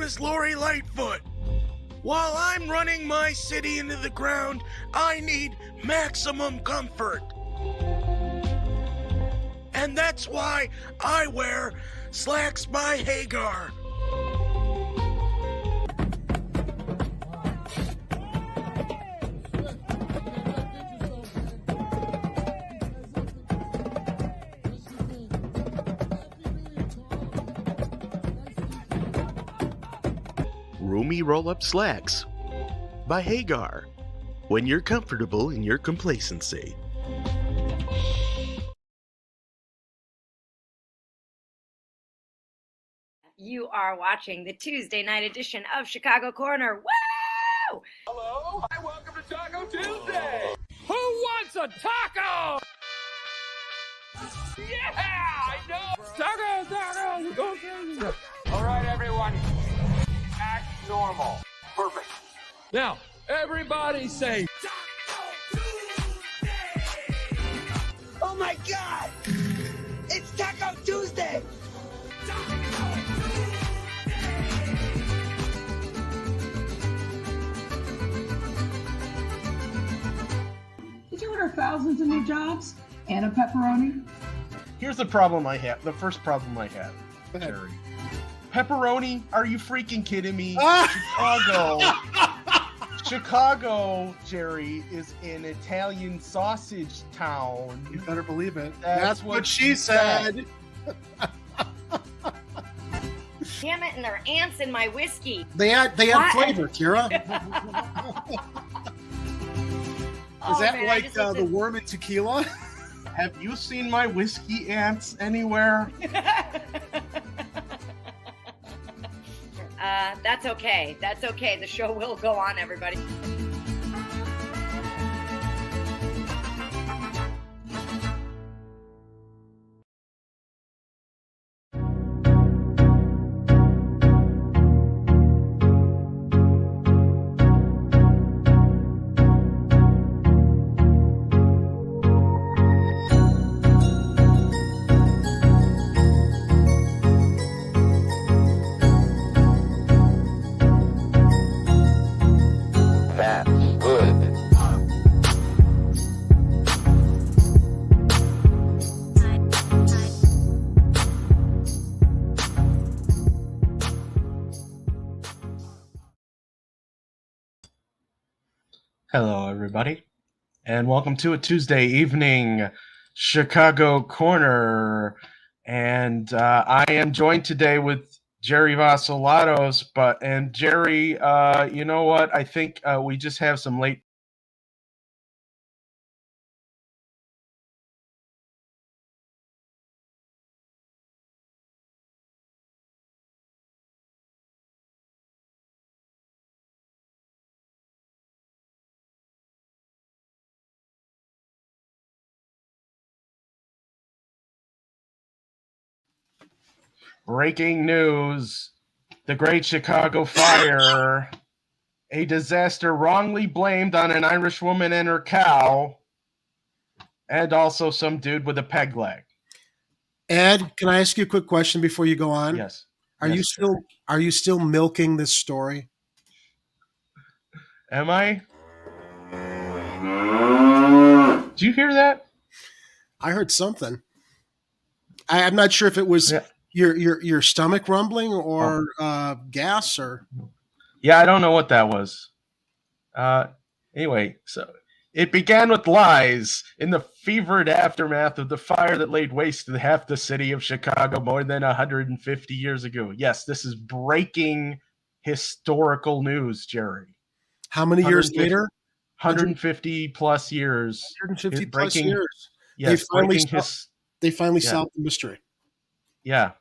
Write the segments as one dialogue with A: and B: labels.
A: is Lori Lightfoot. While I'm running my city into the ground, I need maximum comfort. And that's why I wear slacks by Hagar. Roomy roll-up slacks by Hagar. When you're comfortable in your complacency.
B: You are watching the Tuesday night edition of Chicago Corner. Woo!
C: Hello, hi, welcome to Taco Tuesday. Who wants a taco? Yeah, I know. Tacos, go crazy. All right, everyone, act normal. Perfect. Now, everybody say Taco Tuesday.
D: Oh my God! It's Taco Tuesday.
E: Did you order thousands of new jobs and a pepperoni?
F: Here's the problem I have. The first problem I have, Jerry. Pepperoni? Are you freaking kidding me? Chicago, Jerry, is an Italian sausage town.
G: You better believe it.
F: That's what she said.
B: Damn it, and there are ants in my whiskey.
G: They add flavor, Kira. Is that
B: man,
G: like the worm in tequila?
F: Have you seen my whiskey ants anywhere?
B: That's okay. That's okay. The show will go on, everybody.
F: Hello, everybody, and welcome to a Tuesday evening Chicago Corner. And I am joined today with Jerry Vasilatos. And Jerry, you know what? I think we just have some late. Breaking news, the Great Chicago Fire, a disaster wrongly blamed on an Irish woman and her cow, and also some dude with a peg leg.
G: Ed, can I ask you a quick question before you go on?
F: Yes.
G: Are you still milking this story?
F: Am I? Did you hear that?
G: I heard something. I'm not sure if it was your stomach rumbling or gas or.
F: Yeah, I don't know what that was. Anyway, so it began with lies in the fevered aftermath of the fire that laid waste to half the city of Chicago more than 150 years ago. Yes, this is breaking historical news, Jerry.
G: How many years later?
F: 150 plus years.
G: 150 plus years.
F: Yes,
G: they finally solved the mystery.
F: Yeah.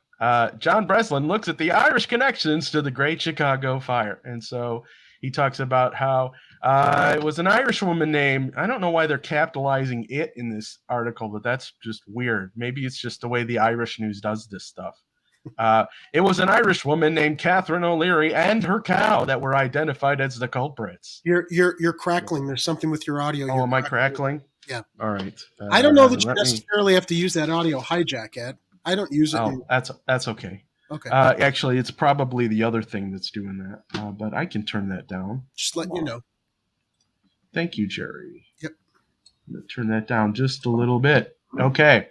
F: John Breslin looks at the Irish connections to the Great Chicago Fire. And so he talks about how it was an Irish woman named, I don't know why they're capitalizing it in this article, but that's just weird. Maybe it's just the way the Irish news does this stuff. It was an Irish woman named Catherine O'Leary and her cow that were identified as the culprits.
G: You're crackling. There's something with your audio.
F: Oh, am I crackling?
G: Yeah.
F: All right.
G: I don't know that you necessarily have to use that audio hijack, Ed. I don't use it.
F: Oh, that's okay.
G: Okay.
F: Actually, it's probably the other thing that's doing that, but I can turn that down.
G: Just letting you know.
F: Thank you, Jerry.
G: Yep.
F: I'm gonna turn that down just a little bit. Okay.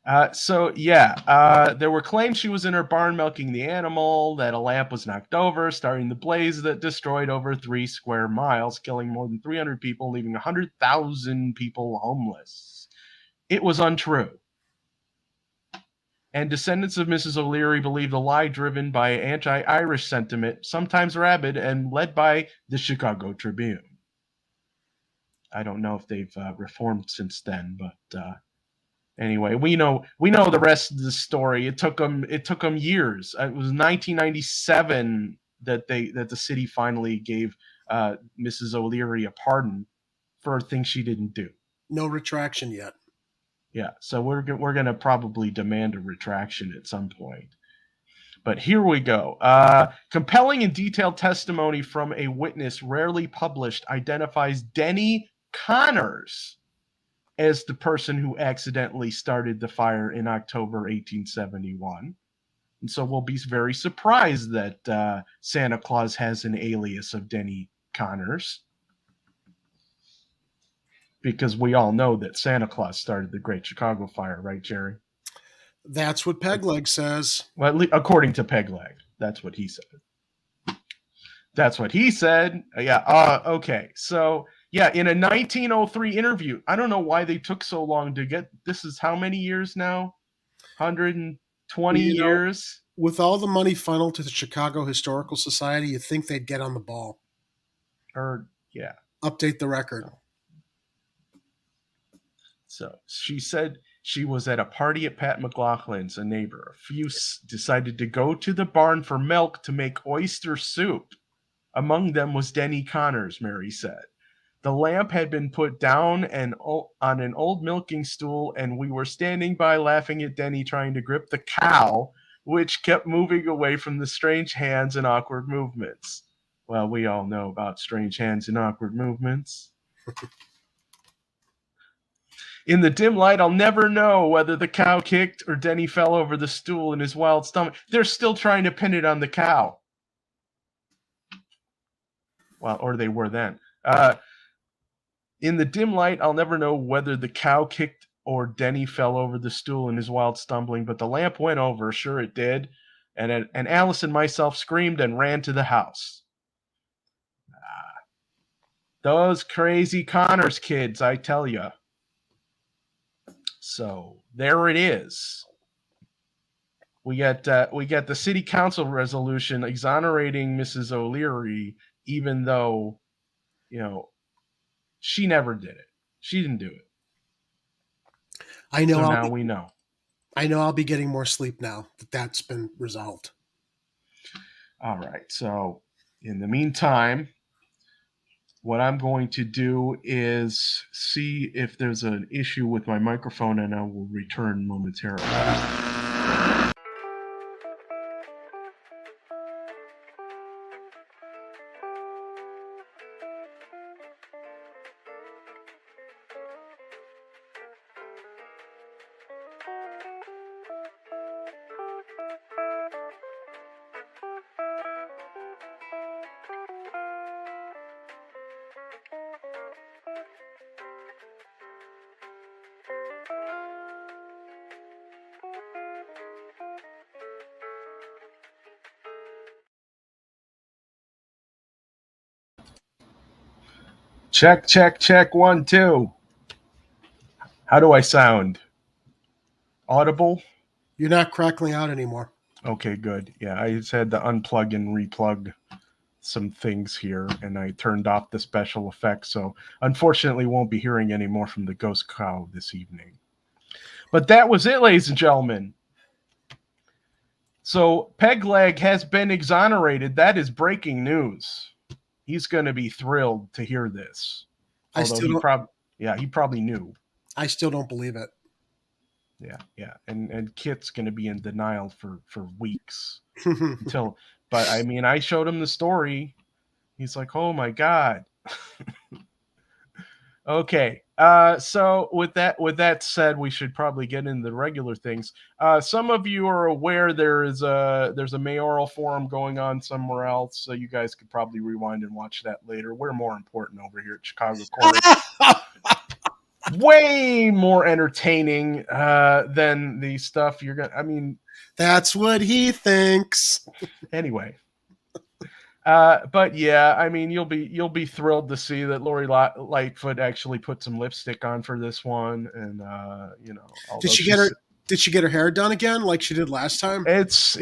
F: There were claims she was in her barn milking the animal, that a lamp was knocked over, starting the blaze that destroyed over 3 square miles, killing more than 300 people, leaving 100,000 people homeless. It was untrue. And descendants of Mrs. O'Leary believe the lie driven by anti-Irish sentiment, sometimes rabid and led by the Chicago Tribune. I don't know if they've reformed since then, but anyway, we know the rest of the story. It took them years. It was 1997 that the city finally gave Mrs. O'Leary a pardon for things she didn't do.
G: No retraction yet.
F: Yeah, so we're going to probably demand a retraction at some point. But here we go. Compelling and detailed testimony from a witness rarely published identifies Denny Connors as the person who accidentally started the fire in October 1871. And so we'll be very surprised that Santa Claus has an alias of Denny Connors, because we all know that Santa Claus started the Great Chicago Fire, right, Jerry?
G: That's what Pegleg says.
F: Well, according to Pegleg, that's what he said. That's what he said. Yeah. Okay. So, yeah, in a 1903 interview, I don't know why they took so long to get. This is how many years now? 120 years.
G: With all the money funneled to the Chicago Historical Society, you'd think they'd get on the ball.
F: Yeah.
G: Update the record.
F: So she said she was at a party at Pat McLaughlin's, a neighbor. A few decided to go to the barn for milk to make oyster soup. Among them was Denny Connors, Mary said. The lamp had been put down on an old milking stool, and we were standing by laughing at Denny trying to grip the cow, which kept moving away from the strange hands and awkward movements. Well, we all know about strange hands and awkward movements. In the dim light, I'll never know whether the cow kicked or Denny fell over the stool in his wild stomach. They're still trying to pin it on the cow. Well, or they were then. In the dim light, I'll never know whether the cow kicked or Denny fell over the stool in his wild stumbling, but the lamp went over, sure it did, and Alice and myself screamed and ran to the house. Those crazy Connors kids, I tell you. So there it is. We got the city council resolution exonerating Mrs. O'Leary, even though, she never did it. She didn't do it.
G: I know.
F: So now we know.
G: I know I'll be getting more sleep now that that's been resolved.
F: All right. So in the meantime, what I'm going to do is see if there's an issue with my microphone, and I will return momentarily. Check, check, check, 1, 2. How do I sound? Audible?
G: You're not crackling out anymore.
F: Okay, good. Yeah, I just had to unplug and replug some things here, and I turned off the special effects, so unfortunately won't be hearing any more from the ghost cow this evening. But that was it, ladies and gentlemen. So Pegleg has been exonerated. That is breaking news. He's going to be thrilled to hear this. Although he probably knew.
G: I still don't believe it.
F: Yeah. And Kit's going to be in denial for weeks until. But I mean, I showed him the story. He's like, "Oh my God." Okay, So with that said, we should probably get into the regular things. Some of you are aware there's a mayoral forum going on somewhere else, so you guys could probably rewind and watch that later. We're more important over here at Chicago Corner. Way more entertaining than the stuff you're gonna. I mean,
G: that's what he thinks.
F: Anyway. But yeah, I mean, you'll be thrilled to see that Lori Lightfoot actually put some lipstick on for this one, and
G: did she get her hair done again like she did last time?
F: It's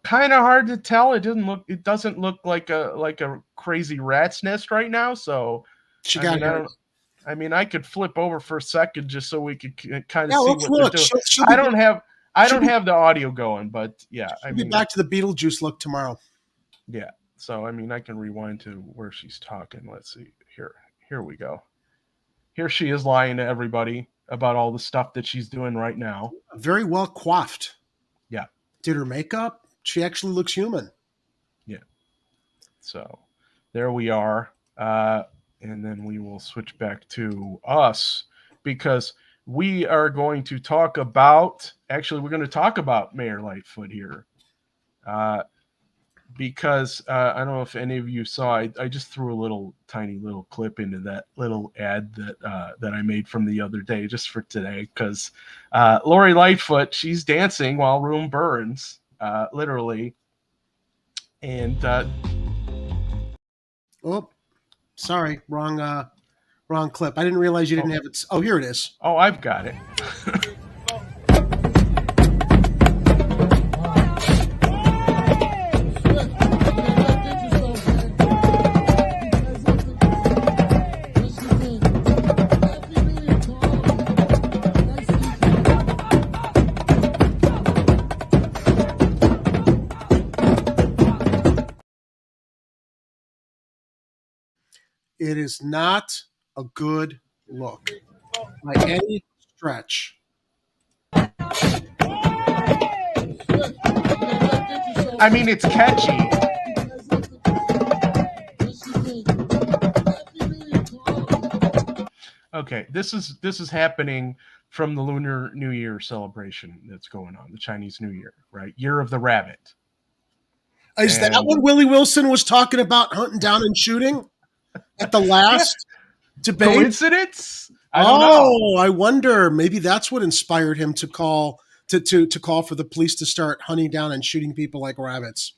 F: kind of hard to tell. It doesn't look like a crazy rat's nest right now. So
G: she got hair.
F: I mean, I could flip over for a second just so we could kind of see what
G: look.
F: they're doing. I don't have the audio going, but yeah,
G: I'll be back to the Beetlejuice look tomorrow.
F: Yeah. So, I mean, I can rewind to where she's talking. Let's see. Here we go. Here she is lying to everybody about all the stuff that she's doing right now.
G: Very well coiffed.
F: Yeah.
G: Did her makeup? She actually looks human.
F: Yeah. So, there we are. And then we will switch back to us because we are going to talk about, we're going to talk about Mayor Lightfoot here. Because I don't know if any of you saw, I just threw a tiny little clip into that little ad that I made from the other day just for today. Because Lori Lightfoot, she's dancing while room burns, literally. And
G: oh, sorry, wrong clip. I didn't realize you didn't have it. Oh, here it is.
F: Oh, I've got it.
G: It is not a good look by any stretch.
F: I mean, it's catchy. Okay, this is happening from the Lunar New Year celebration that's going on, the Chinese New Year, right? Year of the Rabbit.
G: Is that what Willie Wilson was talking about, hunting down and shooting at the last debate?
F: Coincidence? I don't know.
G: I wonder. Maybe that's what inspired him to call for the police to start hunting down and shooting people like rabbits.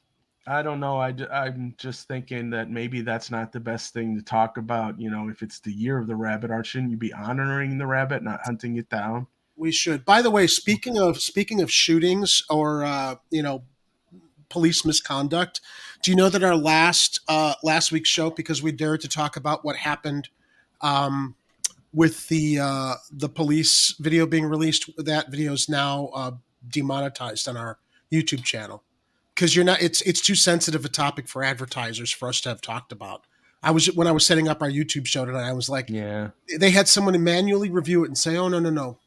F: I don't know. I'm just thinking that maybe that's not the best thing to talk about. You know, if it's the year of the rabbit, shouldn't you be honoring the rabbit, not hunting it down?
G: We should. By the way, speaking of shootings or police misconduct, do you know that our last week's show, because we dared to talk about what happened with the police video being released, that video is now demonetized on our YouTube channel. Because it's too sensitive a topic for advertisers for us to have talked about. When I was setting up our YouTube show tonight, I was like, yeah, they had someone manually review it and say, oh, no,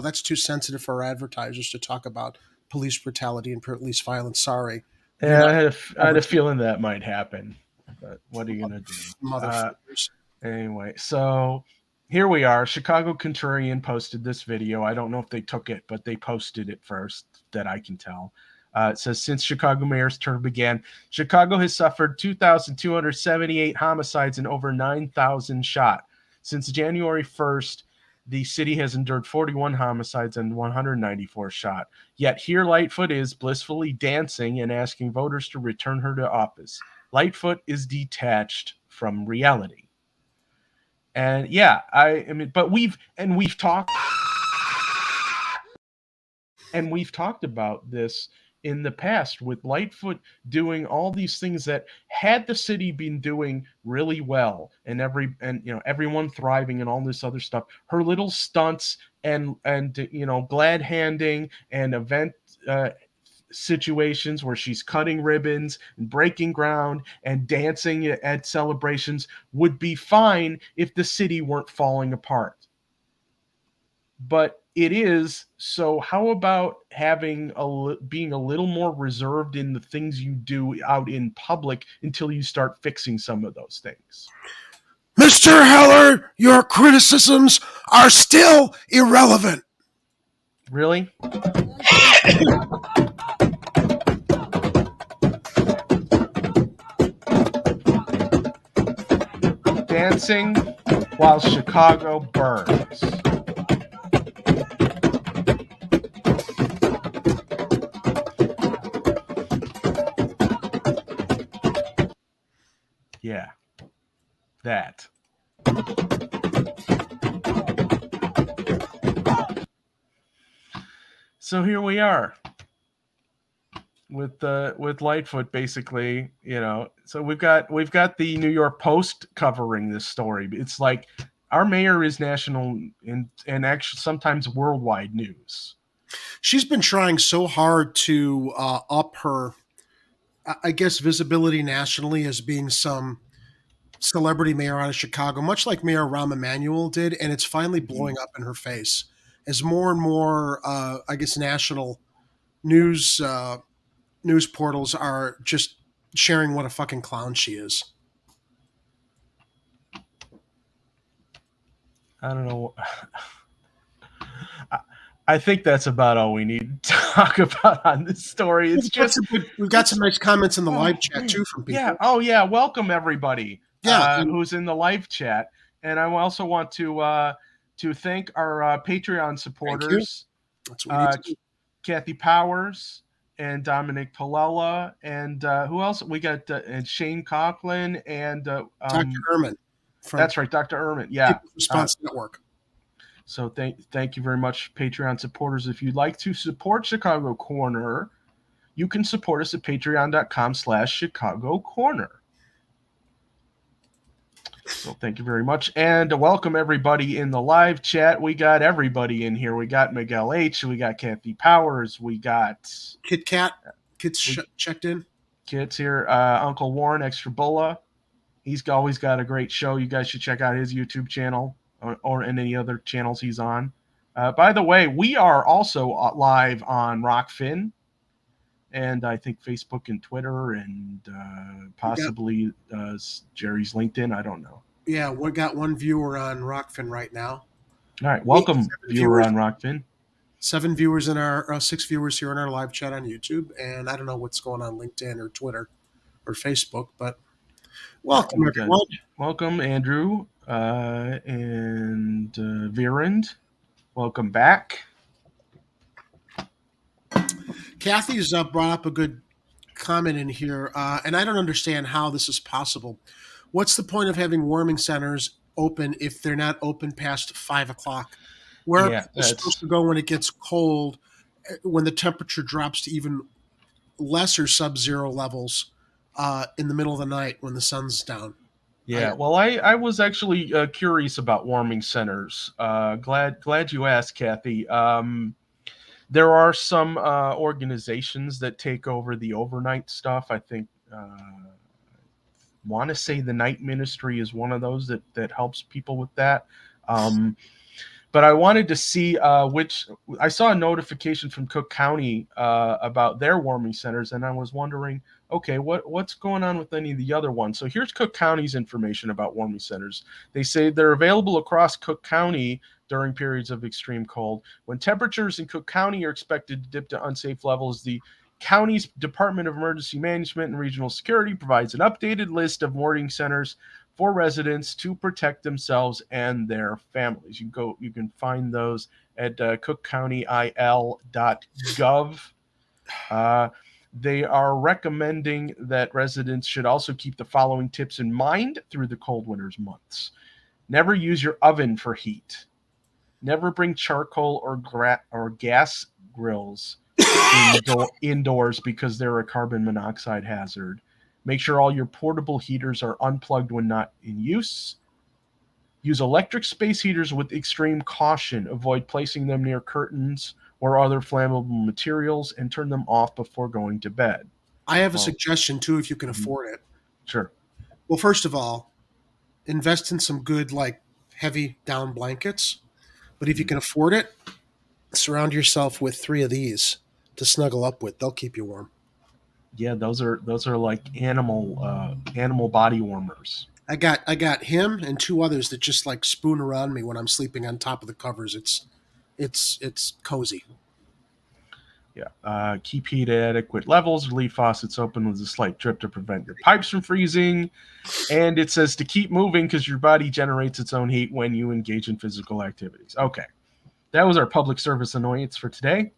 G: that's too sensitive for our advertisers to talk about police brutality and police violence. Sorry.
F: Yeah, I had a feeling that might happen, but what are you going to do?
G: Motherfuckers.
F: Anyway, so here we are. Chicago Contrarian posted this video. I don't know if they took it, but they posted it first, that I can tell. It says, since Chicago mayor's term began, Chicago has suffered 2,278 homicides and over 9,000 shot. Since January 1st, the city has endured 41 homicides and 194 shot. Yet here Lightfoot is blissfully dancing and asking voters to return her to office. Lightfoot is detached from reality. And yeah, but we've talked about this in the past, with Lightfoot doing all these things that, had the city been doing really well and everyone thriving and all this other stuff, her little stunts and glad handing and event situations where she's cutting ribbons and breaking ground and dancing at celebrations would be fine if the city weren't falling apart. But it is. So how about being a little more reserved in the things you do out in public until you start fixing some of those things?
G: Mr. Heller, your criticisms are still irrelevant.
F: Really? Dancing while Chicago burns. Yeah, that. So here we are with Lightfoot, basically, you know. So we've got the New York Post covering this story. It's like our mayor is national and actually sometimes worldwide news.
G: She's been trying so hard to up her, I guess, visibility nationally as being some celebrity mayor out of Chicago, much like Mayor Rahm Emanuel did, and it's finally blowing up in her face as more and more, I guess, national news portals are just sharing what a fucking clown she is.
F: I don't know. I think that's about all we need to talk about on this story. It's just
G: we've got some nice comments in the live chat too from people.
F: Yeah. Oh yeah. Welcome everybody.
G: Yeah.
F: Who's in the live chat, and I also want to thank our Patreon supporters.
G: That's what we need
F: Kathy Powers and Dominic Palella, and who else? We got and Shane Conklin and
G: Dr. Ehrman.
F: That's right, Dr. Ehrman. Yeah.
G: People's Response Network.
F: So thank you very much, Patreon supporters. If you'd like to support Chicago Corner, you can support us at patreon.com/Chicago Corner. So thank you very much. And welcome everybody in the live chat. We got everybody in here. We got Miguel H. We got Kathy Powers. We got
G: Kit Kat. Kit's checked in.
F: Kit's here. Uncle Warren, Extra Bulla. He's always got a great show. You guys should check out his YouTube channel or any other channels he's on. By the way, we are also live on Rockfin. And I think Facebook and Twitter and possibly Jerry's LinkedIn. I don't know.
G: Yeah, we got one viewer on Rockfin right now.
F: All right, welcome, viewer on Rockfin.
G: 7 viewers in our 6 viewers here in our live chat on YouTube, and I don't know what's going on LinkedIn or Twitter or Facebook, but welcome everyone.
F: Welcome, Andrew and Virend. Welcome back.
G: Kathy's brought up a good comment in here, and I don't understand how this is possible. What's the point of having warming centers open if they're not open past 5 o'clock? Where are people supposed to go when it gets cold, when the temperature drops to even lesser sub-zero levels in the middle of the night when the sun's down?
F: Yeah, well, I was actually curious about warming centers. Glad you asked, Kathy. There are some organizations that take over the overnight stuff. I think want to say the Night Ministry is one of those that helps people with that. But I wanted to see which I saw a notification from Cook County about their warming centers, and I was wondering, okay, what's going on with any of the other ones? So here's Cook County's information about warming centers. They say they're available across Cook County during periods of extreme cold. When temperatures in Cook County are expected to dip to unsafe levels, the county's Department of Emergency Management and Regional Security provides an updated list of warming centers for residents to protect themselves and their families. You can find those at cookcountyil.gov. They are recommending that residents should also keep the following tips in mind through the cold winter's months. Never use your oven for heat. Never bring charcoal or gas grills indoors because they're a carbon monoxide hazard. Make sure all your portable heaters are unplugged when not in use. Use electric space heaters with extreme caution. Avoid placing them near curtains or other flammable materials, and turn them off before going to bed.
G: I have a suggestion too, if you can afford it.
F: Sure.
G: Well, first of all, invest in some good, like, heavy down blankets. But if you can afford it, surround yourself with 3 of these to snuggle up with. They'll keep you warm.
F: Yeah, those are like animal body warmers.
G: I got him and two others that just like spoon around me when I'm sleeping on top of the covers. It's cozy.
F: Yeah. Keep heat at adequate levels. Leave faucets open with a slight drip to prevent your pipes from freezing. And it says to keep moving because your body generates its own heat when you engage in physical activities. Okay. That was our public service annoyance for today.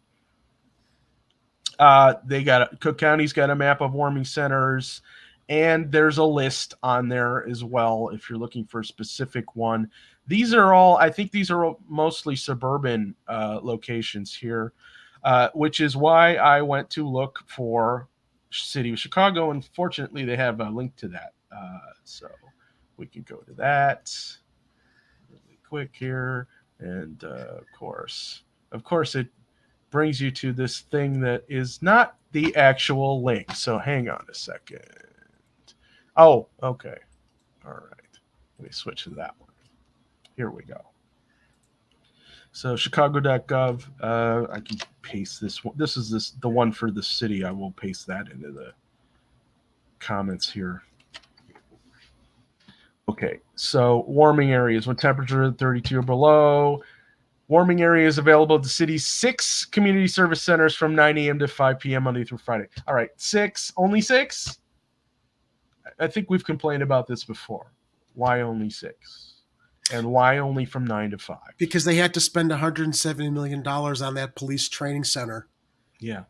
F: Cook County's got a map of warming centers, and there's a list on there as well if you're looking for a specific one. I think these are mostly suburban locations here, which is why I went to look for City of Chicago, and fortunately they have a link to that. So we can go to that really quick here, and of course it brings you to this thing that is not the actual link. So hang on a second. Oh, okay. All right. Let me switch to that one. Here we go. So chicago.gov, I can paste this one. This is the one for the city. I will paste that into the comments here. Okay, so warming areas when temperature is 32 or below. Warming areas available at the city's 6 community service centers from 9 a.m. to 5 p.m. Monday through Friday. All right, 6? Only 6? I think we've complained about this before. Why only 6? And why only from 9 to 5?
G: Because they had to spend $170 million on that police training center.
F: Yeah.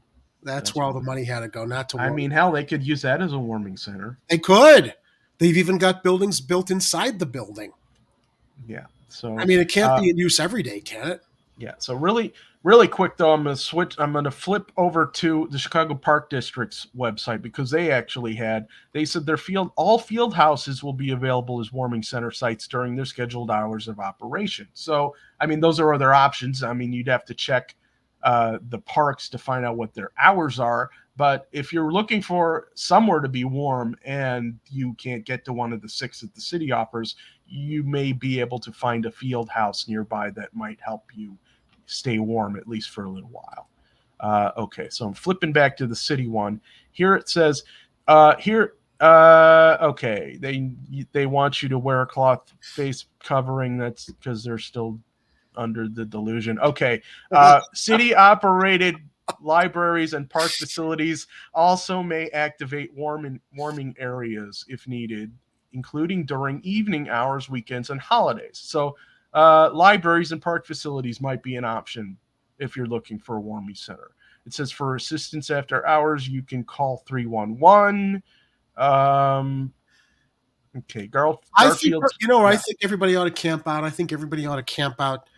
G: That's where all the money had to go, not to warm.
F: I mean, hell, they could use that as a warming center.
G: They could. They've even got buildings built inside the building.
F: Yeah. So
G: I mean, it can't be in use every day, can it?
F: Yeah. So really, really quick though, I'm going to flip over to the Chicago Park District's website because they said all field houses will be available as warming center sites during their scheduled hours of operation. So, I mean, those are other options. I mean, you'd have to check the parks to find out what their hours are. But if you're looking for somewhere to be warm and you can't get to one of the 6 that the city offers, you may be able to find a field house nearby that might help you stay warm, at least for a little while. Okay, so I'm flipping back to the city one. Here it says, okay, they want you to wear a cloth face covering. That's because they're still under the delusion. Okay, city-operated libraries and park facilities also may activate warming areas if needed, including during evening hours, weekends, and holidays. So libraries and park facilities might be an option if you're looking for a warming center. It says for assistance after hours, you can call 311. Okay, Garfield.
G: I think everybody ought to camp out. I think everybody ought to camp out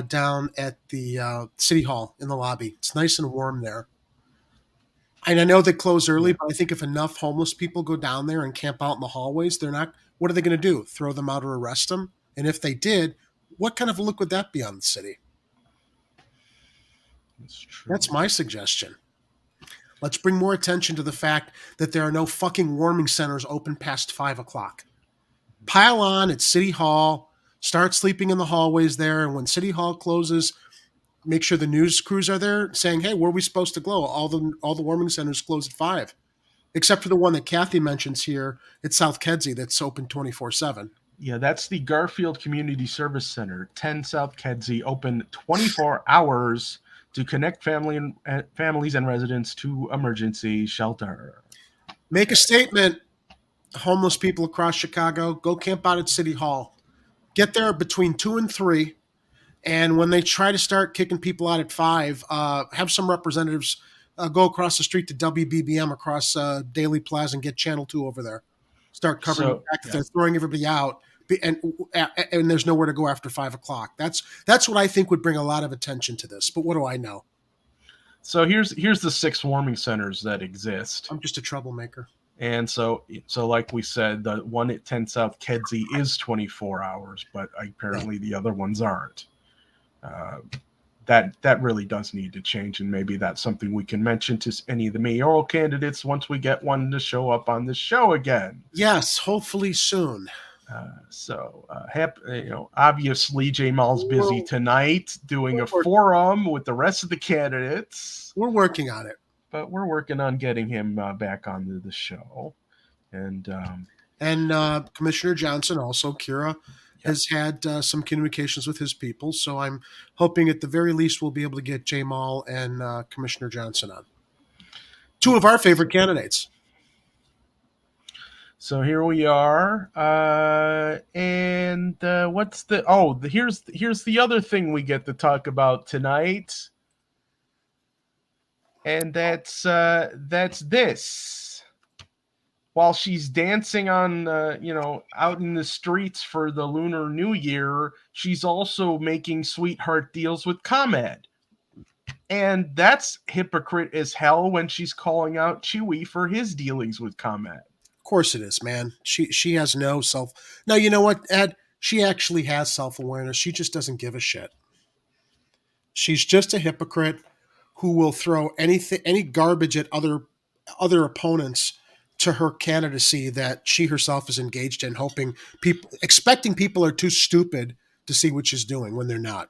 G: down at the City Hall in the lobby. It's nice and warm there. And I know they close early, but I think if enough homeless people go down there and camp out in the hallways, what are they going to do? Throw them out or arrest them? And if they did, what kind of a look would that be on the city?
F: That's true.
G: That's my suggestion. Let's bring more attention to the fact that there are no fucking warming centers open past 5 o'clock. Pile on at City Hall, start sleeping in the hallways there, and when City Hall closes, make sure the news crews are there saying, hey, where are we supposed to go? All the warming centers close at 5, except for the one that Kathy mentions here at South Kedzie that's open 24/7.
F: Yeah, that's the Garfield Community Service Center, 10 South Kedzie, open 24 hours to connect families and residents to emergency shelter.
G: Make a statement, homeless people across Chicago. Go camp out at City Hall. Get there between 2 and 3. And when they try to start kicking people out at 5, have some representatives go across the street to WBBM across Daily Plaza and get Channel 2 over there. Start covering the fact that they're throwing everybody out, and there's nowhere to go after 5 o'clock. That's what I think would bring a lot of attention to this. But what do I know?
F: So here's the 6 warming centers that exist.
G: I'm just a troublemaker.
F: And so like we said, the one at 10 South Kedzie is 24 hours, but apparently the other ones aren't. That really does need to change, and maybe that's something we can mention to any of the mayoral candidates once we get one to show up on the show again.
G: Yes, hopefully soon.
F: Obviously J-Mal's busy tonight doing a forum with the rest of the candidates.
G: We're working on it.
F: But we're working on getting him back onto the show. And
G: And Commissioner Johnson also, Kira, has had some communications with his people. So I'm hoping at the very least we'll be able to get Jamal and Commissioner Johnson on. Two of our favorite candidates.
F: So here we are, and what's the? Oh, here's the other thing we get to talk about tonight, and that's this. While she's dancing on, out in the streets for the Lunar New Year, she's also making sweetheart deals with ComEd, and that's hypocrite as hell when she's calling out Chewie for his dealings with ComEd.
G: Of course it is, man. She has no self. Now, you know what, Ed? She actually has self-awareness. She just doesn't give a shit. She's just a hypocrite who will throw any garbage at other opponents to her candidacy that she herself is engaged in, expecting people are too stupid to see what she's doing when they're not.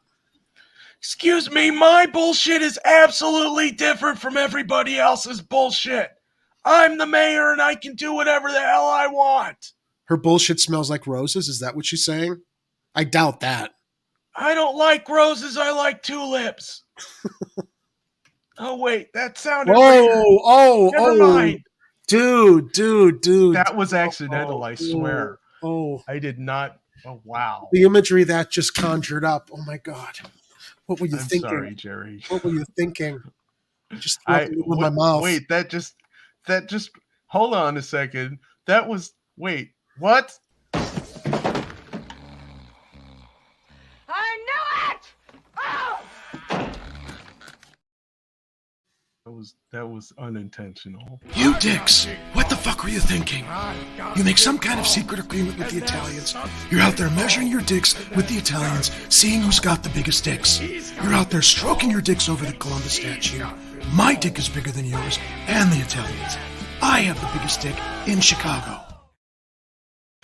A: Excuse me, my bullshit is absolutely different from everybody else's bullshit. I'm the mayor and I can do whatever the hell I want.
G: Her bullshit smells like roses? Is that what she's saying? I doubt that.
A: I don't like roses, I like tulips. Oh, wait, that sounded weird. Never mind.
G: Dude.
F: That was accidental, I swear.
G: Oh.
F: I did not. Oh, wow.
G: The imagery that just conjured up. Oh, my God. What were you thinking?
F: Sorry, Jerry.
G: What were you thinking? Just with my mouth.
F: Wait, that just, hold on a second. That was, wait, what?
B: I knew it! Oh!
F: That was unintentional.
H: You dicks! What the fuck were you thinking? You make some kind of secret agreement with the Italians. You're out there measuring your dicks with the Italians, seeing who's got the biggest dicks. You're out there stroking your dicks over the Columbus statue. My dick is bigger than yours and the Italians. I have the biggest dick in Chicago.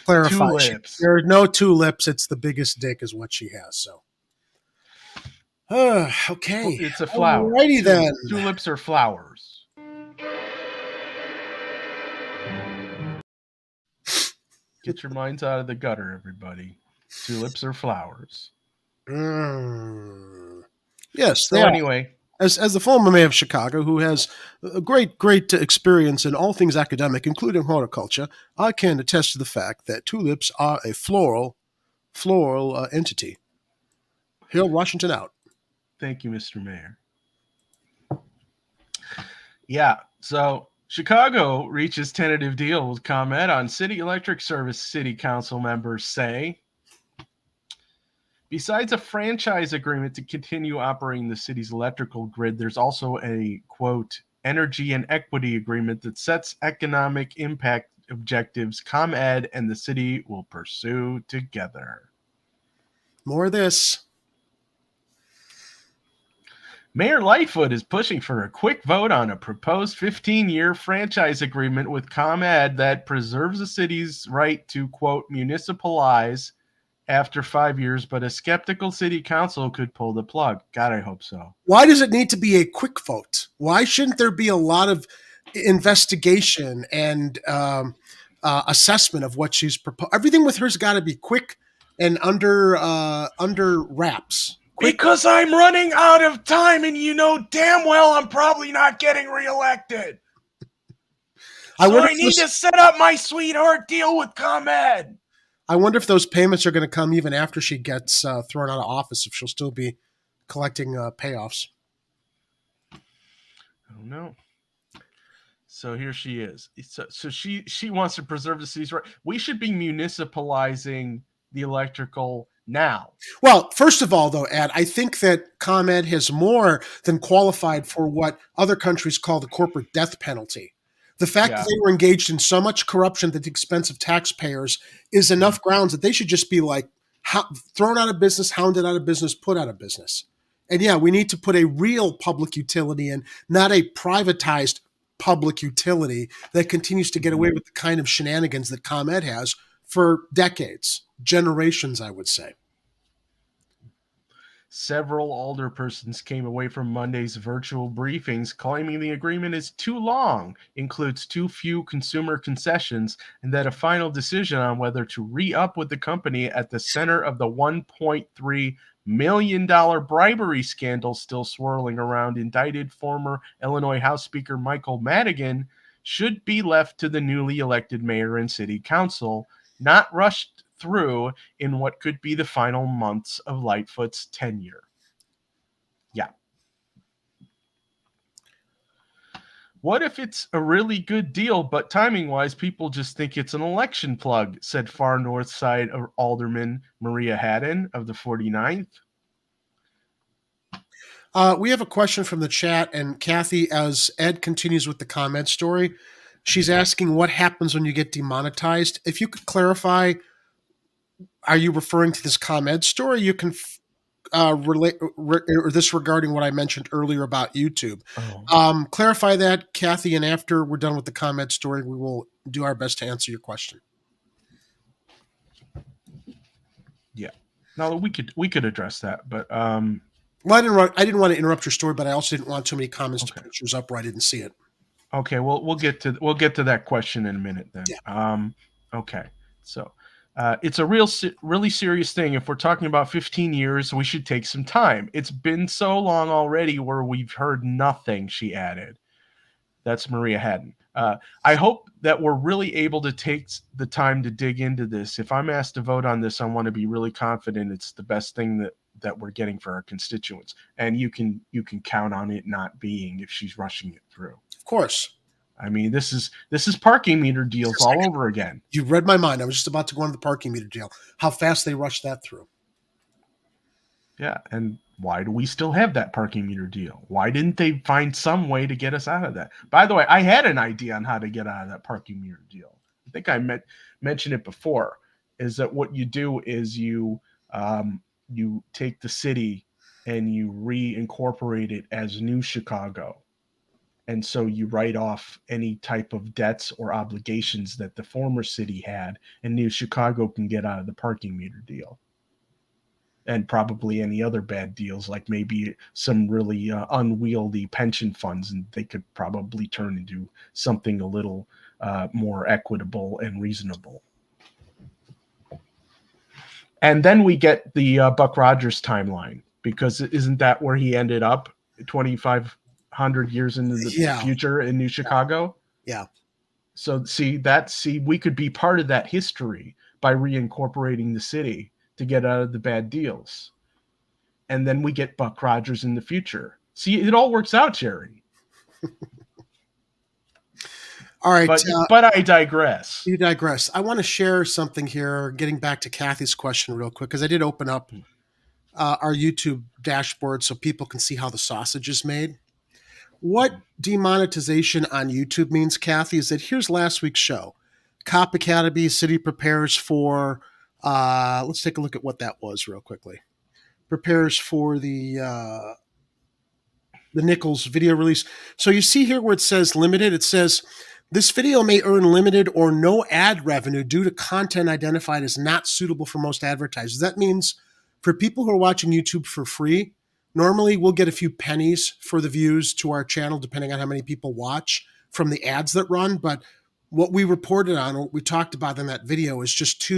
G: Clarify.
F: Tulips.
G: There are no two lips. It's the biggest dick is what she has. So. Okay.
F: It's a flower.
G: Alrighty then.
F: Tulips are flowers. Get your minds out of the gutter, everybody. Tulips are flowers.
G: Yes.
F: So anyway.
G: As the former mayor of Chicago, who has a great experience in all things academic, including horticulture, I can attest to the fact that tulips are a floral entity. Hail Washington out.
F: Thank you, Mr. Mayor. Yeah, so Chicago reaches tentative deal with ComEd on city electric service. City council members say, besides a franchise agreement to continue operating the city's electrical grid, there's also a, quote, energy and equity agreement that sets economic impact objectives ComEd and the city will pursue together.
G: More of this.
F: Mayor Lightfoot is pushing for a quick vote on a proposed 15-year franchise agreement with ComEd that preserves the city's right to, quote, municipalize after 5 years, but a skeptical city council could pull the plug. God, I hope so.
G: Why does it need to be a quick vote? Why shouldn't there be a lot of investigation and assessment of what she's proposed? Everything with her's got to be quick and under wraps.
A: Because I'm running out of time and you know damn well I'm probably not getting reelected. So I need to set up my sweetheart deal with ComEd.
G: I wonder if those payments are going to come even after she gets thrown out of office, if she'll still be collecting payoffs.
F: I don't know. So here she is. So she wants to preserve the city's right. We should be municipalizing the electrical now.
G: Well, first of all, though, Ed, I think that ComEd has more than qualified for what other countries call the corporate death penalty. The fact that they were engaged in so much corruption at the expense of taxpayers is enough grounds that they should just be like thrown out of business, hounded out of business, put out of business. And yeah, we need to put a real public utility in, not a privatized public utility that continues to get away with the kind of shenanigans that ComEd has for decades, generations, I would say.
F: Several alderpersons came away from Monday's virtual briefings claiming the agreement is too long, includes too few consumer concessions, and that a final decision on whether to re-up with the company at the center of the $1.3 million bribery scandal still swirling around indicted former Illinois House Speaker Michael Madigan should be left to the newly elected mayor and city council, not rushed through in what could be the final months of Lightfoot's tenure. Yeah. What if it's a really good deal, but timing-wise, people just think it's an election plug, said Far North Side Alderman Maria Haddon of the 49th.
G: We have a question from the chat, and Kathy, as Ed continues with the comment story, she's asking what happens when you get demonetized. If you could clarify, are you referring to this ComEd story? You can relate or this regarding what I mentioned earlier about YouTube.
F: Oh.
G: Clarify that, Kathy, and after we're done with the ComEd story, we will do our best to answer your question.
F: Yeah. No, we could address that, but
G: well, I didn't want to interrupt your story, but I also didn't want too many comments to pictures up where I didn't see it.
F: Okay, well, we'll get to that question in a minute then.
G: Yeah.
F: Okay, so it's a really serious thing. If we're talking about 15 years, we should take some time. It's been so long already where we've heard nothing, she added. That's Maria Haddon. I hope that we're really able to take the time to dig into this. If I'm asked to vote on this, I want to be really confident it's the best thing that we're getting for our constituents. And you can count on it not being if she's rushing it through.
G: Of course.
F: I mean, this is parking meter deals all over again.
G: You read my mind. I was just about to go on the parking meter deal. How fast they rushed that through.
F: Yeah, and why do we still have that parking meter deal? Why didn't they find some way to get us out of that? By the way, I had an idea on how to get out of that parking meter deal. I think I mentioned it before, is that what you do is you take the city and you reincorporate it as New Chicago. And so you write off any type of debts or obligations that the former city had, and New Chicago can get out of the parking meter deal. And probably any other bad deals, like maybe some really unwieldy pension funds, and they could probably turn into something a little more equitable and reasonable. And then we get the Buck Rogers timeline, because isn't that where he ended up 2,500 years into the future in New Chicago?
G: Yeah.
F: So see, we could be part of that history by reincorporating the city to get out of the bad deals. And then we get Buck Rogers in the future. See, it all works out, Jerry.
G: All right.
F: But I digress.
G: You digress. I want to share something here, getting back to Kathy's question real quick, because I did open up our YouTube dashboard so people can see how the sausage is made. What demonetization on YouTube means, Kathy, is that here's last week's show. Cop Academy, city prepares for, let's take a look at what that was real quickly. Prepares for the Nichols video release. So you see here where it says limited, it says, this video may earn limited or no ad revenue due to content identified as not suitable for most advertisers. That means for people who are watching YouTube for free, normally we'll get a few pennies for the views to our channel, depending on how many people watch from the ads that run. But what we reported on, what we talked about in that video is just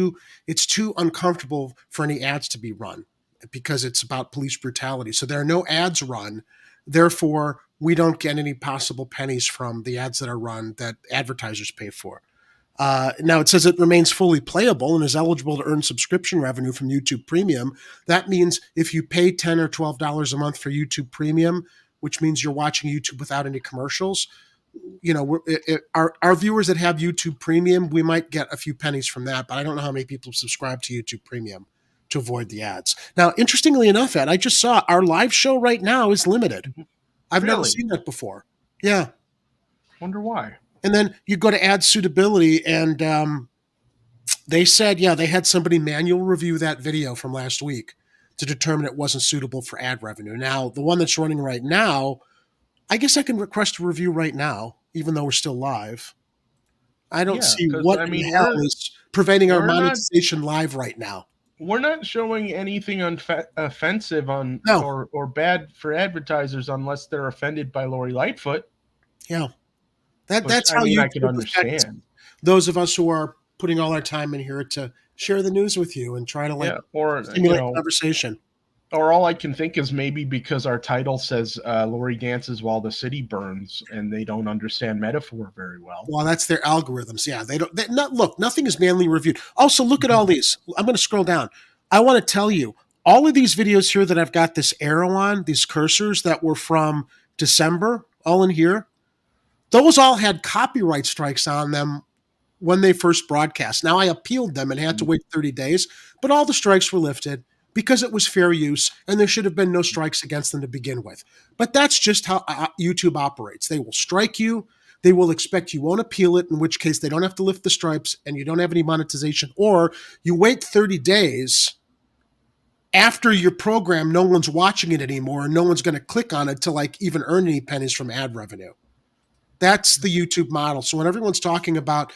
G: it's too uncomfortable for any ads to be run because it's about police brutality. So there are no ads run. Therefore, we don't get any possible pennies from the ads that are run that advertisers pay for. Now, it says it remains fully playable and is eligible to earn subscription revenue from YouTube Premium. That means if you pay $10 or $12 a month for YouTube Premium, which means you're watching YouTube without any commercials, you know, our viewers that have YouTube Premium, we might get a few pennies from that, but I don't know how many people subscribe to YouTube Premium to avoid the ads. Now, interestingly enough, Ed, I just saw our live show right now is limited. I've never seen that before. Yeah.
F: Wonder why.
G: And then you go to ad suitability, and they said, they had somebody manual review that video from last week to determine it wasn't suitable for ad revenue. Now, the one that's running right now, I guess I can request a review right now, even though we're still live. I don't see what the hell is preventing our monetization live right now.
F: we're not showing anything offensive on
G: No.
F: or bad for advertisers unless they're offended by Lori Lightfoot.
G: Yeah.
F: Which,
G: That's
F: I
G: how
F: mean,
G: you
F: I could understand.
G: those of us who are putting all our time in here to share the news with you and try to
F: or
G: stimulate conversation.
F: Or all I can think is maybe because our title says Lori dances while the city burns, and they don't understand metaphor very well.
G: Well, that's their algorithms. Yeah, look. Nothing is manually reviewed. Also, look at all these. I'm going to scroll down. I want to tell you all of these videos here that I've got this arrow on, these cursors that were from December, all in here. Those all had copyright strikes on them when they first broadcast. Now I appealed them and had to wait 30 days, but all the strikes were lifted because it was fair use and there should have been no strikes against them to begin with. But that's just how YouTube operates. They will strike you. They will expect you won't appeal it, in which case they don't have to lift the stripes and you don't have any monetization. Or you wait 30 days after your program, no one's watching it anymore and no one's going to click on it to even earn any pennies from ad revenue. That's the YouTube model. So when everyone's talking about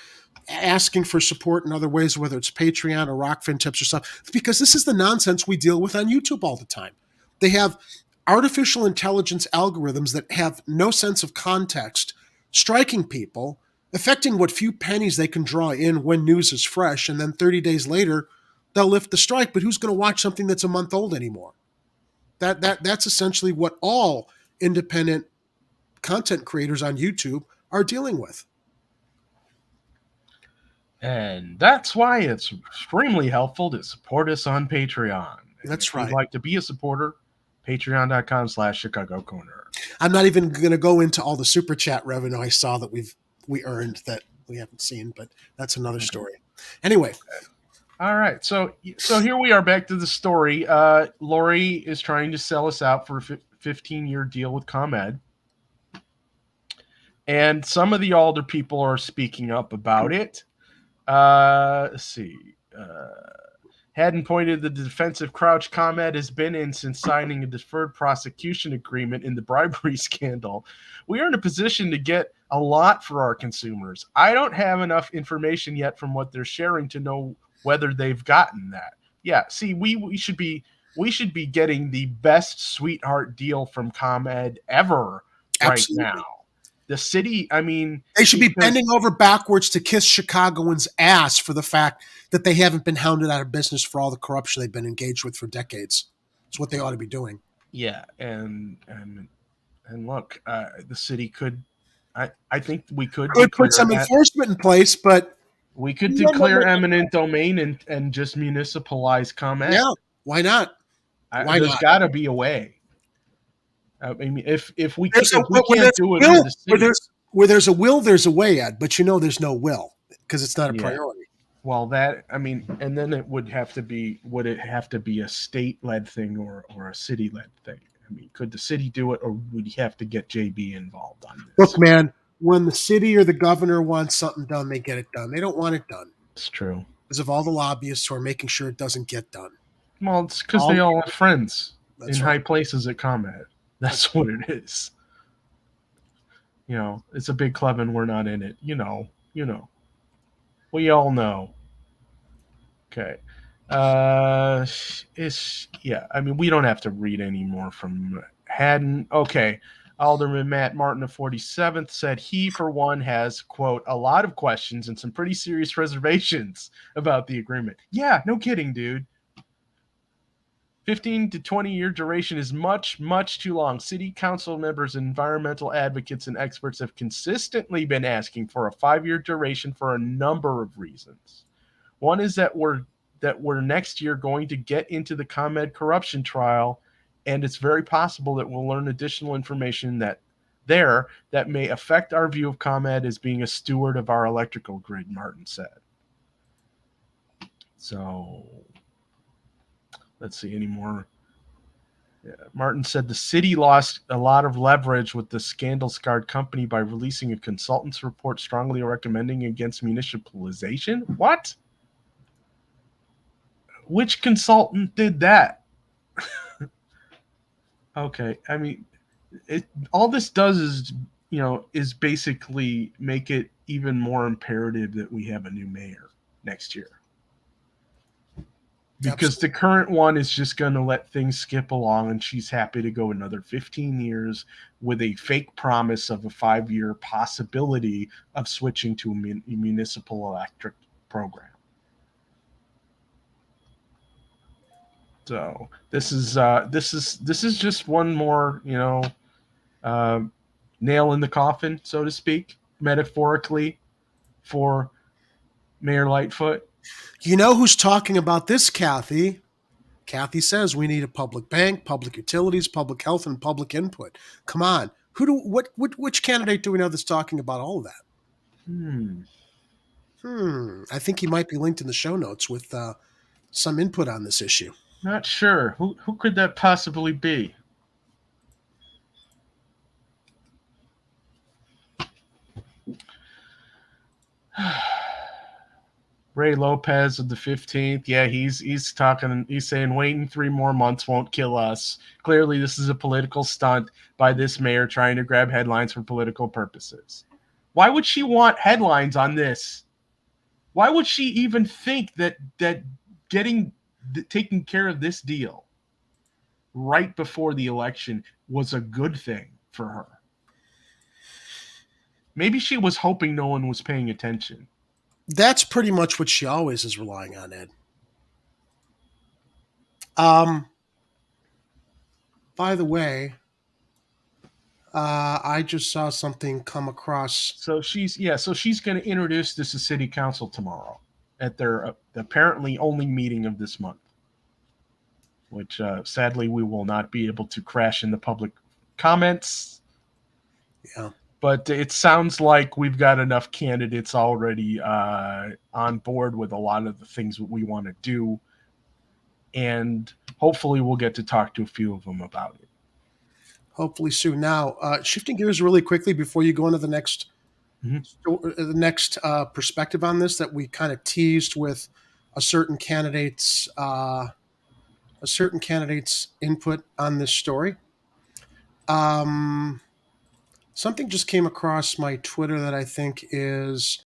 G: asking for support in other ways, whether it's Patreon or Rockfin tips or stuff, it's because this is the nonsense we deal with on YouTube all the time. They have artificial intelligence algorithms that have no sense of context, striking people, affecting what few pennies they can draw in when news is fresh, and then 30 days later, they'll lift the strike. But who's going to watch something that's a month old anymore? That's essentially what all independent content creators on YouTube are dealing with.
F: And that's why it's extremely helpful to support us on Patreon.
G: That's right.
F: If you'd like to be a supporter, patreon.com/Chicago Corner.
G: I'm not even going to go into all the super chat revenue I saw that we earned that we haven't seen, but that's another story. Anyway.
F: All right. So here we are back to the story. Lori is trying to sell us out for a 15-year deal with ComEd. And some of the alder people are speaking up about it. Let's see. Hadden pointed the defensive crouch ComEd has been in since signing a deferred prosecution agreement in the bribery scandal. We are in a position to get a lot for our consumers. I don't have enough information yet from what they're sharing to know whether they've gotten that. Yeah, see, we should be getting the best sweetheart deal from ComEd ever. Absolutely. Right now. The city, I mean...
G: They should be bending over backwards to kiss Chicagoans' ass for the fact that they haven't been hounded out of business for all the corruption they've been engaged with for decades. It's what they ought to be doing.
F: Yeah, and look, the city could... I think we could
G: put some enforcement in place, but...
F: We could declare eminent domain and just municipalize ComEd.
G: Yeah, why not?
F: There's got to be a way. I mean, if we can't do it,
G: where there's a will, there's a way, Ed. But there's no will because it's not a priority.
F: Well, and then it would have to be. Would it have to be a state-led thing or a city-led thing? I mean, could the city do it, or would you have to get JB involved on this?
G: Look, man, when the city or the governor wants something done, they get it done. They don't want it done.
F: It's true.
G: Because of all the lobbyists who are making sure it doesn't get done.
F: Well, it's because they all have friends in high places at ComEd. That's what it is. It's a big club and we're not in it. We all know. Okay. I mean, we don't have to read any more from Hadden. Okay. Alderman Matt Martin of 47th said he, for one, has, quote, a lot of questions and some pretty serious reservations about the agreement. Yeah, no kidding, dude. 15 to 20-year duration is much, much too long. City council members, environmental advocates, and experts have consistently been asking for a 5-year duration for a number of reasons. One is that we're next year going to get into the ComEd corruption trial, and it's very possible that we'll learn additional information that may affect our view of ComEd as being a steward of our electrical grid, Martin said. So... let's see any more. Yeah. Martin said the city lost a lot of leverage with the scandal-scarred company by releasing a consultant's report strongly recommending against municipalization. What? Which consultant did that? Okay, I mean, all this does is basically make it even more imperative that we have a new mayor next year. because the current one is just going to let things skip along, and she's happy to go another 15 years with a fake promise of a 5-year possibility of switching to a municipal electric program. So this is just one more, nail in the coffin, so to speak, metaphorically, for Mayor Lightfoot.
G: You know who's talking about this, Kathy? Kathy says we need a public bank, public utilities, public health, and public input. Come on, which candidate do we know that's talking about all of that? I think he might be linked in the show notes with some input on this issue.
F: Not sure. Who could that possibly be? Ray Lopez of the 15th. Yeah, he's talking. He's saying waiting 3 more months won't kill us. Clearly, this is a political stunt by this mayor trying to grab headlines for political purposes. Why would she want headlines on this? Why would she even think that taking care of this deal right before the election was a good thing for her? Maybe she was hoping no one was paying attention.
G: That's pretty much what she always is relying on, Ed. By the way, I just saw something come across.
F: So she's going to introduce this to City Council tomorrow at their apparently only meeting of this month, which sadly we will not be able to crash in the public comments.
G: Yeah.
F: But it sounds like we've got enough candidates already on board with a lot of the things that we want to do. And hopefully we'll get to talk to a few of them about it.
G: Hopefully soon. Now, shifting gears really quickly before you go into the next perspective on this that we kind of teased with a certain candidate's input on this story. Something just came across my Twitter that I think is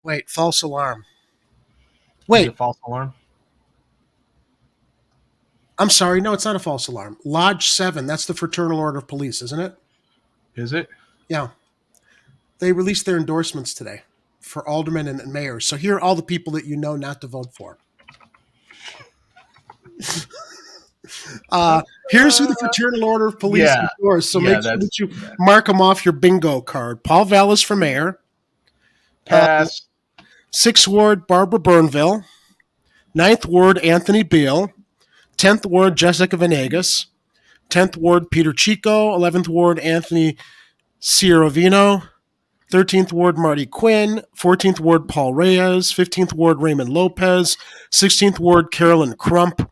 G: wait, false alarm. Wait,
F: false alarm?
G: I'm sorry. No, it's not a false alarm. Lodge 7, that's the Fraternal Order of Police, isn't it?
F: Is it?
G: Yeah. They released their endorsements today for aldermen and mayors. So here are all the people that you know not to vote for. Here's who the Fraternal Order of Police endorsed. So make sure that you mark them off your bingo card. Paul Vallis for mayor.
F: Pass.
G: 6th Ward, Barbara Burnville. 9th Ward, Anthony Beale. 10th Ward, Jessica Venegas. 10th Ward, Peter Chico. 11th Ward, Anthony Cierovino. 13th Ward, Marty Quinn. 14th Ward, Paul Reyes. 15th Ward, Raymond Lopez. 16th Ward, Carolyn Crump.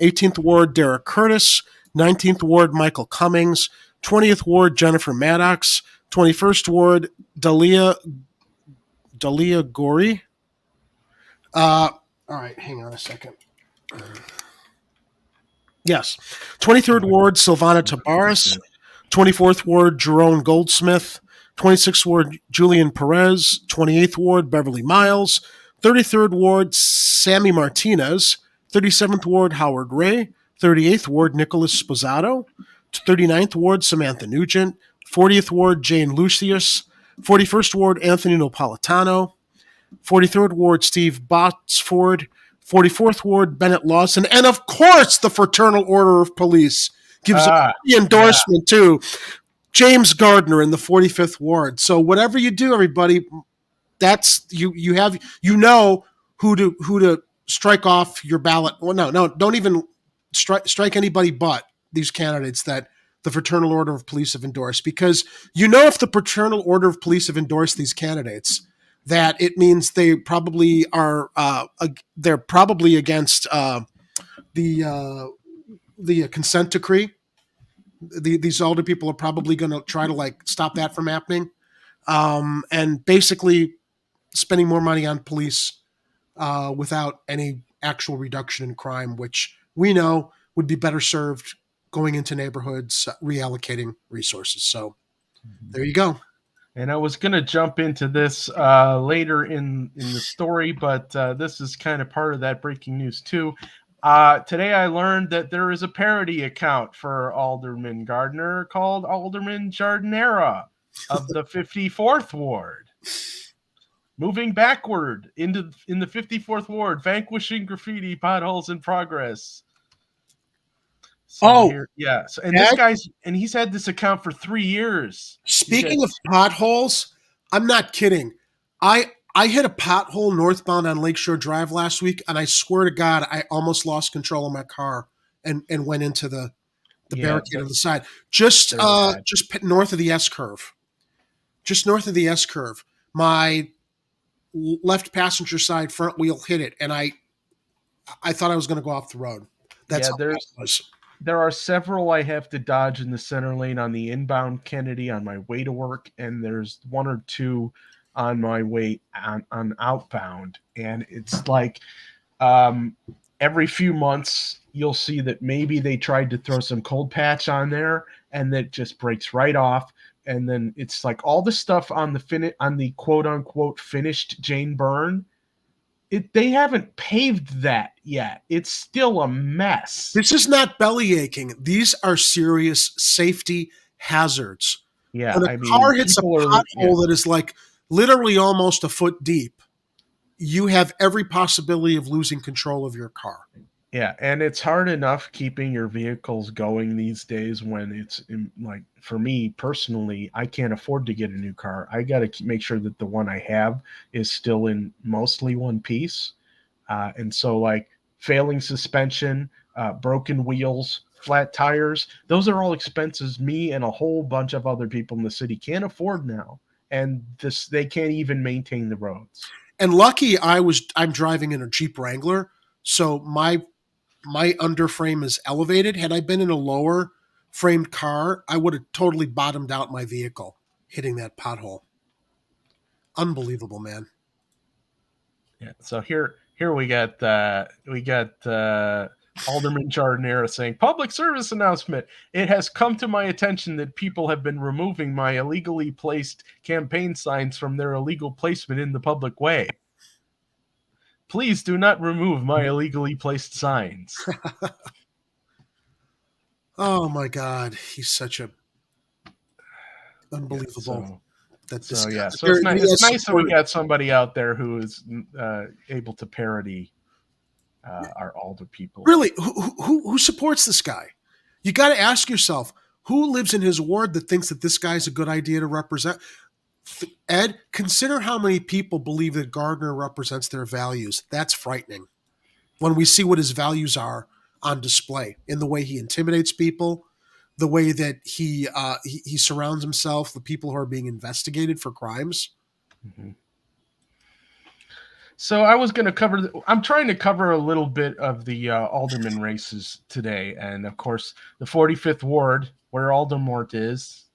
G: 18th Ward, Derek Curtis. 19th Ward, Michael Cummings. 20th Ward, Jennifer Maddox. 21st Ward, Dalia Gori. All right, hang on a second. Yes. 23rd Ward, Silvana Tabaris. 24th Ward, Jerome Goldsmith. 26th Ward, Julian Perez. 28th Ward, Beverly Miles. 33rd Ward, Sammy Martinez. 37th Ward, Howard Ray. 38th Ward, Nicholas Sposato. 39th Ward, Samantha Nugent. 40th Ward, Jane Lucius. 41st Ward, Anthony Napolitano. 43rd Ward, Steve Botsford. 44th Ward, Bennett Lawson. And, of course, the Fraternal Order of Police gives a endorsement to James Gardner in the 45th Ward. So whatever you do, everybody, that's you have who to strike off your ballot. Well, no, don't even strike anybody but these candidates that the Fraternal Order of Police have endorsed, because if the Fraternal Order of Police have endorsed these candidates, that it means they probably are they're probably against the consent decree. These older people are probably going to try to stop that from happening, and basically spending more money on police without any actual reduction in crime, which we know would be better served going into neighborhoods, reallocating resources. So there you go.
F: And I was going to jump into this later in the story, but this is kind of part of that breaking news too. Today I learned that there is a parody account for Alderman Gardner called Alderman Jardinera of the 54th Ward. Moving backward in the 54th Ward, vanquishing graffiti, potholes in progress. So he's had this account for 3 years.
G: Speaking of potholes, I'm not kidding. I hit a pothole northbound on Lakeshore Drive last week, and I swear to God, I almost lost control of my car and went into the barricade on the side. Just north of the S curve. Just north of the S curve. My left passenger side front wheel hit it, and I thought I was going to go off the road. That's how bad it was.
F: There are several I have to dodge in the center lane on the inbound Kennedy on my way to work, and there's one or two on my way on outbound. And it's like every few months you'll see that maybe they tried to throw some cold patch on there, and that just breaks right off. And then it's like all the stuff on the quote unquote finished Jane Byrne. They haven't paved that yet. It's still a mess.
G: This is not belly aching. These are serious safety hazards.
F: Yeah,
G: when a car hits a pothole that is like literally almost a foot deep, you have every possibility of losing control of your car.
F: Yeah, and it's hard enough keeping your vehicles going these days when it's like, for me personally, I can't afford to get a new car. I got to make sure that the one I have is still in mostly one piece. And so like failing suspension, broken wheels, flat tires, those are all expenses me and a whole bunch of other people in the city can't afford now. And they can't even maintain the roads.
G: And lucky I'm driving in a Jeep Wrangler, so my underframe is elevated. Had I been in a lower framed car, I would have totally bottomed out my vehicle hitting that pothole. Unbelievable, man.
F: Yeah. So here we got Alderman Jardinera saying, public service announcement. It has come to my attention that people have been removing my illegally placed campaign signs from their illegal placement in the public way. Please do not remove my illegally placed signs.
G: Oh my God, he's such a unbelievable.
F: So it's nice that we got somebody out there who is able to parody our alder people.
G: Really, who supports this guy? You got to ask yourself, who lives in his ward that thinks that this guy's a good idea to represent? Ed, consider how many people believe that Gardner represents their values. That's frightening. When we see what his values are on display in the way he intimidates people, the way that he surrounds himself with people who are being investigated for crimes.
F: Mm-hmm. So I was going to I'm trying to cover a little bit of the alderman races today. And of course, the 45th Ward, where Aldermort is,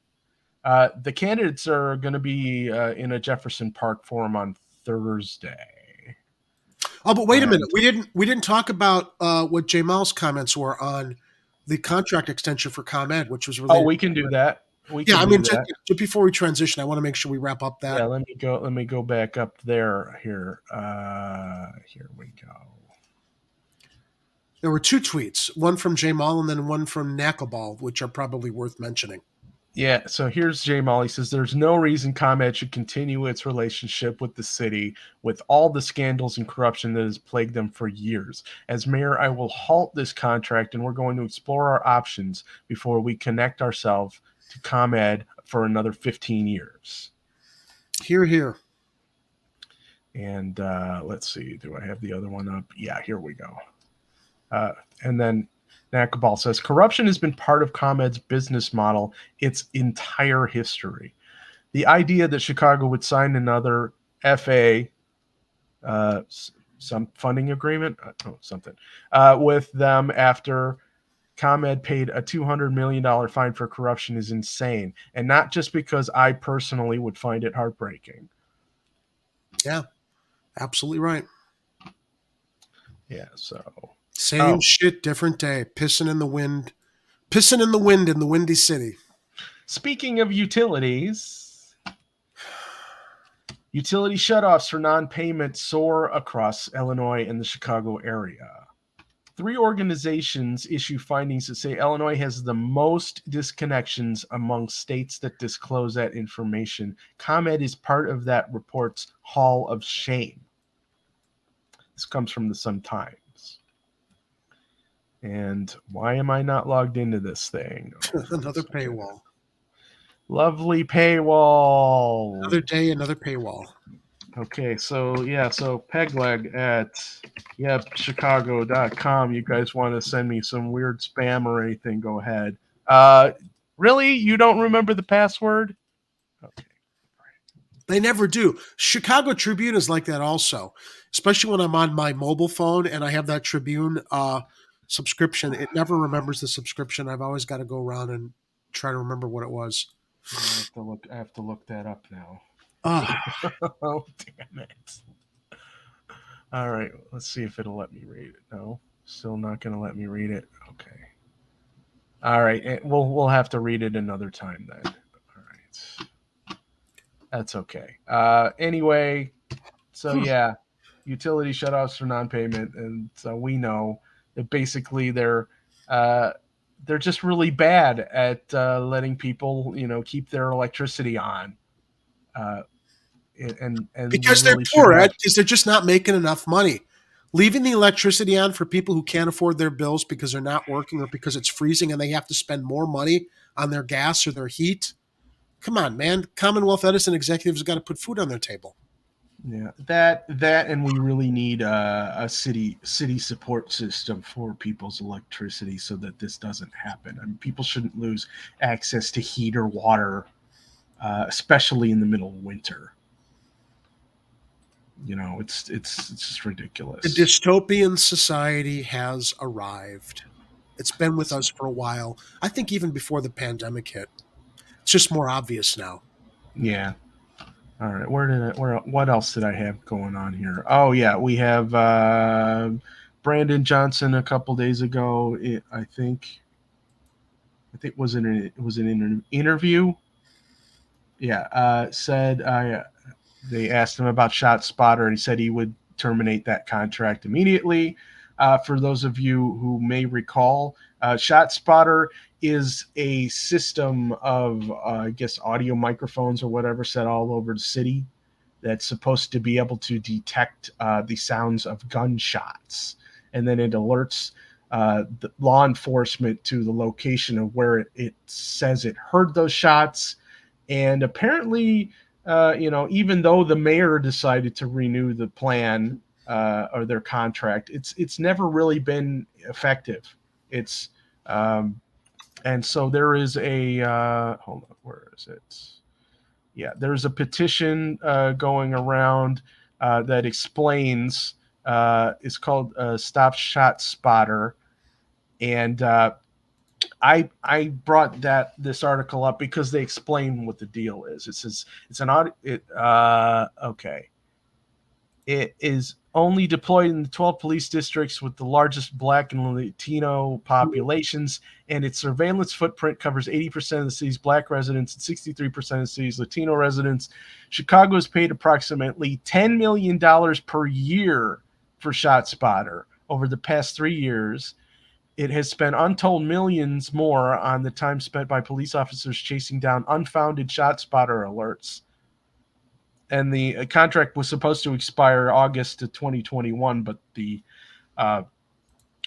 F: the candidates are going to be in a Jefferson Park forum on Thursday.
G: Oh, but wait a minute. We didn't talk about what Jamal's comments were on the contract extension for ComEd, which was related.
F: Oh, we can do that.
G: Just before we transition, I want to make sure we wrap up that.
F: Yeah, let me go back up there here. Here we go.
G: There were two tweets, one from Jamal and then one from Knuckleball, which are probably worth mentioning.
F: Yeah, so here's Jamal. He says, there's no reason ComEd should continue its relationship with the city with all the scandals and corruption that has plagued them for years. As mayor, I will halt this contract, and we're going to explore our options before we connect ourselves to ComEd for another 15 years.
G: Hear, hear.
F: And let's see, do I have the other one up? Yeah, here we go. And then Knuckleball says, corruption has been part of ComEd's business model its entire history. The idea that Chicago would sign another FA, some funding agreement, with them after ComEd paid a $200 million fine for corruption is insane. And not just because I personally would find it heartbreaking.
G: Yeah, absolutely right.
F: Yeah. So
G: Same shit, different day. Pissing in the wind in the Windy City.
F: speaking of utilities, utility shutoffs for non-payment soar across Illinois and the Chicago area. 3 organizations issue findings that say Illinois has the most disconnections among states that disclose that information. ComEd is part of that report's Hall of Shame. This comes from the Sun-Times. And why am I not logged into this thing?
G: Another paywall.
F: Lovely paywall.
G: Another day, another paywall.
F: Okay, so Pegleg at Chicago.com. You guys want to send me some weird spam or anything, go ahead. Really? You don't remember the password? Okay.
G: They never do. Chicago Tribune is like that also, especially when I'm on my mobile phone and I have that Tribune subscription. It never remembers the subscription. I've always got to go around and try to remember what it was.
F: I have to look that up now.
G: Oh,
F: damn it. All right, let's see if it'll let me read it. No, still not going to let me read it. Okay. All right, we'll have to read it another time then. All right. That's okay. Anyway, so yeah, utility shutoffs for non-payment, and so we know that basically they're just really bad at letting people, keep their electricity on. And
G: because they're poor, Ed, because they're just not making enough money. Leaving the electricity on for people who can't afford their bills because they're not working or because it's freezing and they have to spend more money on their gas or their heat. Come on, man. Commonwealth Edison executives have got to put food on their table.
F: Yeah, that, and we really need a city support system for people's electricity so that this doesn't happen. I mean, people shouldn't lose access to heat or water, especially in the middle of winter. It's just ridiculous.
G: The dystopian society has arrived. It's been with us for a while. I think even before the pandemic hit. It's just more obvious now.
F: Yeah. All right. What else did I have going on here? Oh yeah, we have Brandon Johnson a couple days ago. I think it was an interview. Yeah. Said they asked him about ShotSpotter, and he said he would terminate that contract immediately. For those of you who may recall, ShotSpotter is a system of, I guess, audio microphones or whatever set all over the city that's supposed to be able to detect the sounds of gunshots. And then it alerts the law enforcement to the location of where it says it heard those shots. And apparently, even though the mayor decided to renew the plan or their contract, it's never really been effective. It's and so there is a hold on, where is it? Yeah, there's a petition going around that explains. It's called Stop ShotSpotter, and I brought this article up because they explain what the deal is. It says okay. It is only deployed in the 12 police districts with the largest Black and Latino populations, and its surveillance footprint covers 80% of the city's Black residents and 63% of the city's Latino residents. Chicago has paid approximately $10 million per year for ShotSpotter over the past 3 years. It has spent untold millions more on the time spent by police officers chasing down unfounded ShotSpotter alerts. And the contract was supposed to expire August of 2021, but the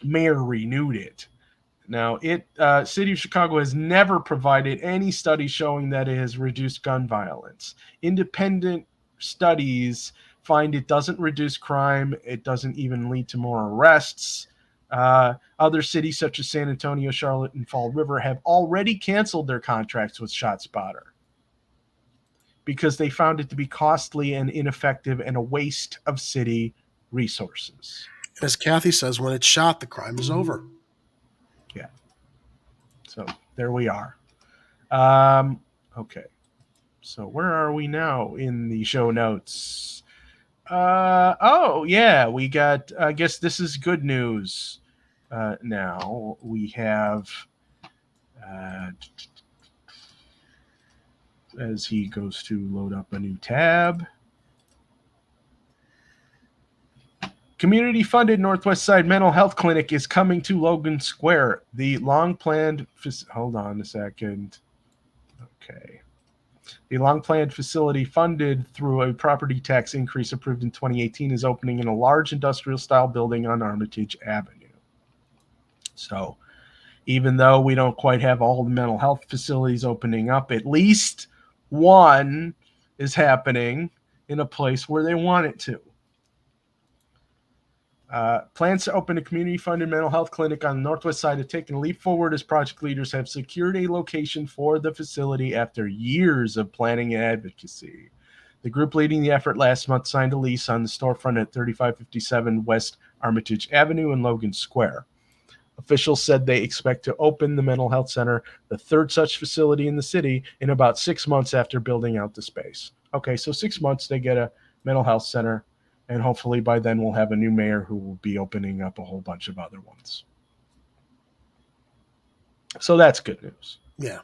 F: mayor renewed it. Now, City of Chicago has never provided any study showing that it has reduced gun violence. Independent studies find it doesn't reduce crime. It doesn't even lead to more arrests. Other cities such as San Antonio, Charlotte, and Fall River have already canceled their contracts with ShotSpotter because they found it to be costly and ineffective and a waste of city resources.
G: As Kathy says, when it's shot, the crime is over.
F: Yeah. So there we are. Okay. So where are we now in the show notes? Oh, yeah, we got, I guess this is good news. Now we have, as he goes to load up a new tab, community-funded Northwest Side Mental Health Clinic is coming to Logan Square. The long-planned, hold on a second. Okay. The long-planned facility funded through a property tax increase approved in 2018 is opening in a large industrial-style building on Armitage Avenue. So even though we don't quite have all the mental health facilities opening up, at least one is happening in a place where they want it to. Plans to open a community-funded mental health clinic on the Northwest Side have taken a leap forward as project leaders have secured a location for the facility after years of planning and advocacy. The group leading the effort last month signed a lease on the storefront at 3557 West Armitage Avenue in Logan Square. Officials said they expect to open the mental health center, the third such facility in the city, in about 6 months after building out the space. Okay, so 6 months they get a mental health center, and hopefully by then we'll have a new mayor who will be opening up a whole bunch of other ones. So that's good news.
G: Yeah.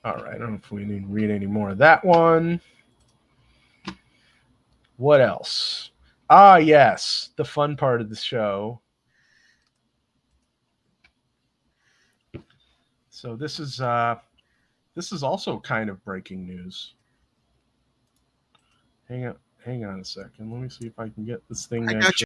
F: All right, I don't know if we need to read any more of that one. What else? Ah, yes, the fun part of the show. So this is also kind of breaking news. Hang on a second. Let me see if I can get this thing.
G: I got you.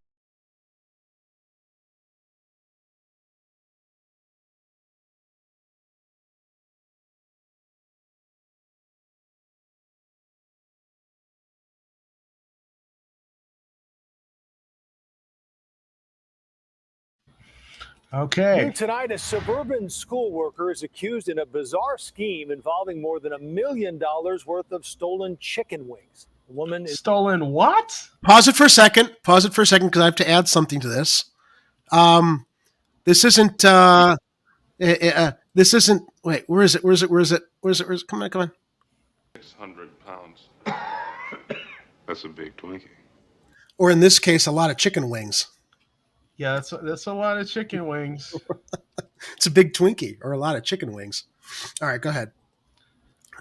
F: Okay.
I: New tonight, a suburban school worker is accused in a bizarre scheme involving more than $1 million worth of stolen chicken wings. The woman is
F: stolen what?
G: Pause it for a second, because I have to add something to this. This isn't. This isn't. Wait, where is it? Come on.
J: 600 pounds. That's a big Twinkie.
G: Or in this case, a lot of chicken wings.
F: Yeah, that's a lot of chicken wings.
G: It's a big Twinkie or a lot of chicken wings. All right, go ahead.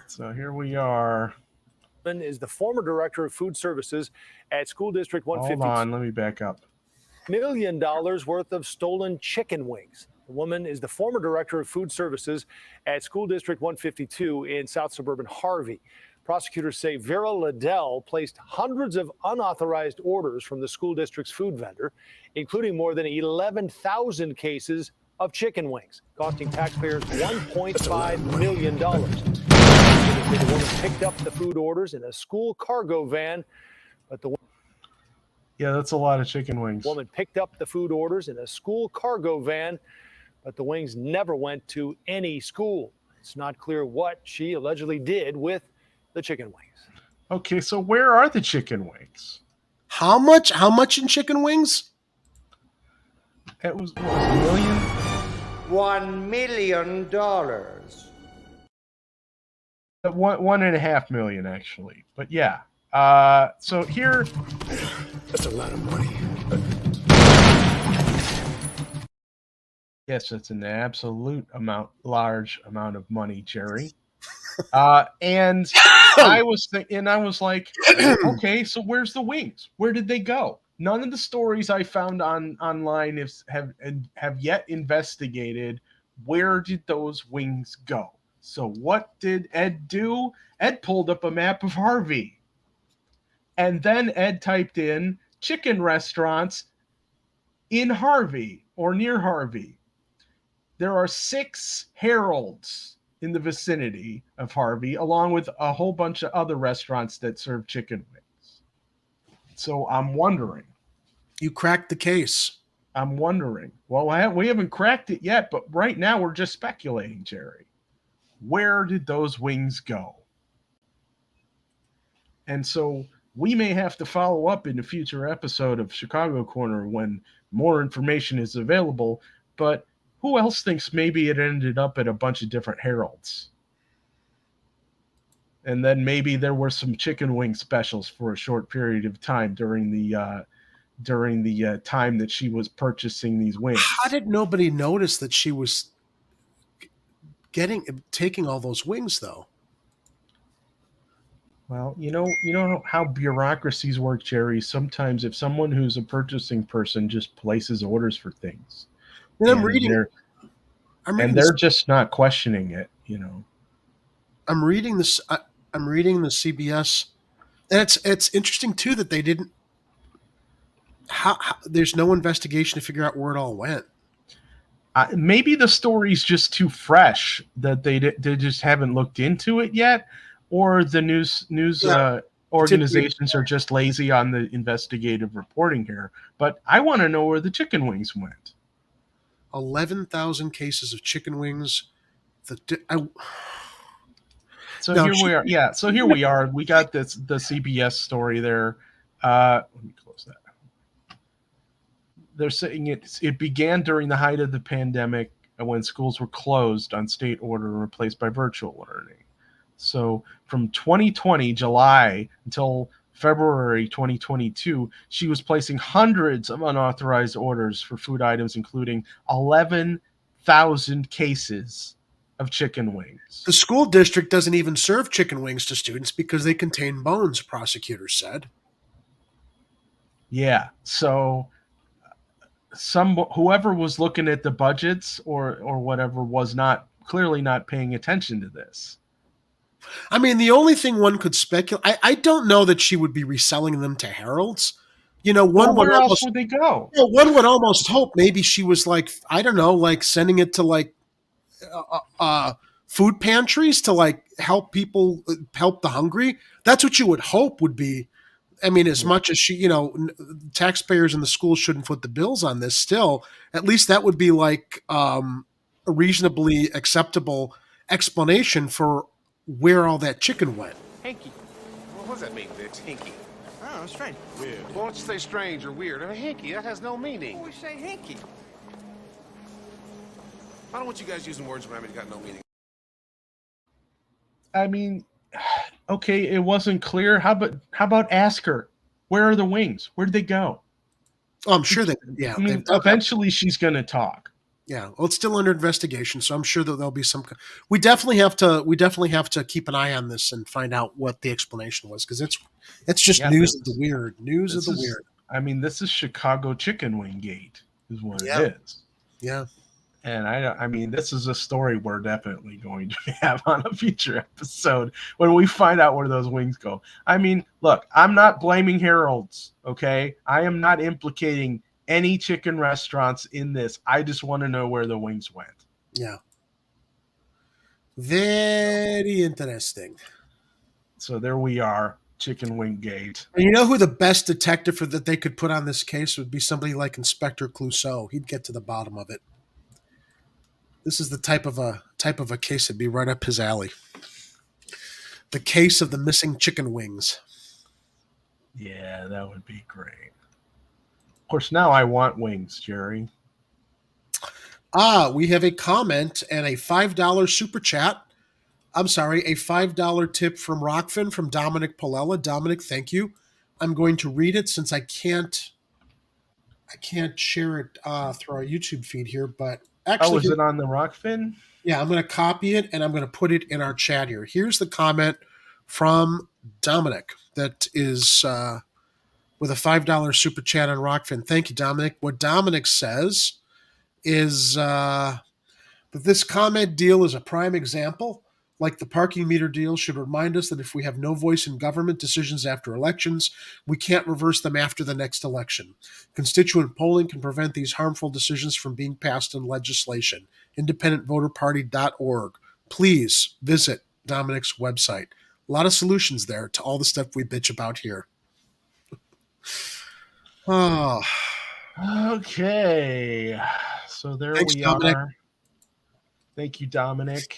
F: So here we are.
I: Is the former director of food services at School District 152.
F: Hold on, let me back up.
I: $1 million worth of stolen chicken wings. The woman is the former director of food services at School District 152 in South Suburban Harvey. Prosecutors say Vera Liddell placed hundreds of unauthorized orders from the school district's food vendor, including more than 11,000 cases of chicken wings, costing taxpayers $1.5 million. The woman picked up the food orders in a school cargo van, but
F: yeah, that's a lot of chicken wings.
I: The woman picked up the food orders in a school cargo van, but the wings never went to any school. It's not clear what she allegedly did with the chicken wings.
F: Okay, so where are the chicken wings?
G: How much? How much in chicken wings?
F: It was what, $1 million?
D: $1 million.
F: $1.5 million actually, but yeah. So here,
H: That's a lot of money.
F: yes, it's an absolute large amount of money, Jerry. And I was like, okay, so where's the wings? Where did they go? None of the stories I found online have yet investigated where did those wings go. So what did Ed do? Ed pulled up a map of Harvey. And then Ed typed in chicken restaurants in Harvey or near Harvey. There are 6 Heralds in the vicinity of Harvey, along with a whole bunch of other restaurants that serve chicken wings. So I'm wondering.
G: You cracked the case.
F: I'm wondering. Well, we haven't cracked it yet, but right now we're just speculating, Jerry. Where did those wings go? And so we may have to follow up in a future episode of Chicago Corner when more information is available, but who else thinks maybe it ended up at a bunch of different Heralds? And then maybe there were some chicken wing specials for a short period of time during the time that she was purchasing these wings.
G: How did nobody notice that she was taking all those wings, though?
F: Well, you know how bureaucracies work, Jerry. Sometimes if someone who's a purchasing person just places orders for things,
G: And
F: they're just not questioning it,
G: I'm reading this. I'm reading the CBS, and it's interesting too that they didn't. How there's no investigation to figure out where it all went.
F: Maybe the story's just too fresh that they just haven't looked into it yet, or the news organizations are just lazy on the investigative reporting here. But I want to know where the chicken wings went.
G: 11,000 cases of chicken wings.
F: Here we are. Yeah. So here we are. We got the CBS story there. Let me close that. They're saying it began during the height of the pandemic when schools were closed on state order and replaced by virtual learning. So from 2020 July until February 2022, she was placing hundreds of unauthorized orders for food items, including 11,000 cases of chicken wings.
G: The school district doesn't even serve chicken wings to students because they contain bones, prosecutors said.
F: Yeah. So whoever was looking at the budgets or whatever was clearly not paying attention to this.
G: I mean, the only thing one could speculate, I don't know that she would be reselling them to Heralds.
F: Where else would they go?
G: One would almost hope maybe she was I don't know, sending it to food pantries to help people, help the hungry. That's what you would hope would be. I mean, as much as she, taxpayers in the schools shouldn't foot the bills on this still, at least that would be a reasonably acceptable explanation for where all that chicken went.
K: Hanky. What does that mean, Vince? Hinky.
D: Oh, strange.
K: Weird. Well, don't you say strange or weird. Hinky, that has no meaning.
D: We say hinky.
K: I don't want you guys using words around me that got no meaning.
F: I mean, okay, it wasn't clear. How about ask her? Where are the wings? Where'd they go?
G: Oh, I'm sure
F: I mean, eventually she's going to talk.
G: Yeah, well, it's still under investigation, so I'm sure that there'll be some. We definitely have to keep an eye on this and find out what the explanation was, because it's just news of the weird. News of the weird.
F: I mean, this is Chicago Chicken Wing Gate, is what it is.
G: Yeah.
F: And I mean, this is a story we're definitely going to have on a future episode when we find out where those wings go. I mean, look, I'm not blaming Harold's, okay? I am not implicating any chicken restaurants in this. I just want to know where the wings went.
G: Yeah. Very interesting.
F: So there we are, Chicken Wing Gate.
G: And you know who the best detective that they could put on this case would be? Somebody like Inspector Clouseau. He'd get to the bottom of it. This is the type of a case that'd be right up his alley. The case of the missing chicken wings.
F: Yeah, that would be great. Of course, now I want wings, Jerry.
G: We have a comment and a $5 super chat. I'm sorry, a $5 tip from Rockfin from Dominic Palella. Dominic, thank you. I'm going to read it since I can't share it through our YouTube feed here, but actually,
F: is it on the Rockfin?
G: Yeah, I'm going to copy it and I'm going to put it in our chat here. Here's the comment from Dominic that is with a $5 super chat on Rockfin. Thank you, Dominic. What Dominic says is that this comment deal is a prime example. Like the parking meter deal, should remind us that if we have no voice in government decisions after elections, we can't reverse them after the next election. Constituent polling can prevent these harmful decisions from being passed in legislation. IndependentVoterParty.org. Please visit Dominic's website. A lot of solutions there to all the stuff we bitch about here. Oh.
F: Okay. So
G: Thanks,
F: we
G: Dominic.
F: are. Thank you, Dominic.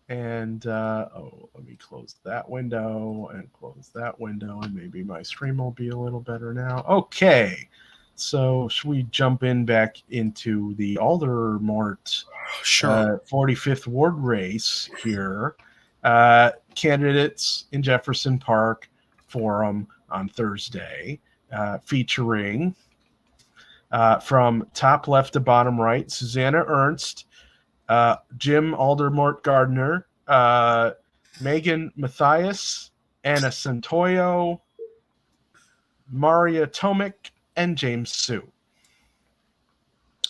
F: And let me close that window and close that window, and maybe my stream will be a little better now. Okay, so should we jump back into the Aldermanic
G: 45th
F: Ward race here? candidates in Jefferson Park Forum on Thursday, featuring from top left to bottom right, Susanna Ernst, Jim Aldermort Gardner, Megan Mathias, Anna Santoyo, Maria Tomic, and James Sue.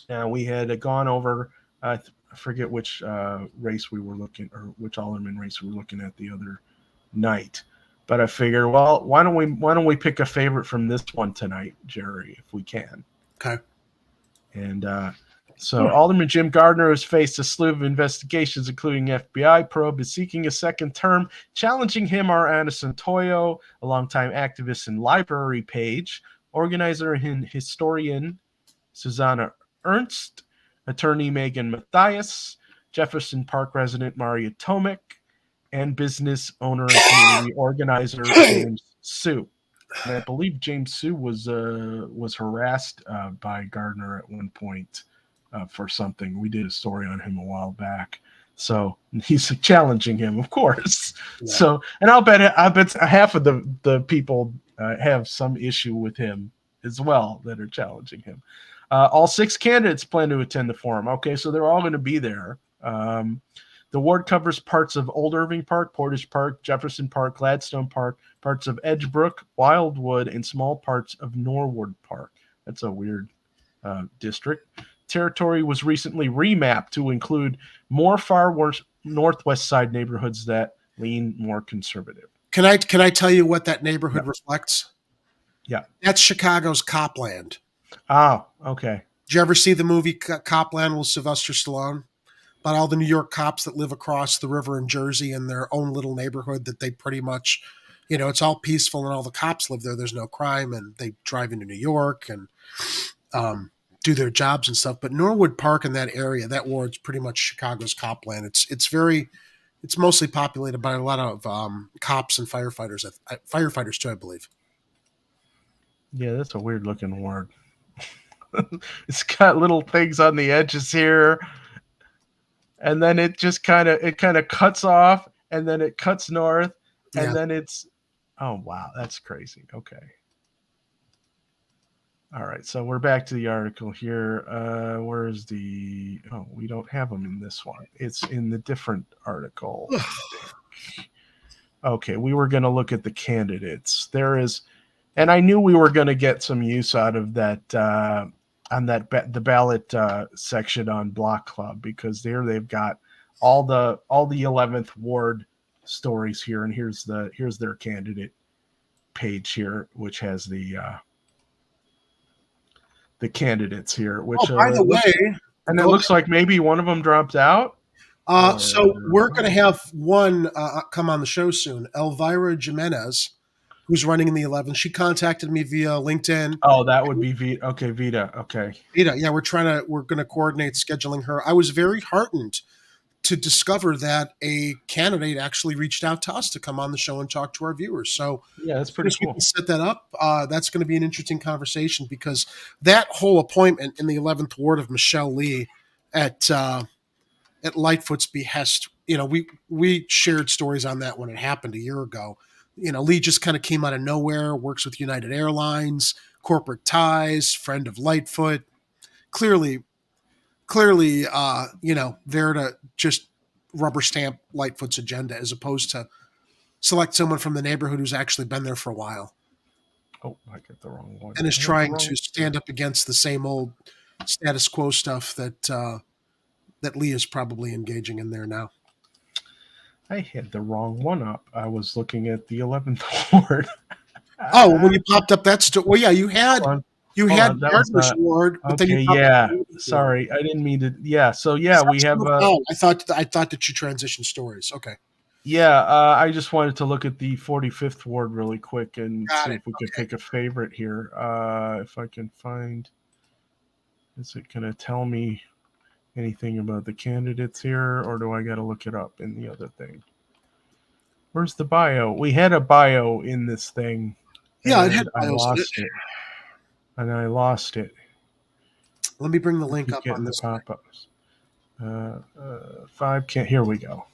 F: Now, we had gone over, I forget which race we were looking, or which alderman race we were looking at the other night. But I figure, well, why don't we pick a favorite from this one tonight, Jerry, if we can.
G: Okay.
F: And so Alderman Jim Gardner has faced a slew of investigations, including FBI probe, is seeking a second term. Challenging him are Anna Santoyo, a longtime activist and library page, organizer and historian Susanna Ernst, attorney Megan Mathias, Jefferson Park resident Maria Tomic, and business owner and community organizer James Sue. And I believe James Sue was harassed by Gardner at one point for something. We did a story on him a while back. So he's challenging him, of course. Yeah. So, and I bet half of the people have some issue with him as well that are challenging him. All 6 candidates plan to attend the forum. Okay, so they're all going to be there. The ward covers parts of Old Irving Park, Portage Park, Jefferson Park, Gladstone Park, parts of Edgebrook, Wildwood, and small parts of Norwood Park. That's a weird district. Territory was recently remapped to include more far northwest side neighborhoods that lean more conservative.
G: Can I tell you what that neighborhood reflects?
F: Yeah.
G: That's Chicago's Copland.
F: Oh, okay.
G: Did you ever see the movie Copland with Sylvester Stallone? About all the New York cops that live across the river in Jersey in their own little neighborhood that they pretty much, it's all peaceful and all the cops live there. There's no crime and they drive into New York and do their jobs and stuff. But Norwood Park in that area, that ward's pretty much Chicago's Copland. It's mostly populated by a lot of cops and firefighters too, I believe.
F: Yeah, that's a weird looking ward. It's got little things on the edges here. And then it just kind of cuts off, and then it cuts north, and then it's, oh wow, that's crazy. Okay. All right, so we're back to the article here. Where's the? Oh, we don't have them in this one. It's in the different article. Okay, we were going to look at the candidates. There is, and I knew we were going to get some use out of that. On the ballot section on Block Club, because there they've got all the 11th ward stories here, and here's their candidate page here, which has the candidates here. Which
G: by the way,
F: and it looks like maybe one of them dropped out.
G: So we're going to have one come on the show soon. Elvira Jimenez, who's running in the 11th. She contacted me via LinkedIn.
F: Oh, that would be Vita. Okay, Vita. Okay.
G: Vita, yeah, we're going to coordinate scheduling her. I was very heartened to discover that a candidate actually reached out to us to come on the show and talk to our viewers. So
F: yeah, that's pretty cool.
G: We can set that up. That's going to be an interesting conversation, because that whole appointment in the 11th ward of Michelle Lee at Lightfoot's behest, we shared stories on that when it happened a year ago. Lee just kind of came out of nowhere, works with United Airlines, corporate ties, friend of Lightfoot. Clearly, there to just rubber stamp Lightfoot's agenda as opposed to select someone from the neighborhood who's actually been there for a while.
F: Oh, I got the wrong one.
G: And is trying to stand up against the same old status quo stuff that Lee is probably engaging in there now.
F: I had the wrong one up. I was looking at the 11th ward.
G: When you popped up that well, yeah, you had Gardner's ward. But
F: okay, then sorry, I didn't mean to. Yeah, so yeah, we have.
G: I thought that you transitioned stories. Okay.
F: Yeah, I just wanted to look at the 45th ward really quick and see if we could pick a favorite here. If I can find, is it going to tell me anything about the candidates here, or do I got to look it up in the other thing? Where's the bio? We had a bio in this thing.
G: Yeah, it had
F: bios. I lost it.
G: Let me bring the link up
F: on the pop-ups. 5 can't. Here we go.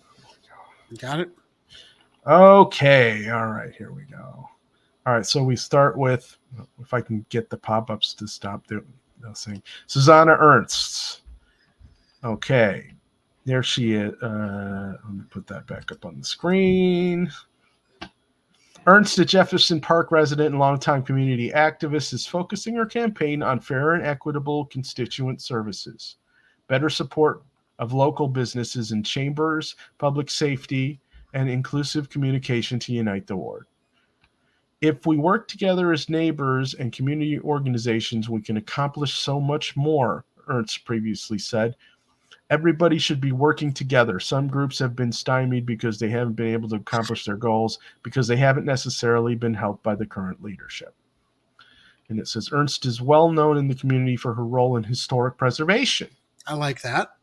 G: Got it?
F: Okay. All right. Here we go. All right. So we start with, if I can get the pop-ups to stop doing thing. Susanna Ernst. Okay. There she is. Let me put that back up on the screen. Ernst, a Jefferson Park resident and longtime community activist, is focusing her campaign on fair and equitable constituent services, better support of local businesses and chambers, public safety, and inclusive communication to unite the ward. If we work together as neighbors and community organizations, we can accomplish so much more, Ernst previously said. Everybody should be working together. Some groups have been stymied because they haven't been able to accomplish their goals because they haven't necessarily been helped by the current leadership. And it says Ernst is well known in the community for her role in historic preservation.
G: I like that.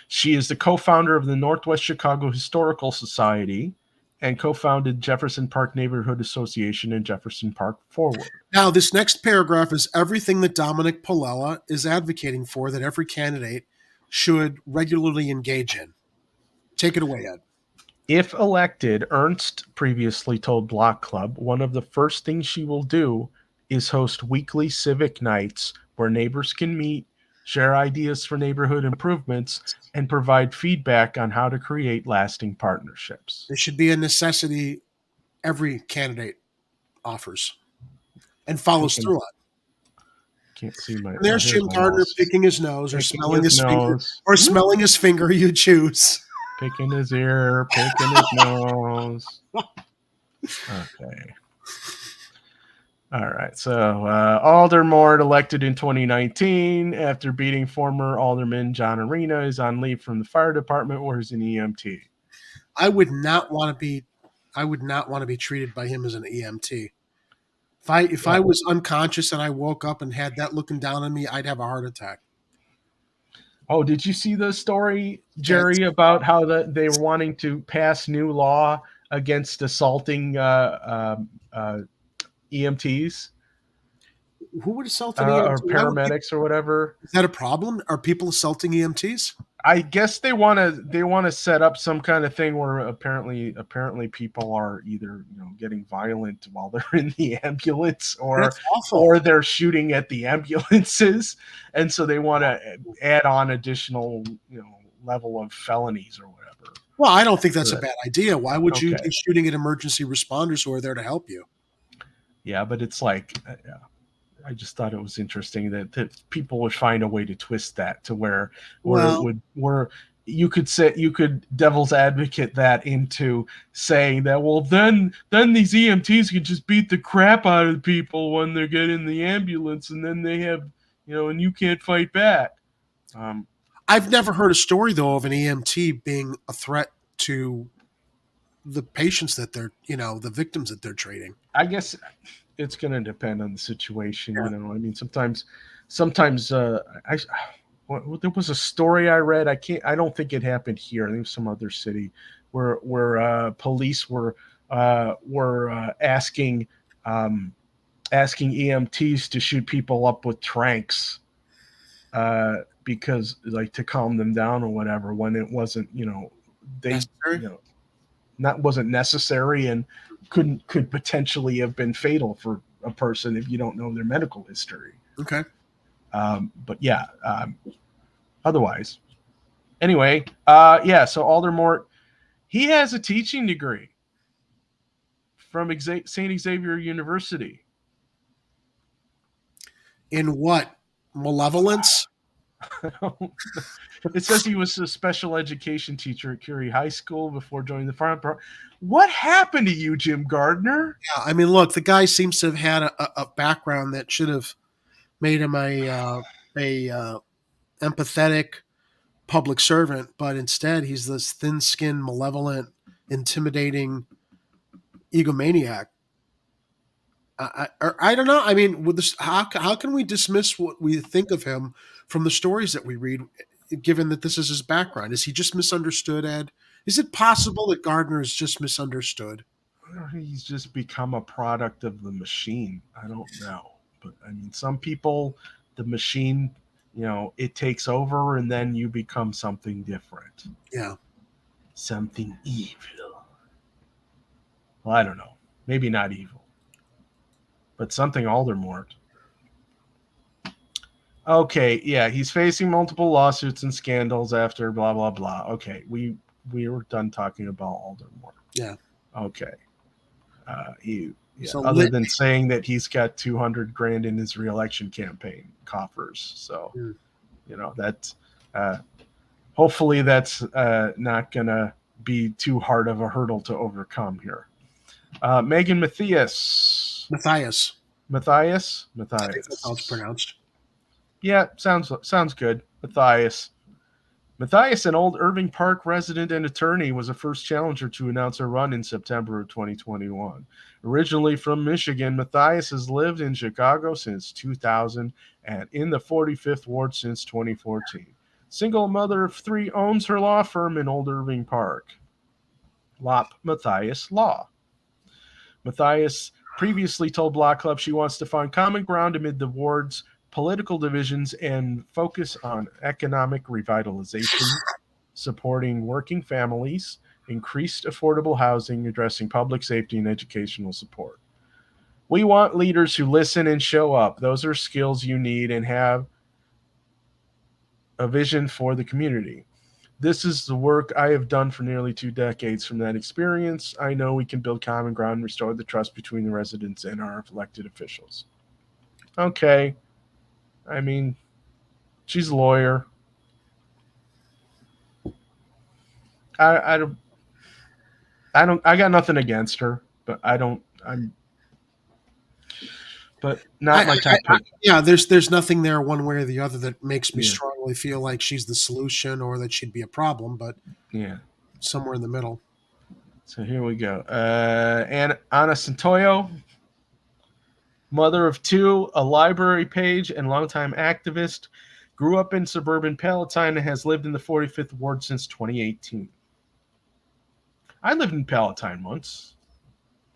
F: She is the co-founder of the Northwest Chicago Historical Society and co-founded Jefferson Park Neighborhood Association and Jefferson Park Forward.
G: Now, this next paragraph is everything that Dominic Palella is advocating for that every candidate should regularly engage in. Take it away, Ed.
F: If elected, Ernst previously told Block Club one of the first things she will do is host weekly civic nights where neighbors can meet, share ideas for neighborhood improvements, and provide feedback on how to create lasting partnerships.
G: This should be a necessity every candidate offers and follows through on.
F: Can't see my.
G: And there's Jim Gardner picking his nose or smelling his finger. Or smelling his finger, you choose.
F: Picking his ear, picking his nose. Okay. All right. So Aldermanic elected in 2019 after beating former Alderman John Arena is on leave from the fire department where he's an EMT.
G: I would not want to be treated by him as an EMT. If I was unconscious and I woke up and had that looking down on me, I'd have a heart attack.
F: Oh, did you see the story, Jerry, about how they were wanting to pass new law against assaulting EMTs?
G: Who would assault an EMT?
F: Or paramedics or whatever?
G: Is that a problem? Are people assaulting EMTs?
F: I guess they want to set up some kind of thing where apparently people are either getting violent while they're in the ambulance or they're shooting at the ambulances, and so they want to add on additional level of felonies or whatever.
G: Well, I don't think that's a bad idea. Why would you be shooting at emergency responders who are there to help you?
F: Yeah, but it's like. I just thought it was interesting that people would find a way to twist that to where you could devil's advocate that into saying that, well, then these EMTs could just beat the crap out of people when they get in the ambulance, and then they have and you can't fight back.
G: I've never heard a story though of an EMT being a threat to the patients that they're the victims that they're treating.
F: I guess it's going to depend on the situation. I mean, sometimes there was a story I read. I don't think it happened here. I think it was some other city where police were asking EMTs to shoot people up with tranks because to calm them down or whatever, when it wasn't, wasn't necessary and could potentially have been fatal for a person if you don't know their medical history.
G: Okay.
F: But yeah, otherwise. Anyway, so Aldermanic, he has a teaching degree from St. Xavier University.
G: In what? Malevolence?
F: It says he was a special education teacher at Curie High School before joining the fire department. What happened to you, Jim Gardner?
G: Yeah, I mean, look, the guy seems to have had a background that should have made him a empathetic public servant, but instead he's this thin-skinned, malevolent, intimidating egomaniac. I don't know. I mean, with this, how can we dismiss what we think of him from the stories that we read, given that this is his background? Is he just misunderstood, Ed? Is it possible that Gardner is just misunderstood?
F: He's just become a product of the machine. I don't know. But I mean, some people, the machine, it takes over and then you become something different.
G: Yeah.
F: Something evil. Well, I don't know. Maybe not evil, but something Aldermort. Okay, yeah, he's facing multiple lawsuits and scandals after blah blah blah. Okay, we were done talking about Aldermort.
G: Yeah.
F: Okay.
G: So
F: other than saying that he's got $200,000 in his reelection campaign coffers, so that's hopefully that's not gonna be too hard of a hurdle to overcome here. Megan Matthias.
G: Matthias.
F: I think that's
G: how it's pronounced.
F: Yeah, sounds good. Matthias, an old Irving Park resident and attorney, was the first challenger to announce a run in September of 2021. Originally from Michigan, Matthias has lived in Chicago since 2000 and in the 45th Ward since 2014. Single mother of 3, owns her law firm in Old Irving Park. Lop Matthias Law. Matthias previously told Block Club she wants to find common ground amid the ward's political divisions and focus on economic revitalization, supporting working families, increased affordable housing, addressing public safety, and educational support. We want leaders who listen and show up. Those are skills you need and have a vision for the community. This is the work I have done for nearly 2 decades. From that experience, I know we can build common ground and restore the trust between the residents and our elected officials. Okay. I mean, she's a lawyer. I got nothing against her, but but not my top pick.
G: Yeah, there's nothing there one way or the other that makes me strongly feel like she's the solution or that she'd be a problem, but somewhere in the middle.
F: So here we go. Anna Santoyo, mother of 2, a library page and longtime activist, grew up in suburban Palatine and has lived in the 45th Ward since 2018. I lived in Palatine once.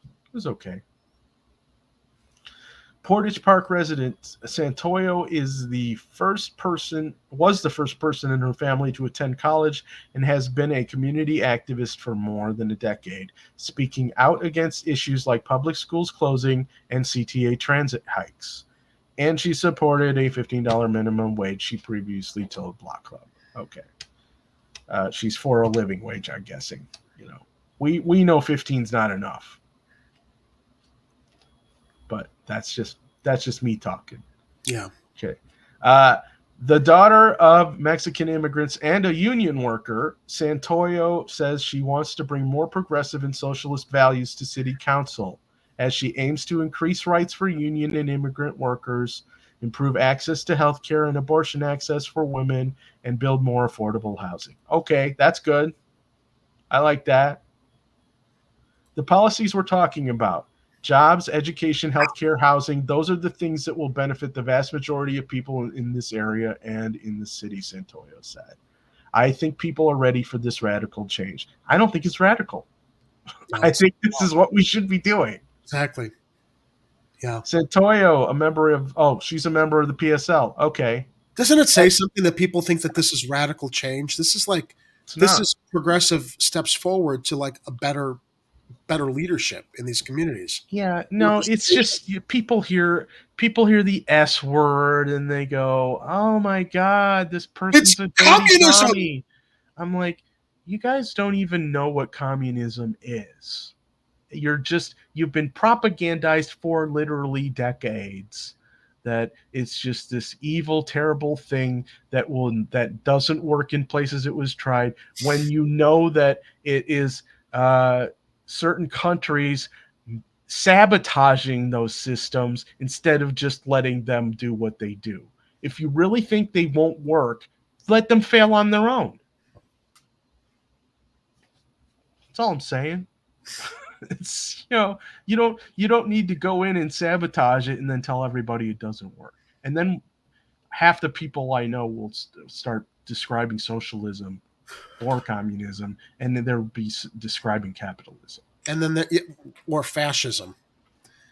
F: It was okay. Portage Park resident Santoyo was the first person in her family to attend college and has been a community activist for more than a decade, speaking out against issues like public schools closing and CTA transit hikes. And she supported a $15 minimum wage, she previously told Block Club. Okay. She's for a living wage, I'm guessing. We know 15's not enough. But that's just me talking.
G: Yeah.
F: Okay. The daughter of Mexican immigrants and a union worker, Santoyo says she wants to bring more progressive and socialist values to city council as she aims to increase rights for union and immigrant workers, improve access to health care and abortion access for women, and build more affordable housing. Okay, that's good. I like that. The policies we're talking about, jobs, education, healthcare, housing, those are the things that will benefit the vast majority of people in this area and in the city, Santoyo said. I think people are ready for this radical change. I don't think it's radical. No, I think this is what we should be doing.
G: Exactly. Yeah.
F: Santoyo, she's a member of the PSL. Okay.
G: Doesn't it say something that people think that this is radical change? This is is progressive steps forward to like a better leadership in these communities.
F: Yeah, no, it's just people hear the S word and they go, "Oh my God, this person's a communism." I'm like, you guys don't even know what communism is. You've been propagandized for literally decades that it's just this evil, terrible thing that doesn't work in places it was tried, when you know that it is certain countries sabotaging those systems instead of just letting them do what they do. If you really think they won't work, let them fail on their own. That's all I'm saying. It's you don't need to go in and sabotage it and then tell everybody it doesn't work. And then half the people I know will start describing socialism or communism, and then they'll be describing capitalism.
G: And then or fascism.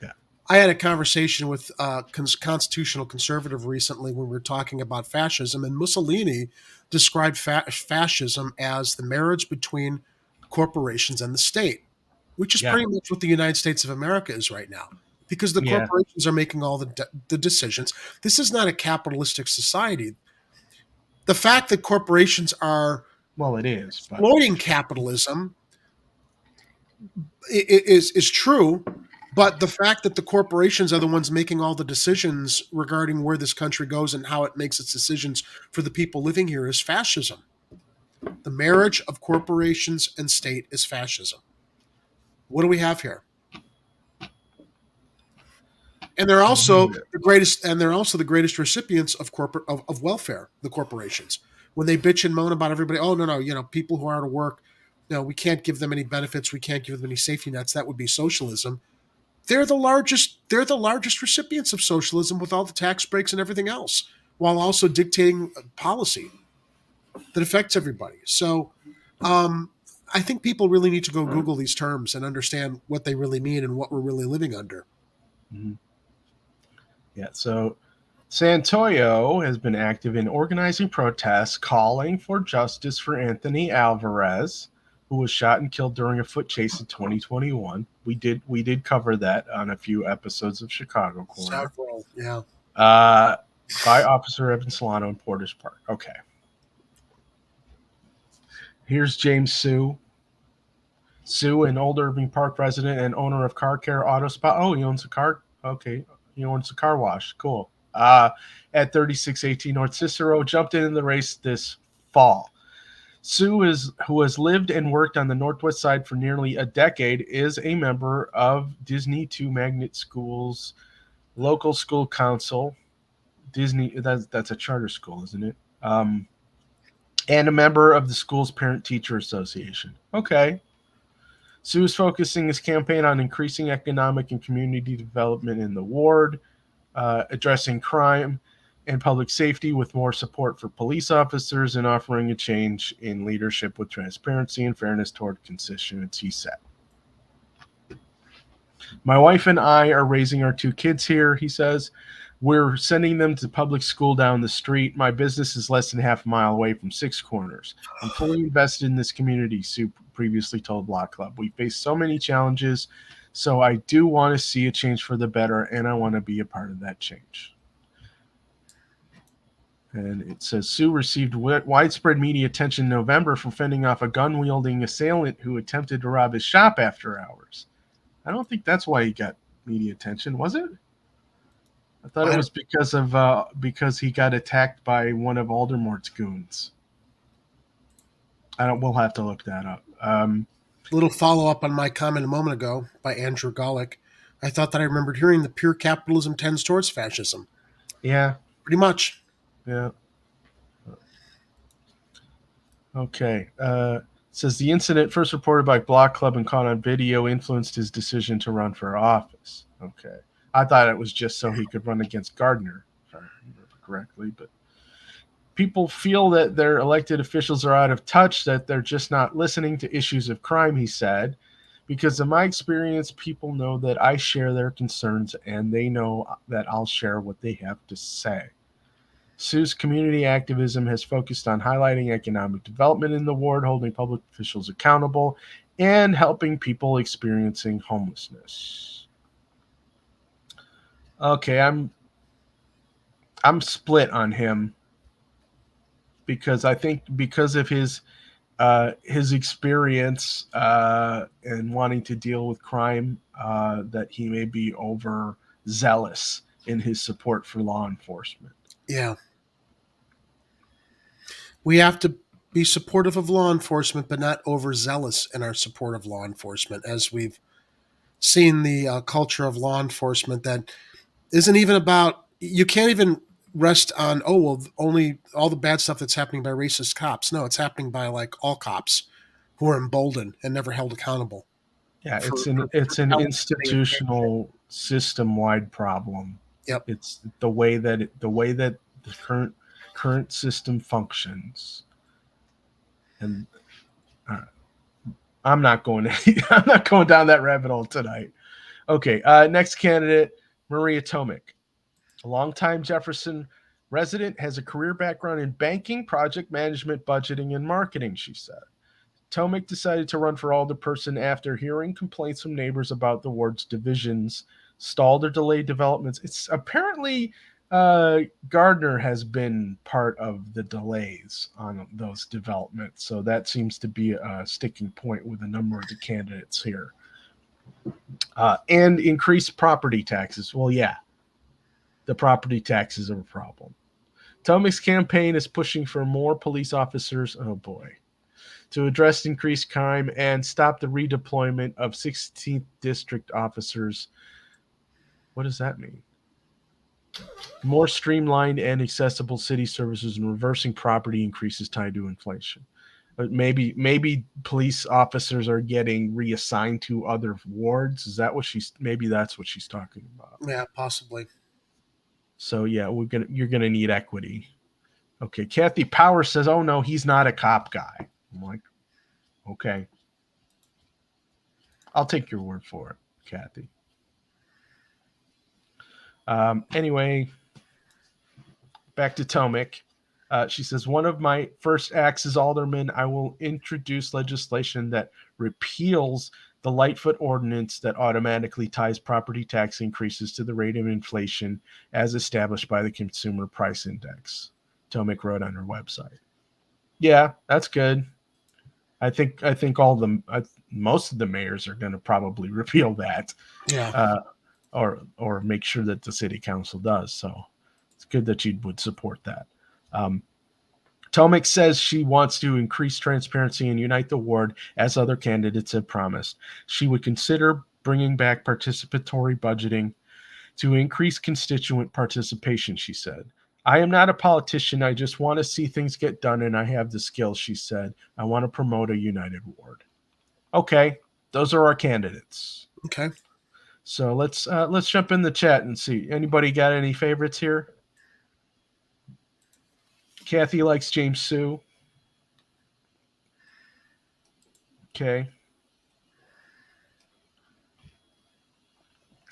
F: Yeah.
G: I had a conversation with a constitutional conservative recently when we were talking about fascism, and Mussolini described fascism as the marriage between corporations and the state. which is
F: Yeah.
G: pretty much what the United States of America is right now, because the
F: Yeah.
G: corporations are making all the decisions. This is not a capitalistic society. The fact that corporations are
F: Well, it is, but
G: exploiting capitalism is true, but the fact that the corporations are the ones making all the decisions regarding where this country goes and how it makes its decisions for the people living here is fascism. The marriage of corporations and state is fascism. What do we have here? And they're also the greatest, recipients of corporate of welfare. The corporations, when they bitch and moan about everybody, oh no, people who are out of work, no, we can't give them any benefits, we can't give them any safety nets. That would be socialism. They're the largest recipients of socialism, with all the tax breaks and everything else, while also dictating policy that affects everybody. So, I think people really need to go Google these terms and understand what they really mean and what we're really living under.
F: Mm-hmm. Yeah, so Santoyo has been active in organizing protests calling for justice for Anthony Alvarez, who was shot and killed during a foot chase in 2021. We did cover that on a few episodes of Chicago Corner.
G: Several, yeah.
F: By Officer Evan Solano in Porter's Park. Okay. Here's James Sue. Sue, an old Irving Park resident and owner of Car Care Auto Spot. Oh, he owns a car. Okay. He owns a car wash. Cool. At 3618 North Cicero, jumped in the race this fall. Sue, who has lived and worked on the Northwest Side for nearly a decade, is a member of Disney 2 Magnet Schools local school council. Disney, that's a charter school, isn't it? And a member of the school's parent-teacher association. Okay. Sue is focusing his campaign on increasing economic and community development in the ward, addressing crime and public safety with more support for police officers, and offering a change in leadership with transparency and fairness toward constituents, he said. My wife and I are raising our 2 kids here, he says. We're sending them to public school down the street. My business is less than half a mile away from Six Corners. I'm fully invested in this community, Sue previously told Block Club. We face so many challenges, so I do want to see a change for the better, and I want to be a part of that change. And it says Sue received widespread media attention in November for fending off a gun-wielding assailant who attempted to rob his shop after hours. I don't think that's why he got media attention, was it? I thought it was because he got attacked by one of Aldermanic goons. We'll have to look that up.
G: Little follow-up on my comment a moment ago by Andrew Golick. I thought that I remembered hearing that pure capitalism tends towards fascism.
F: Yeah.
G: Pretty much.
F: Yeah. Okay. It says the incident, first reported by Block Club and caught on video, influenced his decision to run for office. Okay. I thought it was just so he could run against Gardner, if I remember correctly. But people feel that their elected officials are out of touch, that they're just not listening to issues of crime, he said. Because in my experience, people know that I share their concerns, and they know that I'll share what they have to say. Sue's community activism has focused on highlighting economic development in the ward, holding public officials accountable, and helping people experiencing homelessness. Okay, I'm split on him because I think because of his experience and wanting to deal with crime, that he may be overzealous in his support for law enforcement.
G: Yeah. We have to be supportive of law enforcement, but not overzealous in our support of law enforcement, as we've seen the culture of law enforcement that isn't even about, you can't even rest on, only all the bad stuff that's happening by racist cops. No, it's happening by like all cops who are emboldened and never held accountable.
F: Yeah, it's an institutional system-wide problem.
G: Yep.
F: It's the way that the current system functions. And I'm not going down that rabbit hole tonight. Okay, next candidate, Maria Tomic, a longtime Jefferson resident, has a career background in banking, project management, budgeting, and marketing, she said. Tomic decided to run for alderperson after hearing complaints from neighbors about the ward's divisions, stalled or delayed developments. It's apparently Gardner has been part of the delays on those developments, so that seems to be a sticking point with a number of the candidates here. And increased property taxes. Well, yeah, the property taxes are a problem. Tomic's campaign is pushing for more police officers. Oh boy. To address increased crime and stop the redeployment of 16th district officers. What does that mean? More streamlined and accessible city services and reversing property increases tied to inflation. But maybe police officers are getting reassigned to other wards. Is that what maybe that's what she's talking about?
G: Yeah, possibly.
F: So yeah, you're gonna need equity. Okay, Kathy Power says, "Oh no, he's not a cop guy." I'm like, okay, I'll take your word for it, Kathy. Anyway, back to Tomic. She says, one of my first acts as alderman, I will introduce legislation that repeals the Lightfoot ordinance that automatically ties property tax increases to the rate of inflation as established by the Consumer Price Index. Tomic wrote on her website. Yeah, that's good. I think most of the mayors are going to probably repeal that.
G: Yeah.
F: Or make sure that the city council does. So it's good that you would support that. Tomic says she wants to increase transparency and unite the ward as other candidates have promised. She would consider bringing back participatory budgeting to increase constituent participation, she said. I am not a politician. I just want to see things get done, and I have the skills, she said. I want to promote a united ward. Okay, those are our candidates.
G: Okay.
F: So let's jump in the chat and see. Anybody got any favorites here? Kathy likes James Sue. Okay.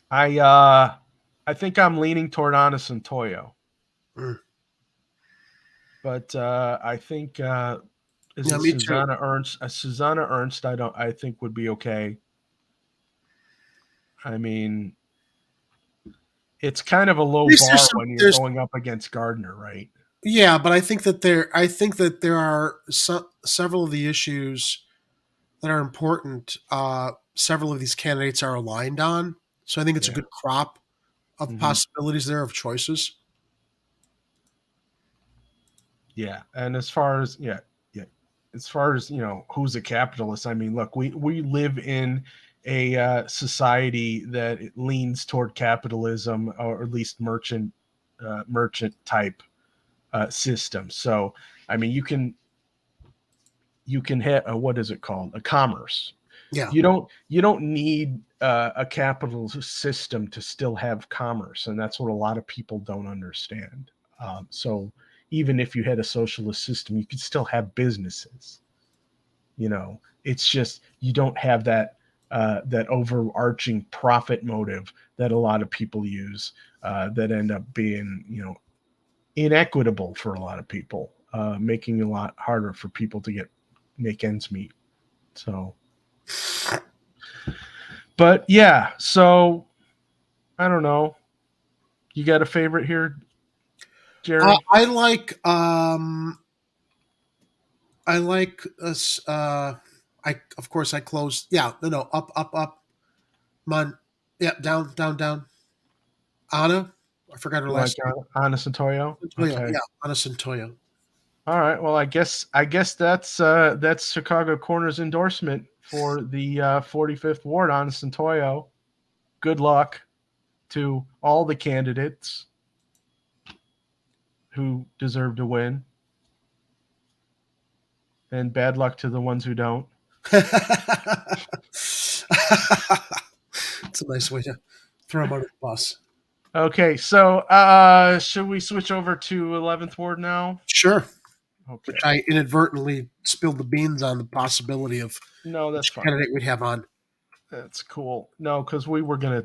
F: I think I'm leaning toward Ana Santoyo. But I think Susanna Ernst. Susanna Ernst, I think would be okay. I mean, it's kind of a low bar when you're going up against Gardner, right?
G: Yeah, but I think that there are several of the issues that are important. Several of these candidates are aligned on, so I think it's a good crop of possibilities there of choices.
F: Yeah, and as far as who's a capitalist, I mean, look, we live in a society that leans toward capitalism, or at least merchant type system. So, I mean, you can hit what is it called? A commerce.
G: Yeah.
F: You don't need a capitalist system to still have commerce, and that's what a lot of people don't understand. So even if you had a socialist system, you could still have businesses. It's just you don't have that overarching profit motive that a lot of people use that end up being, inequitable for a lot of people, making it a lot harder for people to make ends meet. So, but yeah, so I don't know. You got a favorite here, Jerry?
G: I like of course I closed. Yeah, no, up. Come yeah, down. Ana, I forgot her last name.
F: Ana Santoyo.
G: Okay. Yeah, Ana Santoyo.
F: All right. Well, I guess that's Chicago Corner's endorsement for the 45th Ward, Ana Santoyo. Good luck to all the candidates who deserve to win, and bad luck to the ones who don't.
G: It's a nice way to throw them under the bus.
F: Okay, so should we switch over to 11th Ward now?
G: Sure.
F: Okay.
G: Which I inadvertently spilled the beans on the possibility of
F: that's fine.
G: Candidate we'd have on.
F: That's cool. No, because we were gonna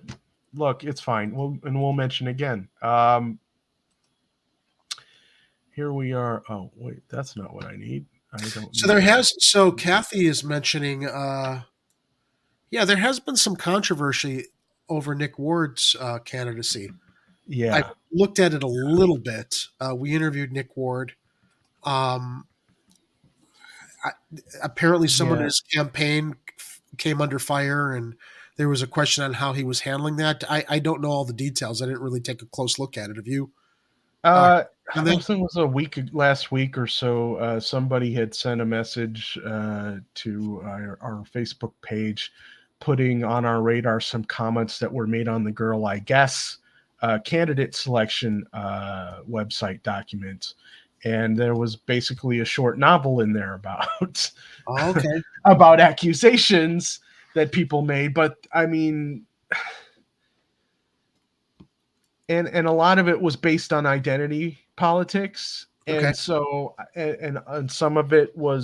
F: look. It's fine. We'll mention again. Here we are. Oh wait, that's not what I need.
G: So Kathy is mentioning, there has been some controversy over Nick Ward's candidacy.
F: Yeah.
G: I looked at it a little bit. We interviewed Nick Ward. Apparently someone in his campaign came under fire, and there was a question on how he was handling that. I don't know all the details. I didn't really take a close look at it. Have you?
F: I think it was last week or so. Somebody had sent a message to our Facebook page, putting on our radar some comments that were made on the Girl I Guess candidate selection website document. And there was basically a short novel in there about about accusations that people made. But I mean, and a lot of it was based on identity politics, and so and some of it were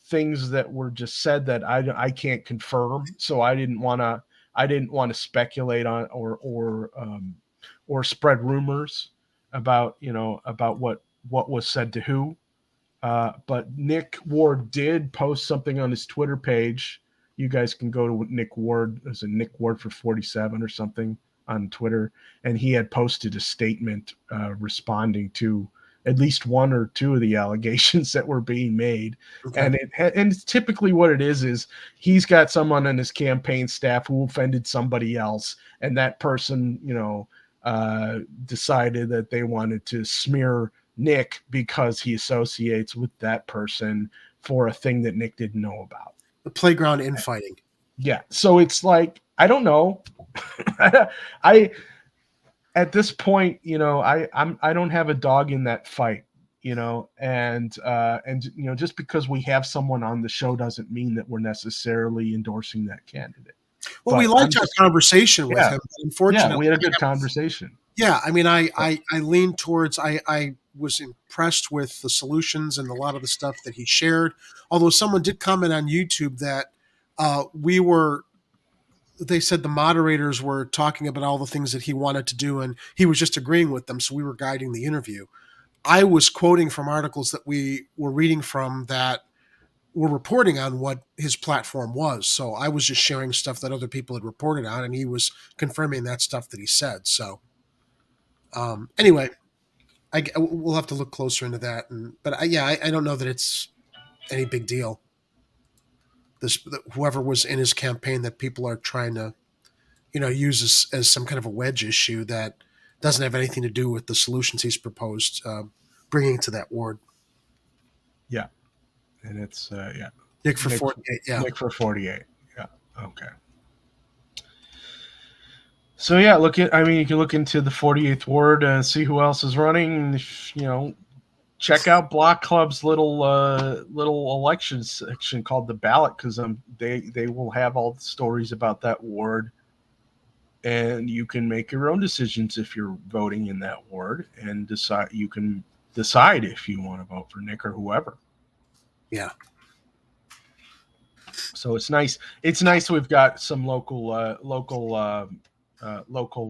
F: things that were just said that I can't confirm. So I didn't want to speculate on or spread rumors about what was said to who. But Nick Ward did post something on his Twitter page. You guys can go to Nick Ward. There's a Nick Ward for 47 or something on Twitter, and he had posted a statement responding to at least one or two of the allegations that were being made. And and typically what it is he's got someone on his campaign staff who offended somebody else, and that person, decided that they wanted to smear Nick because he associates with that person for a thing that Nick didn't know about.
G: The playground infighting.
F: Yeah. So it's like, I don't know. At this point, I don't have a dog in that fight, and just because we have someone on the show doesn't mean that we're necessarily endorsing that candidate.
G: Well, we liked our conversation with him. Unfortunately,
F: we had a good conversation.
G: Yeah. I mean, I leaned towards, I was impressed with the solutions and a lot of the stuff that he shared. Although someone did comment on YouTube that they said the moderators were talking about all the things that he wanted to do, and he was just agreeing with them. So we were guiding the interview. I was quoting from articles that we were reading from that were reporting on what his platform was. So I was just sharing stuff that other people had reported on, and he was confirming that stuff that he said. So anyway, we'll have to look closer into that. But I don't know that it's any big deal. Whoever was in his campaign that people are trying to, use as some kind of a wedge issue that doesn't have anything to do with the solutions he's proposed bringing to that ward.
F: Yeah. And it's,
G: Nick for 48. Yeah.
F: Nick for 48. Yeah. Okay. So yeah, you can look into the 48th ward and see who else is running. Check out Block Club's little election section called the ballot, because they will have all the stories about that ward, and you can make your own decisions if you're voting in that ward, and decide if you want to vote for Nick or whoever.
G: Yeah.
F: So it's nice. It's nice we've got some local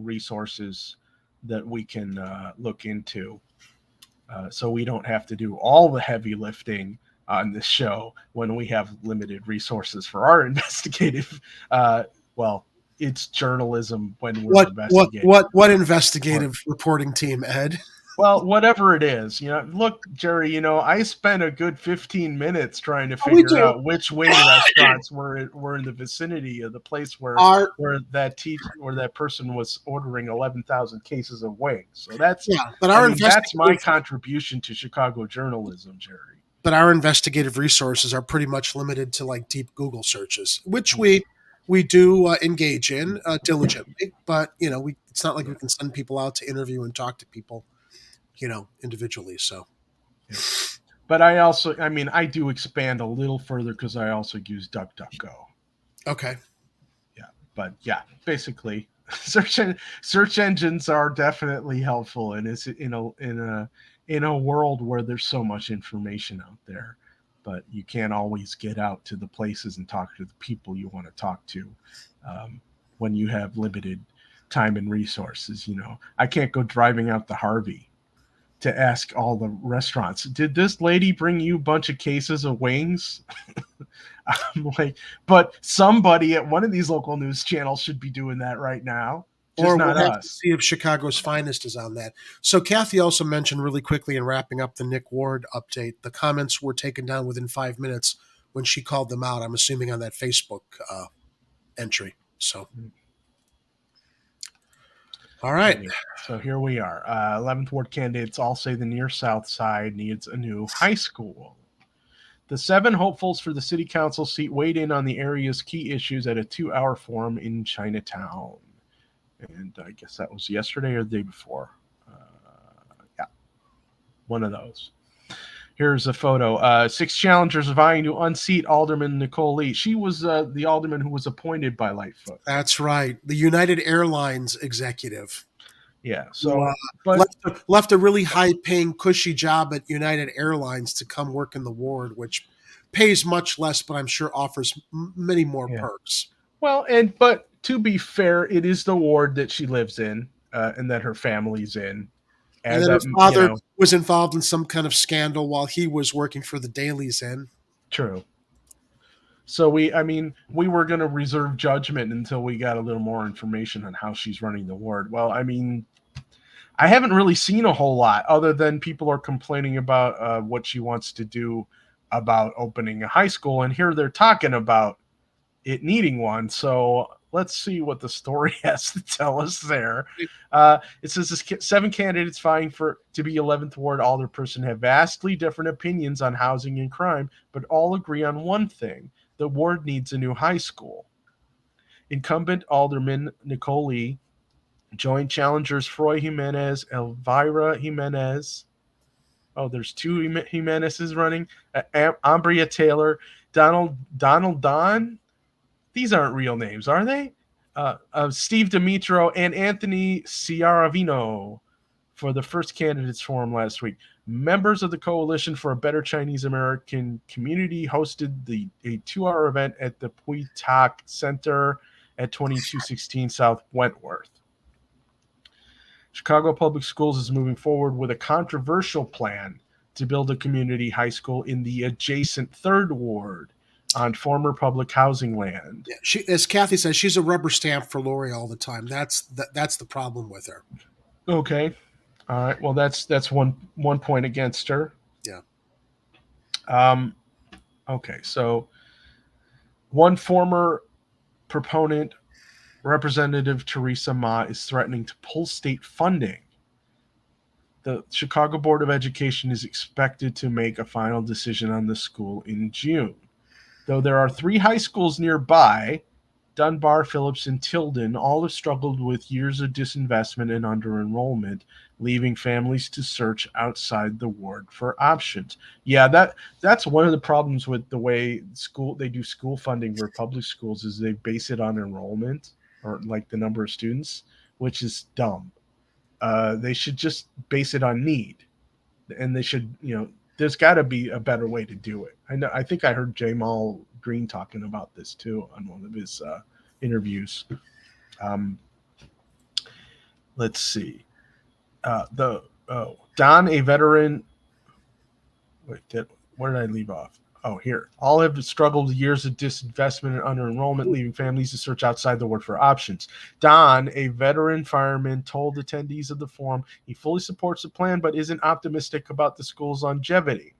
F: resources that we can look into. So we don't have to do all the heavy lifting on this show when we have limited resources for our investigative. It's journalism when we're investigating.
G: What investigative reporting team, Ed?
F: Well, whatever it is, look, Jerry, I spent a good 15 minutes trying to figure out which wing restaurants were in the vicinity of the place where that person was ordering 11,000 cases of wings. So that's my contribution to Chicago journalism, Jerry.
G: But our investigative resources are pretty much limited to like deep Google searches, which we do engage in diligently. But it's not like we can send people out to interview and talk to people, individually. So,
F: but I do expand a little further because I also use DuckDuckGo.
G: Okay.
F: Yeah. But yeah, basically search engines are definitely helpful. And it's in a world where there's so much information out there, but you can't always get out to the places and talk to the people you want to talk to when you have limited time and resources. I can't go driving out to Harvey to ask all the restaurants, did this lady bring you a bunch of cases of wings? I'm like, but somebody at one of these local news channels should be doing that right now. Just
G: Or
F: not
G: we'll have to
F: us.
G: see if Chicago's Finest is on that. So Kathy also mentioned really quickly in wrapping up the Nick Ward update, the comments were taken down within 5 minutes when she called them out, I'm assuming on that Facebook entry. So, all right.
F: Anyway, so here we are. 11th Ward candidates all say the near South Side needs a new high school. The 7 hopefuls for the city council seat weighed in on the area's key issues at a 2-hour forum in Chinatown. And I guess that was yesterday or the day before. Yeah, one of those. Here's a photo. 6 challengers vying to unseat Alderman Nicole Lee. She was the alderman who was appointed by Lightfoot.
G: That's right. The United Airlines executive.
F: Yeah. So
G: left a really high-paying, cushy job at United Airlines to come work in the ward, which pays much less, but I'm sure offers many more perks.
F: Well, but to be fair, it is the ward that she lives in and that her family's in.
G: And then her father was involved in some kind of scandal while he was working for the Dailies Inn.
F: True. So we were going to reserve judgment until we got a little more information on how she's running the ward. Well, I mean, I haven't really seen a whole lot other than people are complaining about what she wants to do about opening a high school. And here they're talking about it needing one. So let's see what the story has to tell us there. It says this 7 candidates vying to be 11th Ward alderperson have vastly different opinions on housing and crime, but all agree on one thing. The ward needs a new high school. Incumbent Alderman Nicole Lee joined challengers Froy Jimenez, Elvira Jimenez. Oh, there's 2 Jimenezes running. Ambria Taylor, Donald Don. These aren't real names, are they? Steve Dimitro and Anthony Ciaravino for the first candidates forum last week. Members of the Coalition for a Better Chinese American Community hosted a 2-hour event at the Pui Tak Center at 2216 South Wentworth. Chicago Public Schools is moving forward with a controversial plan to build a community high school in the adjacent 3rd Ward on former public housing land.
G: Yeah, she, as Kathy says, she's a rubber stamp for Lori all the time. That's the problem with her.
F: Okay. All right. Well, that's one point against her.
G: Yeah.
F: Okay. So one former proponent, Representative Teresa Ma, is threatening to pull state funding. The Chicago Board of Education is expected to make a final decision on the school in June. Though there are 3 high schools nearby, Dunbar, Phillips, and Tilden, all have struggled with years of disinvestment and under-enrollment, leaving families to search outside the ward for options. Yeah, that's one of the problems with the way they do school funding for public schools is they base it on enrollment or like the number of students, which is dumb. They should just base it on need, and they should, there's got to be a better way to do it. I think I heard Jamal Green talking about this too on one of his interviews. Let's see. Don, a veteran. Where did I leave off? Oh, here. All have struggled with years of disinvestment and under-enrollment, leaving families to search outside the ward for options. Don, a veteran fireman, told attendees of the forum he fully supports the plan but isn't optimistic about the school's longevity.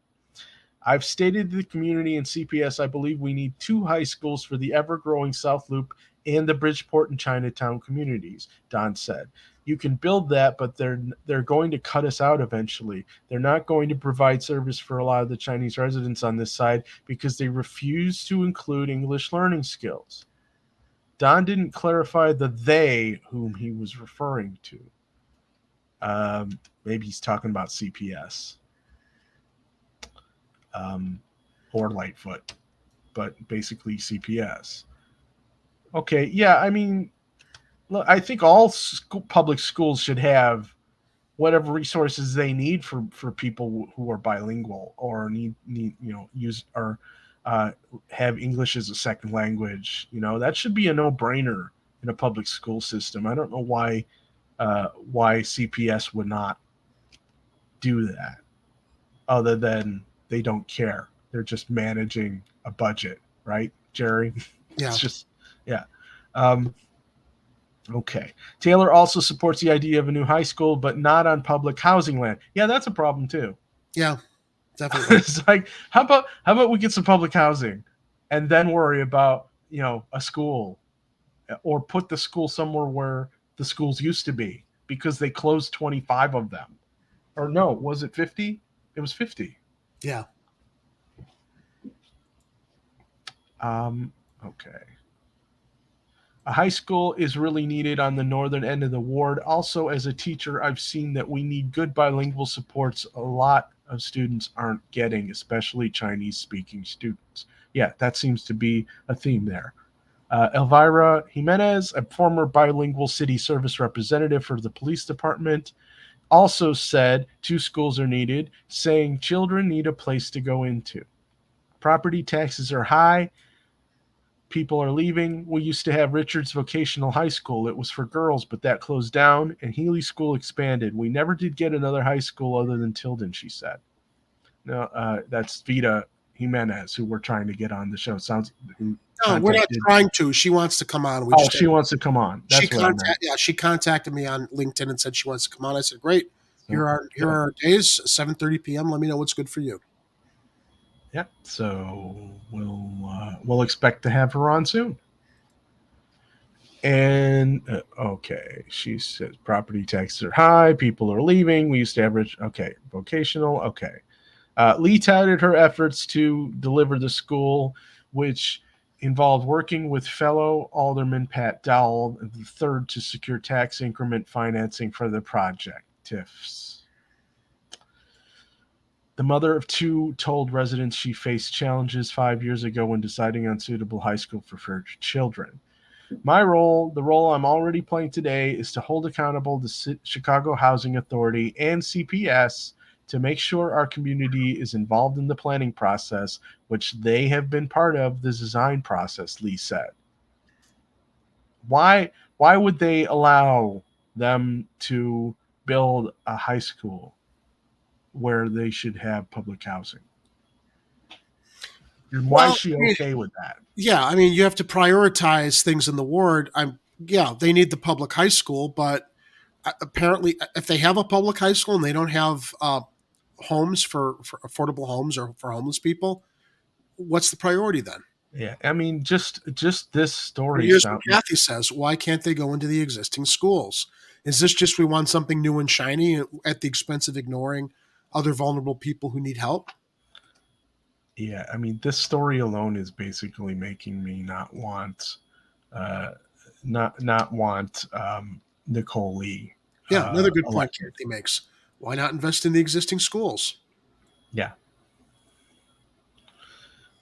F: I've stated to the community and CPS I believe we need 2 high schools for the ever-growing South Loop and the Bridgeport and Chinatown communities, Don said. You can build that, but they're going to cut us out eventually. They're not going to provide service for a lot of the Chinese residents on this side because they refuse to include English learning skills. Don didn't clarify the they whom he was referring to. Maybe he's talking about CPS or Lightfoot, but basically CPS. Okay, yeah, I mean, look, I think all public schools should have whatever resources they need for people who are bilingual or need use or have English as a second language. That should be a no-brainer in a public school system. I don't know why CPS would not do that other than they don't care. They're just managing a budget, right, Jerry?
G: Yeah.
F: It's just, yeah. Okay. Taylor also supports the idea of a new high school, but not on public housing land. Yeah, that's a problem too.
G: Yeah, definitely.
F: It's like, how about we get some public housing and then worry about, a school, or put the school somewhere where the schools used to be, because they closed 25 of them. Or no, was it 50? It was 50.
G: Yeah.
F: Okay. A high school is really needed on the northern end of the ward. Also, as a teacher, I've seen that we need good bilingual supports a lot of students aren't getting, especially Chinese-speaking students. Yeah, that seems to be a theme there. Elvira Jimenez, a former bilingual city service representative for the police department, also said 2 schools are needed, saying children need a place to go into. Property taxes are high. People are leaving. We used to have Richards Vocational High School. It was for girls, but that closed down, and Healy School expanded. We never did get another high school other than Tilden, she said. No, that's Vita Jimenez, who we're trying to get on the show.
G: No, we're not trying to. She wants to come on.
F: She wants to come on. That's what I meant.
G: She contacted me on LinkedIn and said she wants to come on. I said, great. Here are our days, 7:30 p.m. Let me know what's good for you.
F: Yeah, so we'll expect to have her on soon. And okay, she says property taxes are high, people are leaving. We used to average. Okay, vocational. Okay, Lee touted her efforts to deliver the school, which involved working with fellow Alderman Pat Dowell III to secure tax increment financing for the project. TIFs. The mother of 2 told residents she faced challenges 5 years ago when deciding on suitable high school for her children. The role I'm already playing today, is to hold accountable the Chicago Housing Authority and CPS to make sure our community is involved in the planning process, which they have been part of the design process, Lee said. Why would they allow them to build a high school where they should have public housing? And why is she okay with that?
G: Yeah, I mean, you have to prioritize things in the ward. They need the public high school, but apparently if they have a public high school and they don't have homes for affordable homes or for homeless people, what's the priority then?
F: Yeah, I mean, just this story.
G: Here's what Kathy says. Why can't they go into the existing schools? Is this just we want something new and shiny at the expense of ignoring other vulnerable people who need help?
F: Yeah, I mean, this story alone is basically making me not want Nicole Lee.
G: Yeah, another good point Kathy makes. Why not invest in the existing schools?
F: Yeah.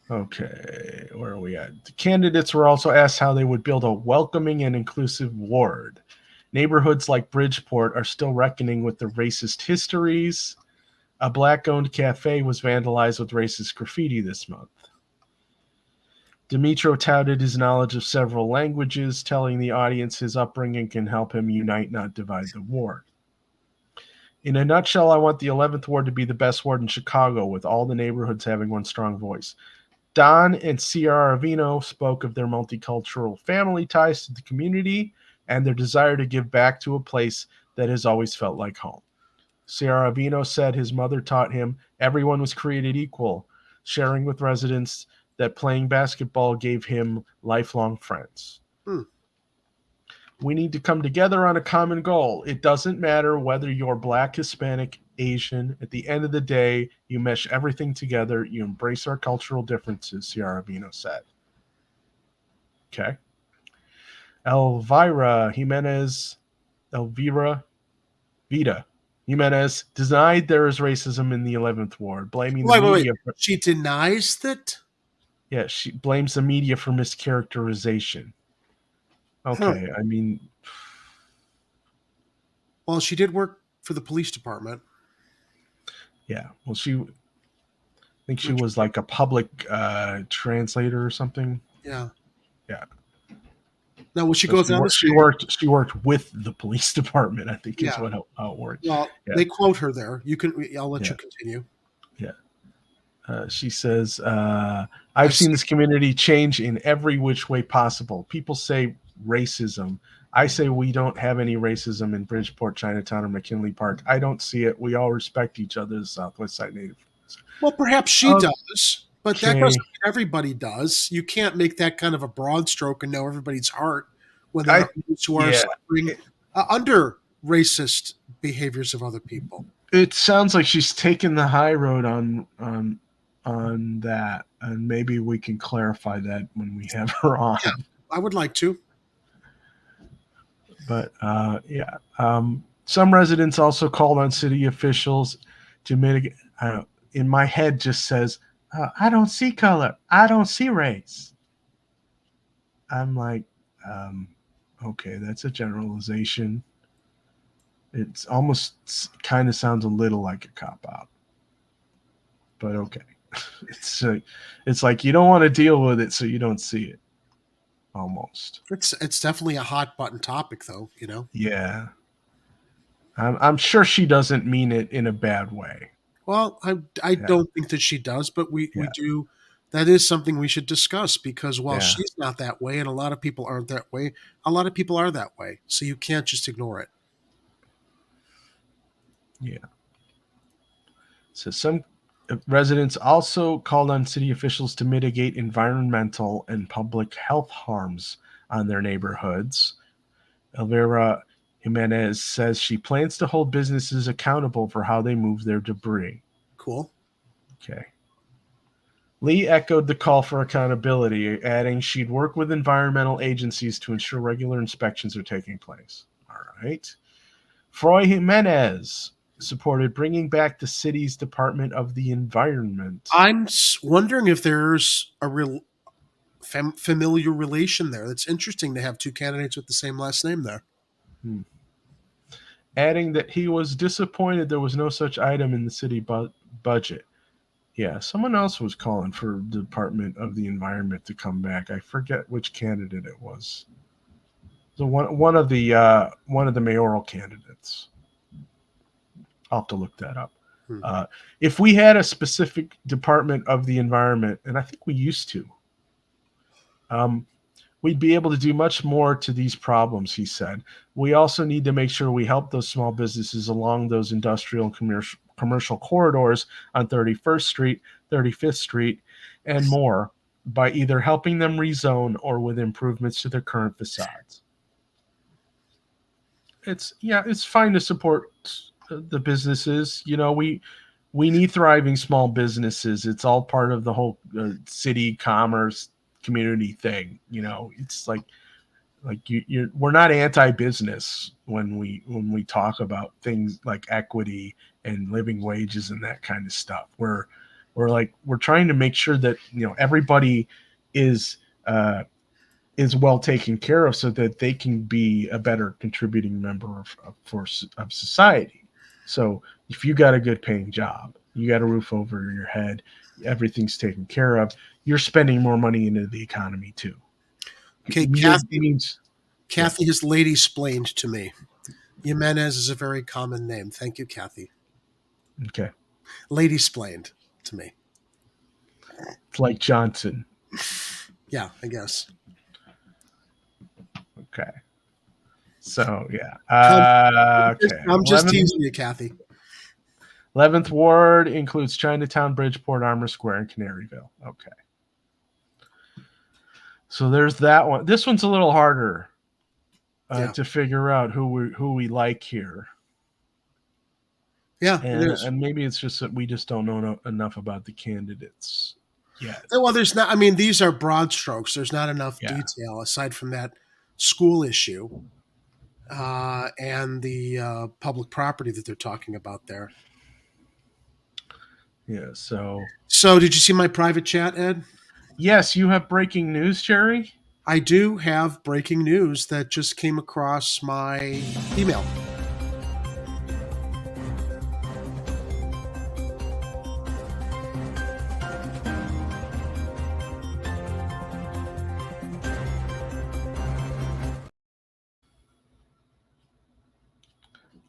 F: Okay, where are we at? The candidates were also asked how they would build a welcoming and inclusive ward. Neighborhoods like Bridgeport are still reckoning with the racist histories. A Black-owned cafe was vandalized with racist graffiti this month. Dimitro touted his knowledge of several languages, telling the audience his upbringing can help him unite, not divide the ward. In a nutshell, I want the 11th ward to be the best ward in Chicago, with all the neighborhoods having one strong voice. Don and Ciara Avino spoke of their multicultural family ties to the community and their desire to give back to a place that has always felt like home. Ciara Avino said his mother taught him everyone was created equal, sharing with residents that playing basketball gave him lifelong friends. We need to come together on a common goal. It doesn't matter whether you're Black, Hispanic, Asian. At the end of the day, you mesh everything together. You embrace our cultural differences, Ciara Avino said. Okay. Elvira Vita Jimenez denied there is racism in the 11th ward, blaming the media.
G: She denies that?
F: Yeah, she blames the media for mischaracterization. Okay, I mean...
G: Well, she did work for the police department.
F: Yeah, well, I think she was like a public translator or something.
G: Yeah.
F: Yeah.
G: Now, when she goes on,
F: she worked with the police department, I think is how it worked.
G: Well, they quote her there. I'll let you continue.
F: Yeah. She says, I've seen this community change in every which way possible. People say racism. I say we don't have any racism in Bridgeport, Chinatown, or McKinley Park. I don't see it. We all respect each other as Southwest Side Native.
G: Well, perhaps she does, but that doesn't mean everybody does. You can't make that kind of a broad stroke and know everybody's heart when there are those who are suffering under racist behaviors of other people.
F: It sounds like she's taken the high road on that, and maybe we can clarify that when we have her on.
G: Yeah, I would like to.
F: But some residents also called on city officials to mitigate. In my head, just says, "I don't see color. I don't see race." I'm like, okay, that's a generalization. It's almost kind of sounds a little like a cop out, but okay. It's like you don't want to deal with it, so you don't see it. Almost.
G: It's definitely a hot button topic, though. You know.
F: Yeah. I'm sure she doesn't mean it in a bad way.
G: Well, I don't think that she does, but we do. That is something we should discuss because while she's not that way, and a lot of people aren't that way, a lot of people are that way. So you can't just ignore it.
F: Yeah. So some residents also called on city officials to mitigate environmental and public health harms on their neighborhoods. Elvira Jimenez says she plans to hold businesses accountable for how they move their debris.
G: Cool.
F: Okay. Lee echoed the call for accountability, adding she'd work with environmental agencies to ensure regular inspections are taking place. All right. Froy Jimenez supported bringing back the city's Department of the Environment.
G: I'm wondering if there's a real familiar relation there. That's interesting to have two candidates with the same last name there.
F: Adding that he was disappointed there was no such item in the city budget. Yeah, someone else was calling for the Department of the Environment to come back. I forget which candidate it was. So one of the mayoral candidates. I'll have to look that up. If we had a specific Department of the Environment, and I think we used to, we'd be able to do much more to these problems, he said. We also need to make sure we help those small businesses along those industrial and commercial corridors on 31st Street, 35th Street, and more by either helping them rezone or with improvements to their current facades. It's fine to support the businesses. You know, we need thriving small businesses. It's all part of the whole city commerce community thing. You know, it's like we're not anti-business when we talk about things like equity and living wages and that kind of stuff. We're trying to make sure that, you know, everybody is well taken care of so that they can be a better contributing member of society. So if you got a good paying job, you got a roof over your head, everything's taken care of, you're spending more money into the economy too.
G: Okay, Kathy has lady-splained to me. Jimenez is a very common name. Thank you, Kathy.
F: Okay.
G: Lady-splained to me.
F: It's like Johnson.
G: Yeah, I guess.
F: Okay. So, yeah. Okay.
G: I'm just teasing you, Kathy.
F: 11th Ward includes Chinatown, Bridgeport, Armour Square, and Canaryville. Okay. So there's that one. This one's a little harder to figure out who we like here.
G: Yeah,
F: and maybe it's just that we just don't know enough about the candidates yet.
G: Well, there's not. I mean, these are broad strokes. There's not enough detail aside from that school issue and the public property that they're talking about there.
F: Yeah. So
G: did you see my private chat, Ed?
F: Yes, you have breaking news, Jerry?
G: I do have breaking news that just came across my email.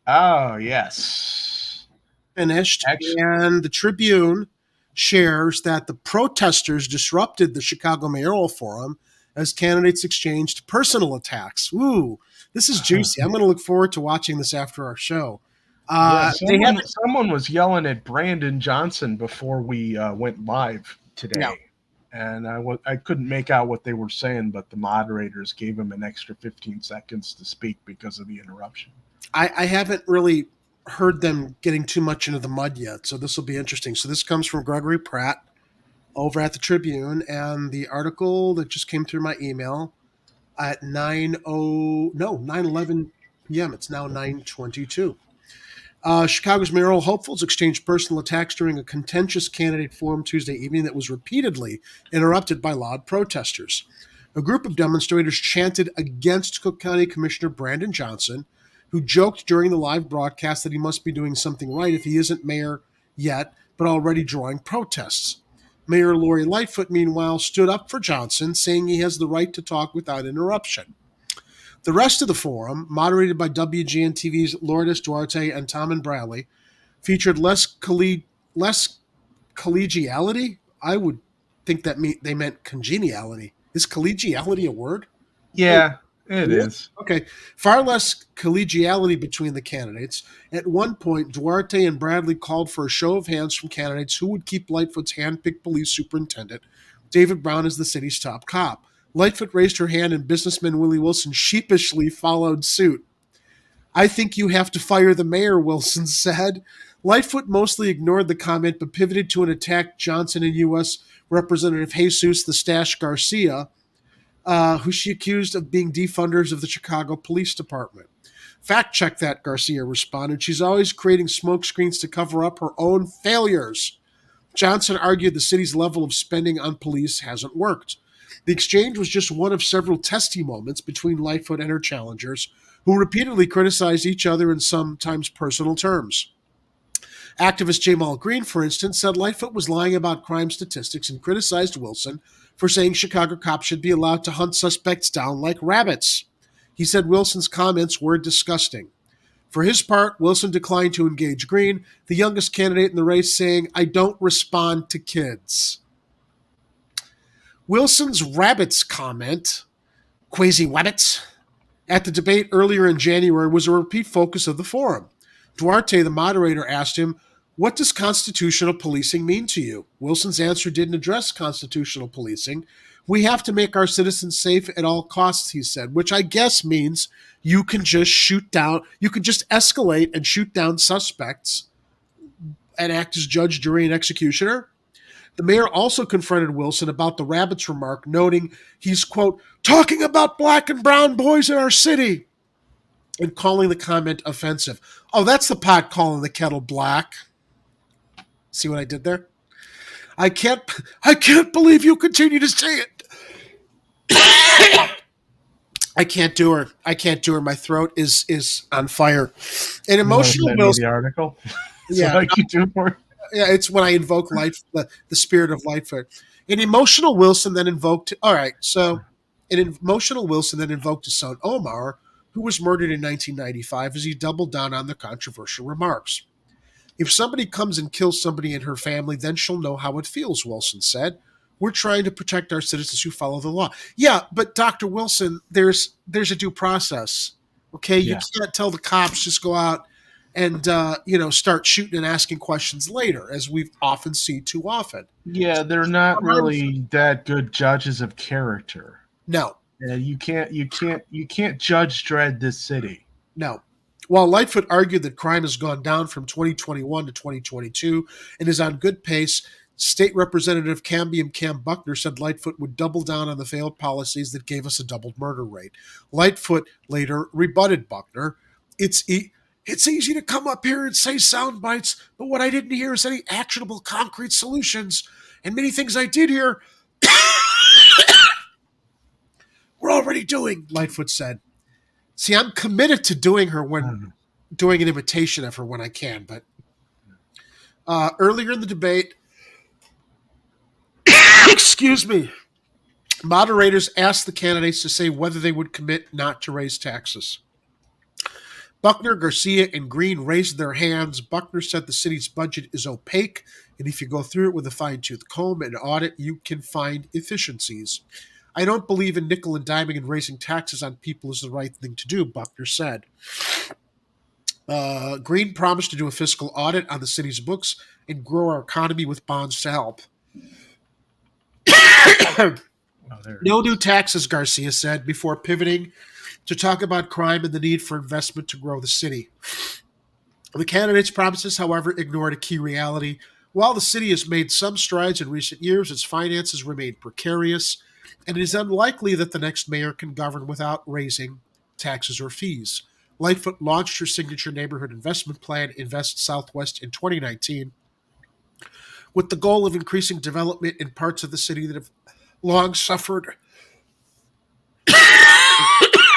F: Oh, yes.
G: Finished. And the Tribune shares that the protesters disrupted the Chicago mayoral forum as candidates exchanged personal attacks. Ooh, this is juicy. I'm going to look forward to watching this after our show.
F: Someone was yelling at Brandon Johnson before we went live today.
G: Yeah.
F: And I couldn't make out what they were saying, but the moderators gave him an extra 15 seconds to speak because of the interruption.
G: I haven't really heard them getting too much into the mud yet, so this will be interesting. So this comes from Gregory Pratt over at the Tribune, and the article that just came through my email at 9:11 p.m. It's now 9:22. Chicago's mayoral hopefuls exchanged personal attacks during a contentious candidate forum Tuesday evening that was repeatedly interrupted by loud protesters. A group of demonstrators chanted against Cook County Commissioner Brandon Johnson, who joked during the live broadcast that he must be doing something right if he isn't mayor yet, but already drawing protests. Mayor Lori Lightfoot, meanwhile, stood up for Johnson, saying he has the right to talk without interruption. The rest of the forum, moderated by WGN-TV's Lourdes Duarte and Tom and Bradley, featured less collegiality. I would think that they meant congeniality. Is collegiality a word?
F: Yeah, it is.
G: Okay. Far less collegiality between the candidates. At one point, Duarte and Bradley called for a show of hands from candidates who would keep Lightfoot's hand-picked police superintendent, David Brown, as the city's top cop. Lightfoot raised her hand, and businessman Willie Wilson sheepishly followed suit. I think you have to fire the mayor, Wilson said. Lightfoot mostly ignored the comment, but pivoted to an attack Johnson and U.S. Representative Jesus the Stash Garcia, who she accused of being defunders of the Chicago Police Department. Fact check that, Garcia responded. She's always creating smokescreens to cover up her own failures. Johnson argued the city's level of spending on police hasn't worked. The exchange was just one of several testy moments between Lightfoot and her challengers, who repeatedly criticized each other in sometimes personal terms. Activist Jamal Green, for instance, said Lightfoot was lying about crime statistics and criticized Wilson for saying Chicago cops should be allowed to hunt suspects down like rabbits. He said Wilson's comments were disgusting. For his part, Wilson declined to engage Green, the youngest candidate in the race, saying, "I don't respond to kids." Wilson's rabbits comment, quasi wabbits, at the debate earlier in January was a repeat focus of the forum. Duarte, the moderator, asked him, "What does constitutional policing mean to you?" Wilson's answer didn't address constitutional policing. "We have to make our citizens safe at all costs," he said, which I guess means you can just escalate and shoot down suspects and act as judge, jury, and executioner. The mayor also confronted Wilson about the rabbits remark, noting he's, quote, "talking about black and brown boys in our city," and calling the comment offensive. Oh, that's the pot calling the kettle black. See what I did there? I can't believe you continue to say it. I can't do her. My throat is on fire. An emotional Wilson.
F: The article.
G: Yeah,
F: like you do for.
G: Yeah, it's when I invoke the spirit of Lightfoot. An emotional Wilson then invoked. All right, so an emotional Wilson then invoked his son Omar, who was murdered in 1995, as he doubled down on the controversial remarks. "If somebody comes and kills somebody in her family, then she'll know how it feels," Wilson said. "We're trying to protect our citizens who follow the law." Yeah, but Dr. Wilson, there's a due process. Okay, you can't tell the cops just go out and start shooting and asking questions later, as we've often seen too often.
F: Yeah, they're not really that good judges of character.
G: No.
F: Yeah, you can't judge dread this city.
G: No. While Lightfoot argued that crime has gone down from 2021 to 2022 and is on good pace, State Representative Cambium Cam Buckner said Lightfoot would double down on the failed policies that gave us a doubled murder rate. Lightfoot later rebutted Buckner. It's easy to come up here and say sound bites, but what I didn't hear is any actionable concrete solutions. And many things I did hear we're already doing, Lightfoot said. See, I'm committed to doing an imitation of her when I can, but earlier in the debate, excuse me, moderators asked the candidates to say whether they would commit not to raise taxes. Buckner, Garcia, and Green raised their hands. Buckner said the city's budget is opaque, and if you go through it with a fine-tooth comb and audit, you can find efficiencies. I don't believe in nickel and diming and raising taxes on people is the right thing to do, Buckner said. Green promised to do a fiscal audit on the city's books and grow our economy with bonds to help. No new taxes, Garcia said, before pivoting to talk about crime and the need for investment to grow the city. The candidate's promises, however, ignored a key reality. While the city has made some strides in recent years, its finances remain precarious, and it is unlikely that the next mayor can govern without raising taxes or fees. Lightfoot launched her signature neighborhood investment plan, Invest Southwest, in 2019, with the goal of increasing development in parts of the city that have long suffered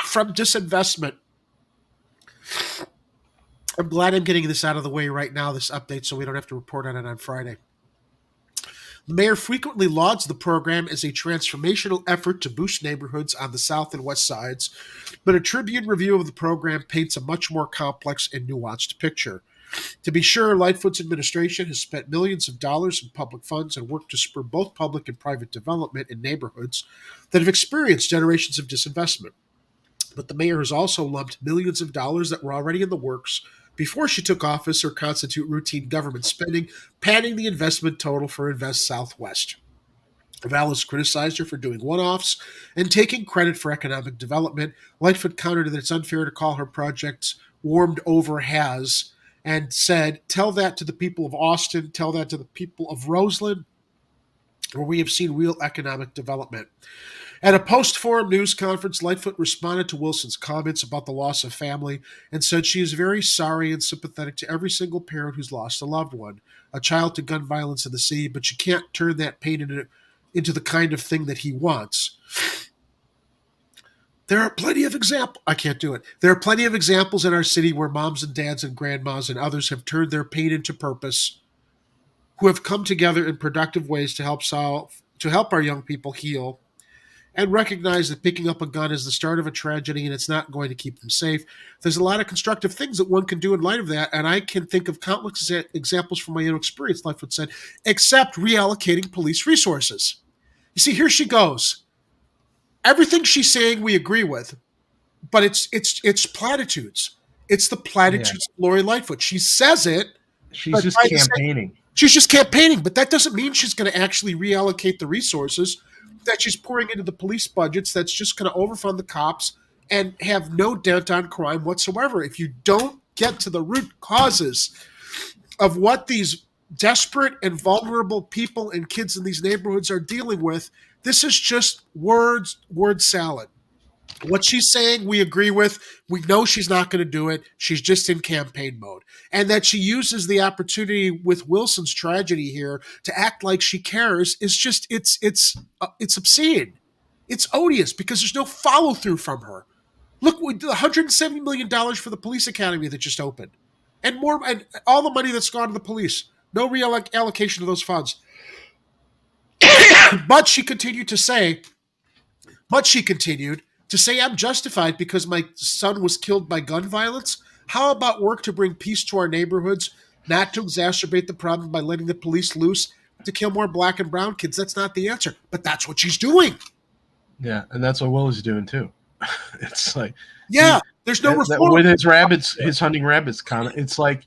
G: from disinvestment. I'm glad I'm getting this out of the way right now, this update, so we don't have to report on it on Friday. The mayor frequently lauds the program as a transformational effort to boost neighborhoods on the south and west sides, but a Tribune review of the program paints a much more complex and nuanced picture. To be sure, Lightfoot's administration has spent millions of dollars in public funds and worked to spur both public and private development in neighborhoods that have experienced generations of disinvestment. But the mayor has also lumped millions of dollars that were already in the works before she took office or constitute routine government spending, padding the investment total for Invest Southwest. Vallis criticized her for doing one-offs and taking credit for economic development. Lightfoot countered that it's unfair to call her projects warmed over has, and said, tell that to the people of Austin, tell that to the people of Roseland, where we have seen real economic development. At a post-forum news conference, Lightfoot responded to Wilson's comments about the loss of family and said she is very sorry and sympathetic to every single parent who's lost a loved one, a child to gun violence in the city, but she can't turn that pain into the kind of thing that he wants. There are plenty of examples. I can't do it. There are plenty of examples in our city where moms and dads and grandmas and others have turned their pain into purpose, who have come together in productive ways to help our young people heal, and recognize that picking up a gun is the start of a tragedy and it's not going to keep them safe. There's a lot of constructive things that one can do in light of that, and I can think of countless examples from my own experience, Lightfoot said, except reallocating police resources. You see, here she goes. Everything she's saying we agree with, but it's platitudes. It's the platitudes of Lori Lightfoot. She says it.
F: She's just campaigning.
G: She's just campaigning, but that doesn't mean she's going to actually reallocate the resources that she's pouring into the police budgets. That's just going to overfund the cops and have no dent on crime whatsoever. If you don't get to the root causes of what these desperate and vulnerable people and kids in these neighborhoods are dealing with, this is just word salad. What she's saying, we agree with. We know she's not going to do it. She's just in campaign mode. And that she uses the opportunity with Wilson's tragedy here to act like she cares is just, it's obscene. It's odious because there's no follow through from her. Look, $170 million for the police academy that just opened. And more, and all the money that's gone to the police. No reallocation of those funds. But she continued to say, I'm justified because my son was killed by gun violence. How about work to bring peace to our neighborhoods, not to exacerbate the problem by letting the police loose to kill more black and brown kids? That's not the answer, but that's what she's doing.
F: Yeah, and that's what Willie's doing too. It's like,
G: there's no reform.
F: With his hunting rabbits comment, it's like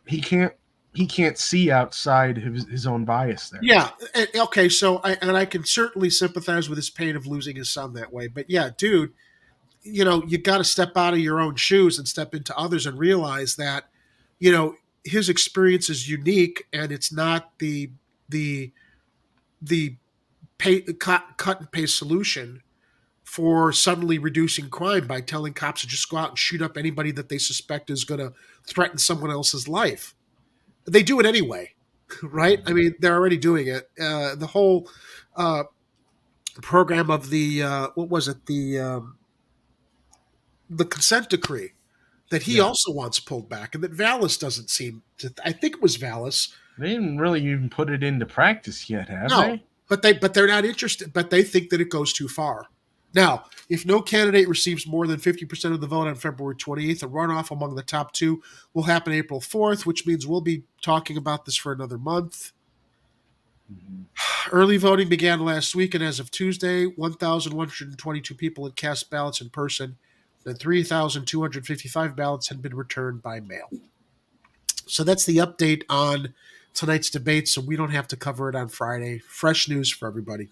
F: he can't see outside his own bias there.
G: Yeah. Okay. So I can certainly sympathize with his pain of losing his son that way. But yeah, dude, you got to step out of your own shoes and step into others and realize that, his experience is unique and it's not the cut and paste solution for suddenly reducing crime by telling cops to just go out and shoot up anybody that they suspect is going to threaten someone else's life. They do it anyway, right? I mean, they're already doing it. The whole program of the the consent decree that he also wants pulled back, and that Vallis doesn't seem to. I think it was Vallis.
F: They didn't really even put it into practice yet, have they?
G: But they're not interested. But they think that it goes too far. Now, if no candidate receives more than 50% of the vote on February 28th, a runoff among the top two will happen April 4th, which means we'll be talking about this for another month. Early voting began last week, and as of Tuesday, 1,122 people had cast ballots in person, and 3,255 ballots had been returned by mail. So that's the update on tonight's debate, so we don't have to cover it on Friday. Fresh news for everybody.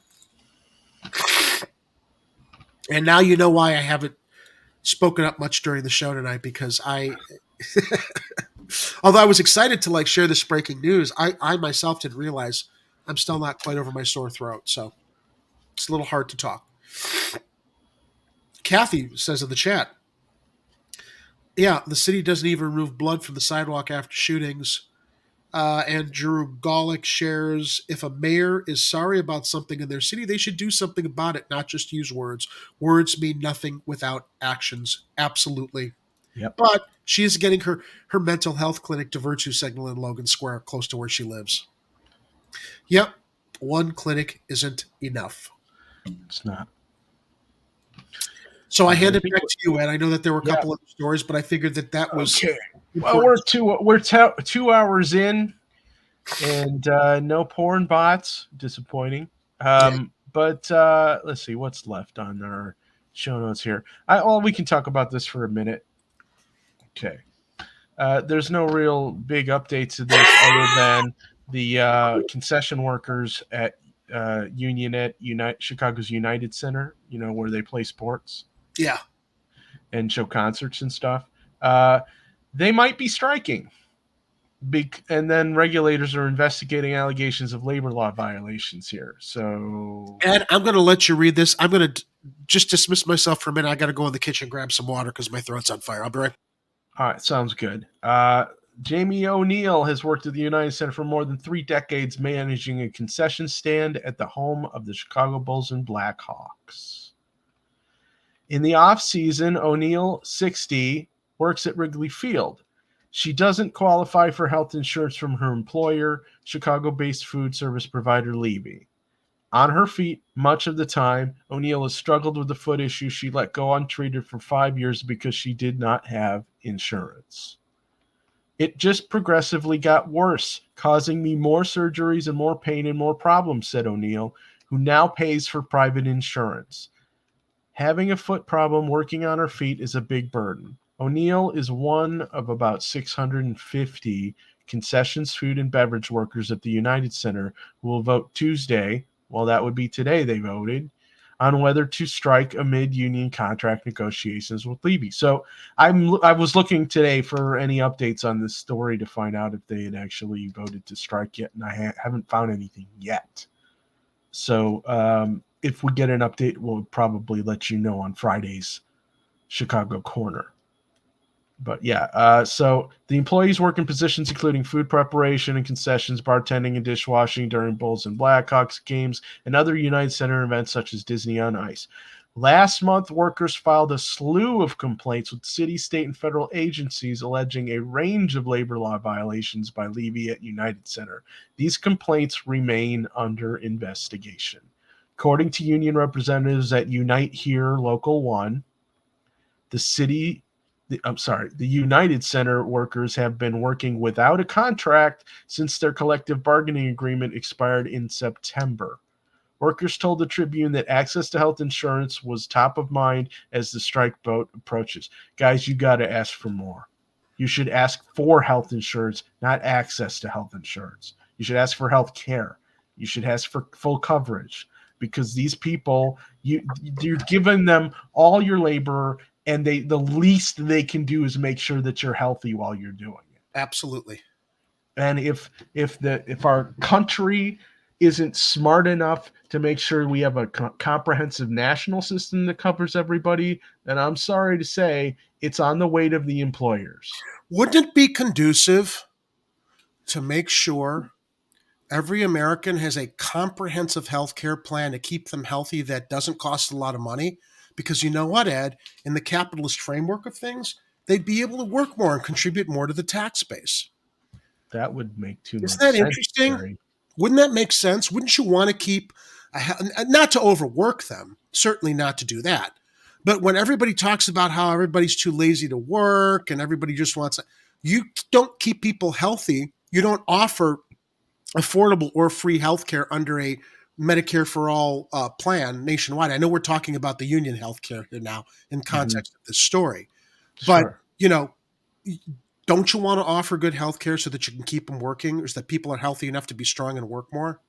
G: And now you know why I haven't spoken up much during the show tonight, because although I was excited to share this breaking news, I myself didn't realize I'm still not quite over my sore throat, so it's a little hard to talk. Kathy says in the chat, yeah, the city doesn't even remove blood from the sidewalk after shootings. And Drew Golick shares, if a mayor is sorry about something in their city, they should do something about it, not just use words. Words mean nothing without actions. Absolutely.
F: Yep.
G: But she is getting her mental health clinic to Virtue Signal in Logan Square, close to where she lives. Yep. One clinic isn't enough.
F: It's not.
G: So I hand it back to you, Ed. I know that there were a couple of stories, but I figured that was
F: okay. Well, we're 2 hours in, and no porn bots. Disappointing. But let's see what's left on our show notes here. We can talk about this for a minute. Okay. There's no real big updates to this other than the concession workers at Chicago's United Center, where they play sports.
G: Yeah.
F: And show concerts and stuff. They might be striking. And then regulators are investigating allegations of labor law violations here. So,
G: Ed, I'm going to let you read this. I'm going to just dismiss myself for a minute. I got to go in the kitchen and grab some water because my throat's on fire. I'll be right back.
F: All right, sounds good. Jamie O'Neill has worked at the United Center for more than 3 decades, managing a concession stand at the home of the Chicago Bulls and Blackhawks. In the off-season, O'Neill, 60, works at Wrigley Field. She doesn't qualify for health insurance from her employer, Chicago-based food service provider Levy. On her feet much of the time, O'Neill has struggled with the foot issue she let go untreated for 5 years because she did not have insurance. It just progressively got worse, causing me more surgeries and more pain and more problems, said O'Neill, who now pays for private insurance. Having a foot problem working on her feet is a big burden. O'Neill is one of about 650 concessions, food, and beverage workers at the United Center who will vote Tuesday, well, that would be today they voted, on whether to strike amid union contract negotiations with Levy. So I was looking today for any updates on this story to find out if they had actually voted to strike yet, and I haven't found anything yet. So if we get an update, we'll probably let you know on Friday's Chicago Corner. But yeah, so the employees work in positions including food preparation and concessions, bartending and dishwashing during Bulls and Blackhawks games and other United Center events such as Disney on Ice. Last month, workers filed a slew of complaints with city, state, and federal agencies alleging a range of labor law violations by Levy at United Center. These complaints remain under investigation. According to union representatives at Unite Here Local 1, the United Center workers have been working without a contract since their collective bargaining agreement expired in September. Workers told the Tribune that access to health insurance was top of mind as the strike vote approaches. Guys, you got to ask for more. You should ask for health insurance, not access to health insurance. You should ask for health care. You should ask for full coverage, because these people, you're giving them all your labor, and the least they can do is make sure that you're healthy while you're doing it.
G: Absolutely.
F: And if our country isn't smart enough to make sure we have a comprehensive national system that covers everybody, then I'm sorry to say it's on the weight of the employers.
G: Wouldn't it be conducive to make sure every American has a comprehensive health care plan to keep them healthy that doesn't cost a lot of money? Because you know what, Ed? In the capitalist framework of things, they'd be able to work more and contribute more to the tax base.
F: That would make too much sense.
G: Isn't that interesting? Jerry. Wouldn't that make sense? Wouldn't you want to keep not to overwork them, certainly not to do that. But when everybody talks about how everybody's too lazy to work and everybody just wants you don't keep people healthy. You don't offer affordable or free healthcare under a Medicare for all plan nationwide. I know we're talking about the union healthcare here now in context of this story, but don't you want to offer good healthcare so that you can keep them working, or so that people are healthy enough to be strong and work more?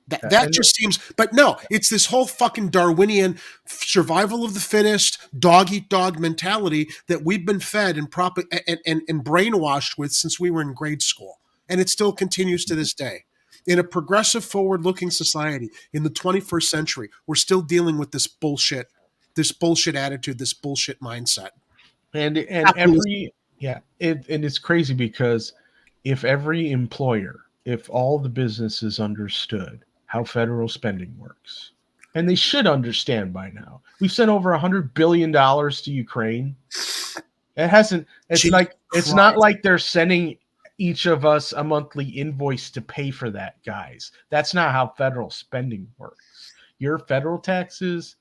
G: That just seems, but no, it's this whole fucking Darwinian survival of the fittest, dog eat dog mentality that we've been fed and brainwashed with since we were in grade school. And it still continues to this day. In a progressive, forward-looking society in the 21st century, we're still dealing with this bullshit attitude, this bullshit mindset.
F: And it's crazy because if every employer, if all the businesses understood how federal spending works, and they should understand by now, we've sent over $100 billion to Ukraine. It's not like they're sending each of us a monthly invoice to pay for that, guys. That's not how federal spending works. Your federal taxes,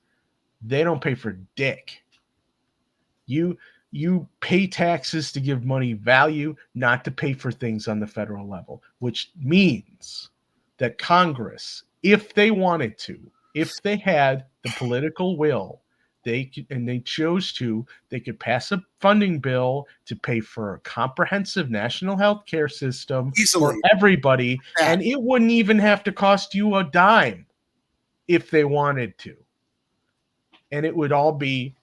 F: they don't pay for dick. You pay taxes to give money value, not to pay for things on the federal level, which means that Congress, if they wanted to, if they had the political will, they chose to, they could pass a funding bill to pay for a comprehensive national health care system for everybody, and it wouldn't even have to cost you a dime if they wanted to. And it'd be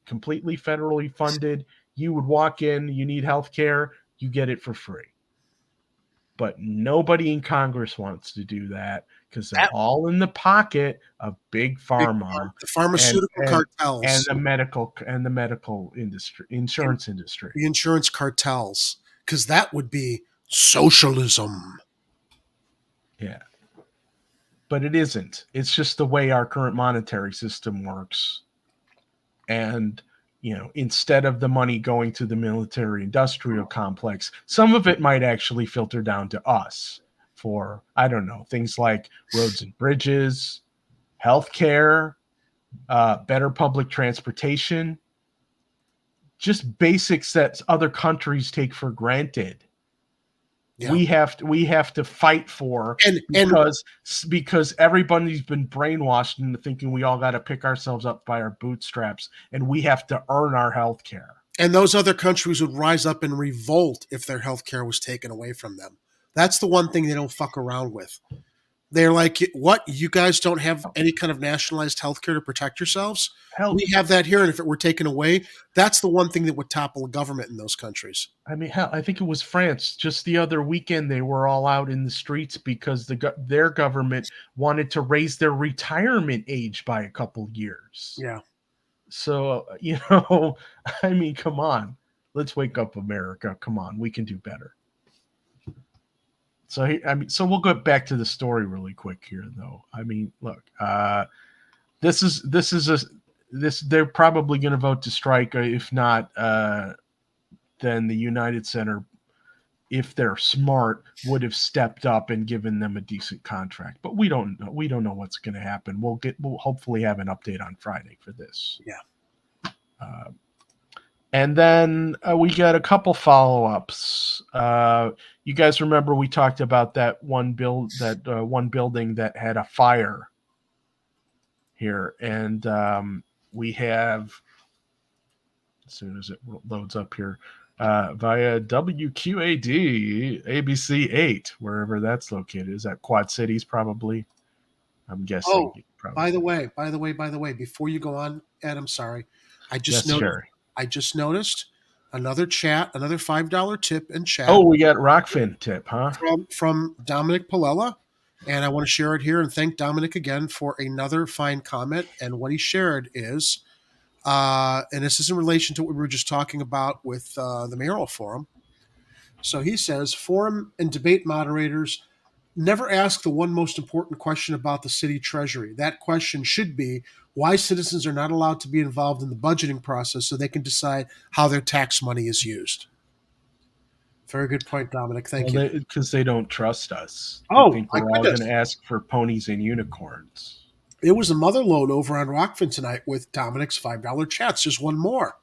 F: completely federally funded. You would walk in, you need health care, you get it for free. But nobody in Congress wants to do that because they're all in the pocket of big pharma,
G: the pharmaceutical cartels,
F: and the medical industry, insurance industry,
G: the insurance cartels, because that would be socialism.
F: Yeah, but it isn't. It's just the way our current monetary system works, and instead of the money going to the military-industrial complex, some of it might actually filter down to us for, I don't know, things like roads and bridges, healthcare, better public transportation, just basics that other countries take for granted. Yeah. We have to fight for because everybody's been brainwashed into thinking we all got to pick ourselves up by our bootstraps and we have to earn our health care.
G: And those other countries would rise up and revolt if their health care was taken away from them. That's the one thing they don't fuck around with. They're like, what? You guys don't have any kind of nationalized health care to protect yourselves? Hell, we have that here, and if it were taken away, that's the one thing that would topple a government in those countries.
F: I mean, hell, I think it was France. Just the other weekend, they were all out in the streets because their government wanted to raise their retirement age by a couple years.
G: Yeah.
F: So, I mean, come on. Let's wake up, America. Come on. We can do better. So, so we'll go back to the story really quick here, though. I mean, look, they're probably going to vote to strike. If not, then the United Center, if they're smart, would have stepped up and given them a decent contract. But we don't know. We don't know what's going to happen. We'll hopefully have an update on Friday for this.
G: Yeah.
F: And then we got a couple follow-ups. You guys remember we talked about that one building that had a fire here, and we have, as soon as it loads up here, via WQAD ABC 8, wherever that's located. Is that Quad Cities? Probably. I'm guessing.
G: Oh,
F: probably.
G: by the way, before you go on, Adam, sorry, I just noticed another $5 tip in chat.
F: Oh, we got Rockfin tip, huh?
G: From Dominic Palella, and I want to share it here and thank Dominic again for another fine comment. And what he shared is, and this is in relation to what we were just talking about with the mayoral forum. So he says, forum and debate moderators never ask the one most important question about the city treasury. That question should be why citizens are not allowed to be involved in the budgeting process so they can decide how their tax money is used. Very good point, Dominic. Thank you.
F: Because they don't trust us.
G: Oh,
F: I think
G: my
F: we're all
G: goodness.
F: going to ask for ponies and unicorns.
G: It was a mother load over on Rockfin tonight with Dominic's $5 chats. There's one more.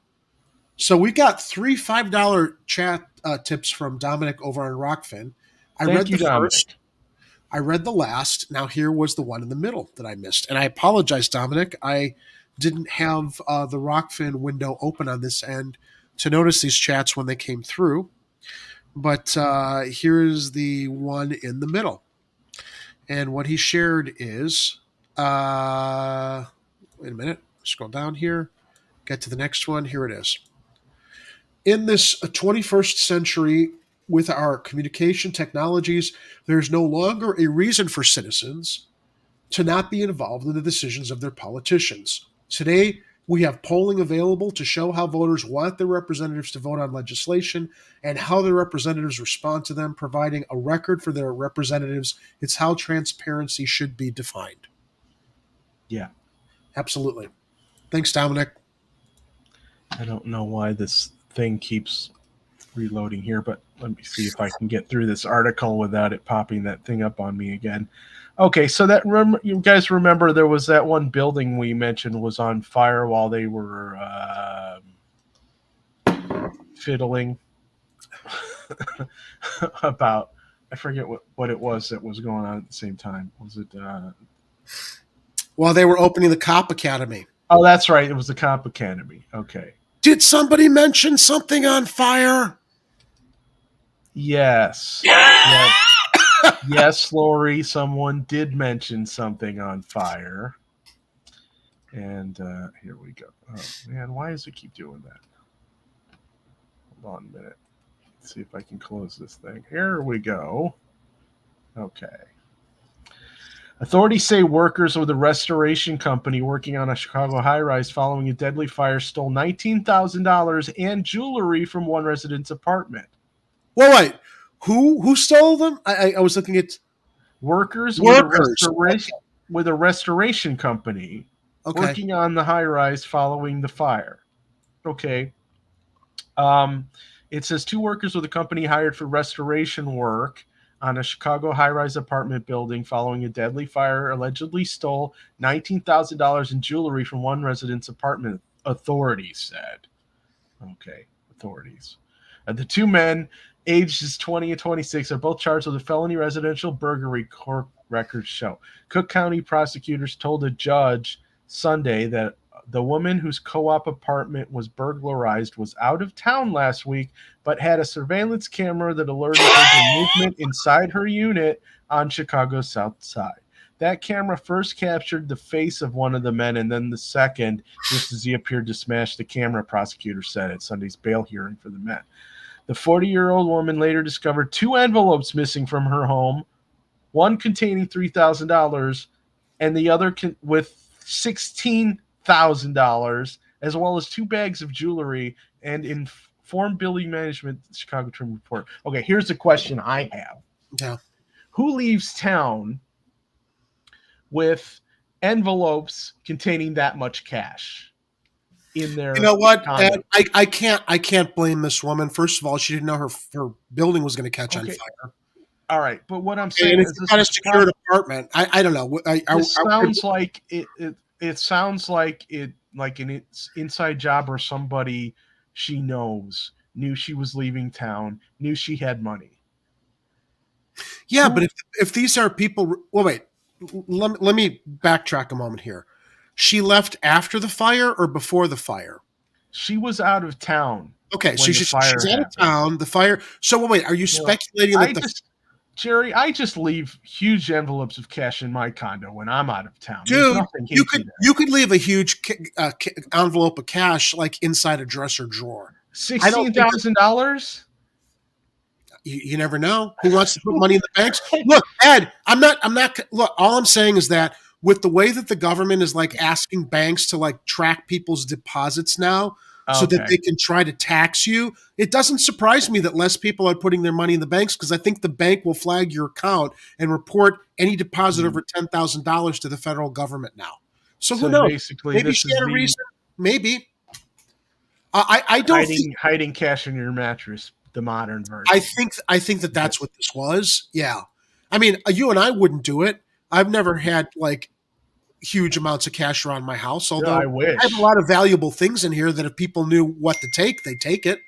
G: So we got 3 $5 chat tips from Dominic over on Rockfin. I read the first. I read the last. Now here was the one in the middle that I missed. And I apologize, Dominic. I didn't have the Rockfin window open on this end to notice these chats when they came through. But here's the one in the middle. And what he shared is, wait a minute, scroll down here, get to the next one. Here it is. In this 21st century, with our communication technologies, there's no longer a reason for citizens to not be involved in the decisions of their politicians. Today, we have polling available to show how voters want their representatives to vote on legislation and how their representatives respond to them, providing a record for their representatives. It's how transparency should be defined.
F: Yeah.
G: Absolutely. Thanks, Dominic.
F: I don't know why this thing keeps reloading here, but let me see if I can get through this article without it popping that thing up on me again. Okay, so that you guys remember there was that one building we mentioned was on fire while they were fiddling about, I forget what it was that was going on at the same time. Was it
G: while they were opening the Cop Academy?
F: Oh, that's right. It was the Cop Academy. Okay.
G: Did somebody mention something on fire?
F: Yes. Yes, Lori, someone did mention something on fire. And here we go. Oh, man, why does it keep doing that? Hold on a minute. Let's see if I can close this thing. Here we go. Okay. Authorities say workers with a restoration company working on a Chicago high-rise following a deadly fire stole $19,000 and jewelry from one resident's apartment.
G: Well, wait. Who stole them? I was looking at
F: workers. With a restoration company working on the high-rise following the fire. Okay. It says 2 workers with a company hired for restoration work on a Chicago high-rise apartment building following a deadly fire allegedly stole $19,000 in jewelry from one resident's apartment, authorities said. Okay, authorities. The 2 men, ages 20 and 26, are both charged with a felony residential burglary, court records show. Cook County prosecutors told a judge Sunday that the woman whose co-op apartment was burglarized was out of town last week, but had a surveillance camera that alerted her to movement inside her unit on Chicago's south side. That camera first captured the face of one of the men and then the second, just as he appeared to smash the camera, prosecutors said at Sunday's bail hearing for the men. The 40-year-old woman later discovered 2 envelopes missing from her home, one containing $3,000 and the other with $16,000, as well as 2 bags of jewelry, and informed building management, the Chicago Tribune report. Okay, here's the question I have.
G: Yeah.
F: Who leaves town with envelopes containing that much cash in their
G: You know what?
F: condo?
G: I can't blame this woman. First of all, she didn't know her building was going to catch on fire.
F: All right, but what I'm saying
G: And
F: is
G: it's got a secured apartment. I don't know.
F: It sounds like an inside job, or somebody she knows knew she was leaving town, knew she had money.
G: Yeah, but if these are people, well, wait, let me backtrack a moment here. She left after the fire or before the fire?
F: She was out of town.
G: Okay, so she's out of town. The fire. So wait, are you speculating that
F: Jerry, I just leave huge envelopes of cash in my condo when I'm out of town.
G: Dude, you could leave a huge envelope of cash like inside a dresser drawer.
F: $16,000?
G: You never know who wants to put money in the banks. Look, Ed, I'm not. Look, all I'm saying is that with the way that the government is like asking banks to like track people's deposits now, so that they can try to tax you, it doesn't surprise me that less people are putting their money in the banks, because I think the bank will flag your account and report any deposit over $10,000 to the federal government now. So who knows? Maybe she had a reason. Maybe. I don't
F: hiding cash in your mattress the modern version.
G: I think that that's what this was. Yeah. I mean, you and I wouldn't do it. I've never had like huge amounts of cash around my house, although
F: I wish.
G: I have a lot of valuable things in here that if people knew what to take, they take it.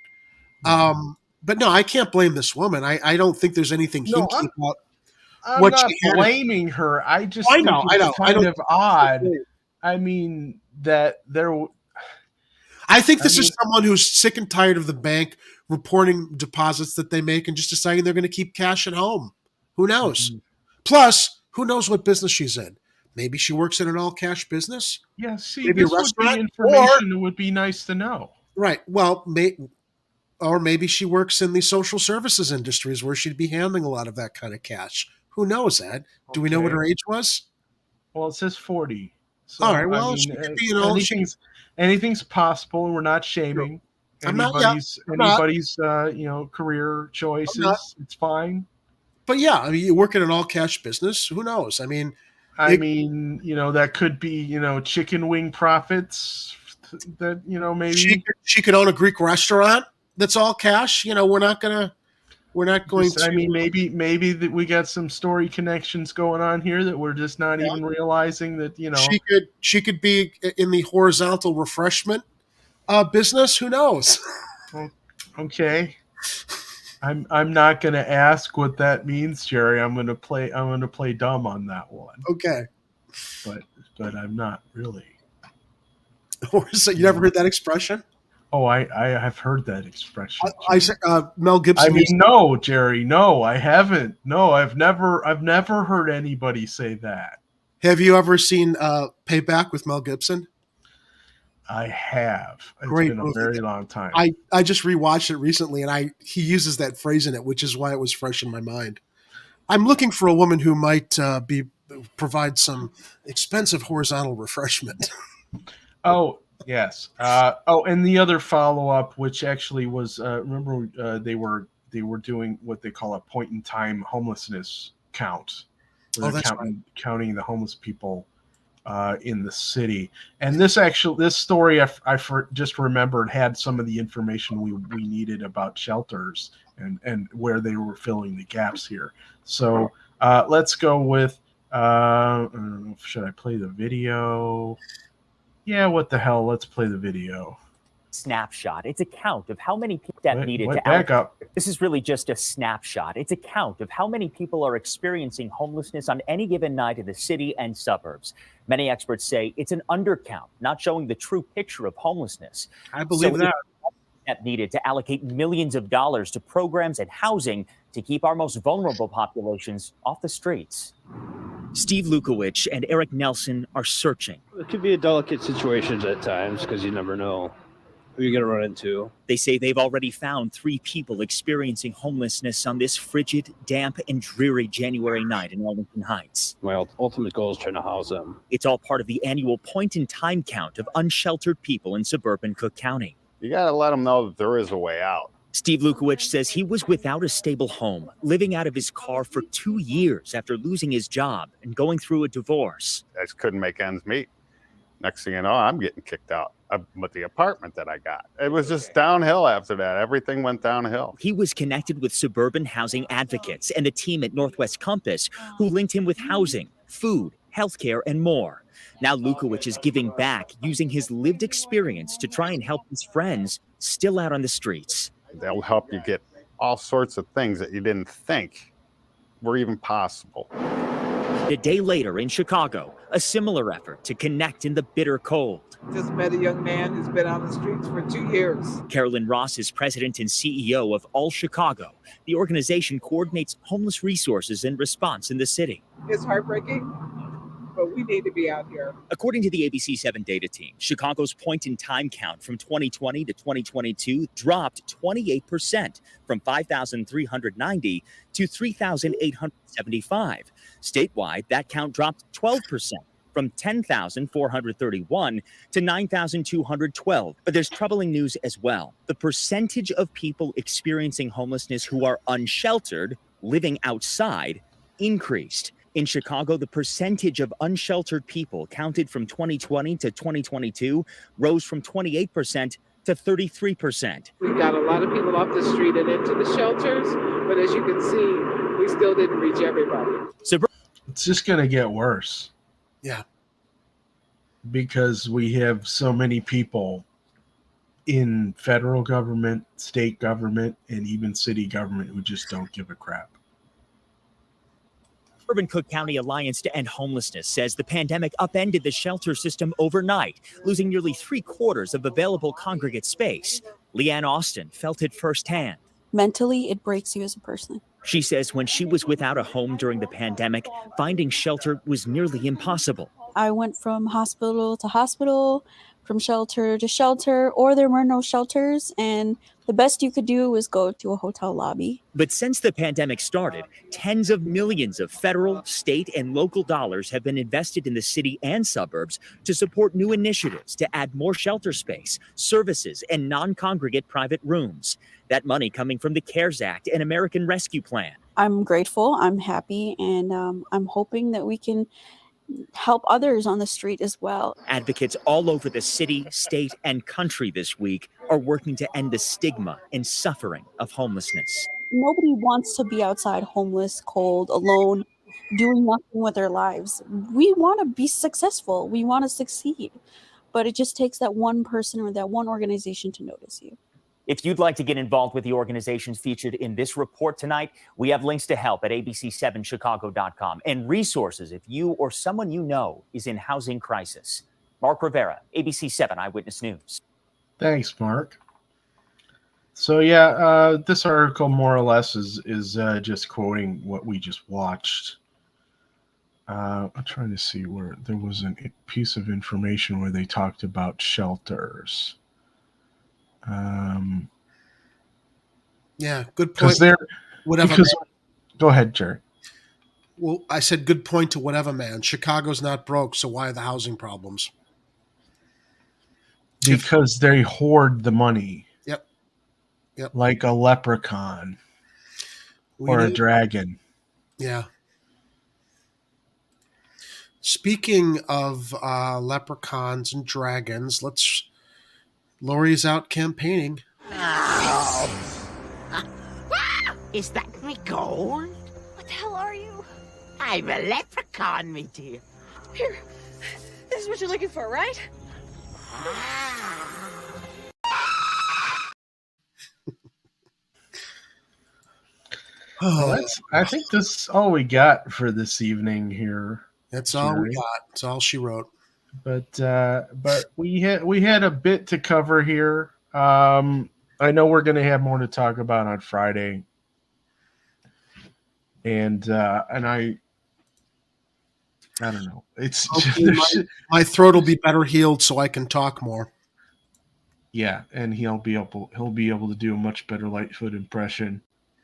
G: But no, I can't blame this woman. I don't think there's anything hinky about
F: I'm
G: what
F: not
G: she had.
F: blaming her. I just
G: I
F: think
G: know,
F: it's
G: I
F: kind
G: know.
F: of odd. I mean, that there.
G: I think this is someone who's sick and tired of the bank reporting deposits that they make and just deciding they're going to keep cash at home. Who knows? Plus, who knows what business she's in? Maybe she works in an all-cash business.
F: Yeah, see,
G: maybe
F: this would be information that would be nice to know.
G: Right. Well, or maybe she works in the social services industries where she'd be handling a lot of that kind of cash. Who knows, Ed? Do we know what her age was?
F: Well, it says 40. So,
G: all right. Well, she could be,
F: anything's possible. We're not shaming anybody's career choices. It's fine.
G: But yeah, I mean, you work in an all-cash business. Who knows? I mean,
F: that could be, chicken wing profits that, maybe
G: she could own a Greek restaurant that's all cash. We're not going to.
F: I mean, maybe that we got some story connections going on here that we're just not even realizing that,
G: She could be in the horizontal refreshment business. Who knows?
F: Okay. I'm not going to ask what that means, Jerry. I'm going to play dumb on that one.
G: Okay.
F: But I'm not really.
G: So you never heard that expression?
F: Oh, I have heard that expression.
G: I said Mel Gibson.
F: I mean, no, Jerry, no, I haven't. No, I've never heard anybody say that.
G: Have you ever seen Payback with Mel Gibson?
F: I have. It's
G: Great
F: been a
G: movie.
F: very long time.
G: I just rewatched it recently, and he uses that phrase in it, which is why it was fresh in my mind. I'm looking for a woman who might provide some expensive horizontal refreshment.
F: Oh, yes. And the other follow-up, which actually was, remember they were doing what they call a point-in-time homelessness count. Where they're counting the homeless people in the city. And this story, I just remembered, had some of the information we needed about shelters and where they were filling the gaps here. So let's go with, should I play the video? Yeah, what the hell? Let's play the video.
L: Snapshot. It's a count of how many people that needed to
F: back up.
L: This is really just a snapshot. It's a count of how many people are experiencing homelessness on any given night in the city and suburbs. Many experts say it's an undercount, not showing the true picture of homelessness.
G: I believe that.
L: Needed to allocate millions of dollars to programs and housing to keep our most vulnerable populations off the streets. Steve Lukowich and Eric Nelson are searching.
M: It could be a delicate situation at times because you never know who you're going to run into.
L: They say they've already found 3 people experiencing homelessness on this frigid, damp, and dreary January night in Arlington Heights.
M: My ultimate goal is trying to house them.
L: It's all part of the annual point-in-time count of unsheltered people in suburban Cook County.
N: You got to let them know that there is a way out.
L: Steve Lukowich says he was without a stable home, living out of his car for 2 years after losing his job and going through a divorce.
N: I just couldn't make ends meet. Next thing you know, I'm getting kicked out with the apartment that I got. It was just downhill after that. Everything went downhill.
L: He was connected with suburban housing advocates and a team at Northwest Compass who linked him with housing, food, healthcare, and more. Now Lukowich is giving back, using his lived experience to try and help his friends still out on the streets.
N: They'll help you get all sorts of things that you didn't think were even possible.
L: A day later in Chicago, a similar effort to connect in the bitter cold.
O: Just met a young man who's been on the streets for 2 years.
L: Carolyn Ross is president and CEO of All Chicago. The organization coordinates homeless resources and response in the city.
O: It's heartbreaking, but we need to be out here.
L: According to the ABC7 data team, Chicago's point-in-time count from 2020 to 2022 dropped 28%, from 5,390 to 3,875. Statewide, that count dropped 12%, from 10,431 to 9,212. But there's troubling news as well. The percentage of people experiencing homelessness who are unsheltered, living outside, increased. In Chicago, the percentage of unsheltered people counted from 2020 to 2022 rose from 28% to 33%.
O: We got a lot of people off the street and into the shelters, but as you can see, we still didn't reach everybody.
F: It's just going to get worse.
G: Yeah.
F: Because we have so many people in federal government, state government, and even city government who just don't give a crap.
L: Urban Cook County Alliance to End Homelessness says the pandemic upended the shelter system overnight, losing nearly 3/4 of available congregate space. Leanne Austin felt it firsthand.
P: Mentally, it breaks you as a person.
L: She says when she was without a home during the pandemic, finding shelter was nearly impossible.
P: I went from hospital to hospital, from shelter to shelter, or there were no shelters, and the best you could do was go to a hotel lobby.
L: But since the pandemic started, tens of millions of federal, state, and local dollars have been invested in the city and suburbs to support new initiatives to add more shelter space, services, and non-congregate private rooms. That money coming from the CARES Act and American Rescue Plan.
P: I'm grateful, I'm happy, and I'm hoping that we can help others on the street as well.
L: Advocates all over the city, state, and country this week are working to end the stigma and suffering of homelessness.
P: Nobody wants to be outside homeless, cold, alone, doing nothing with their lives. We want to be successful. We want to succeed. But it just takes that one person or that one organization to notice you.
L: If you'd like to get involved with the organizations featured in this report tonight, we have links to help at abc7chicago.com and resources if you or someone you know is in housing crisis. Mark Rivera, ABC7 Eyewitness News.
F: Thanks, Mark. So yeah, this article more or less is just quoting what we just watched. I'm trying to see where there was a piece of information where they talked about shelters.
G: Yeah, good point.
F: Go ahead, Jerry.
G: Well, I said good point to whatever, man. Chicago's not broke, so why the housing problems?
F: Because they hoard the money.
G: Yep.
F: Like a leprechaun or a dragon.
G: Yeah. Speaking of leprechauns and dragons, Lori's out campaigning.
D: Is that me gold?
B: What the hell are you?
D: I'm a leprechaun, me dear.
B: Here, this is what you're looking for, right?
F: I think that's all we got for this evening here.
G: That's all we got. That's all she wrote.
F: But we had a bit to cover here. I know we're going to have more to talk about on Friday, and I don't know. It's
G: my throat will be better healed, so I can talk more.
F: Yeah, and he'll be able to do a much better Lightfoot impression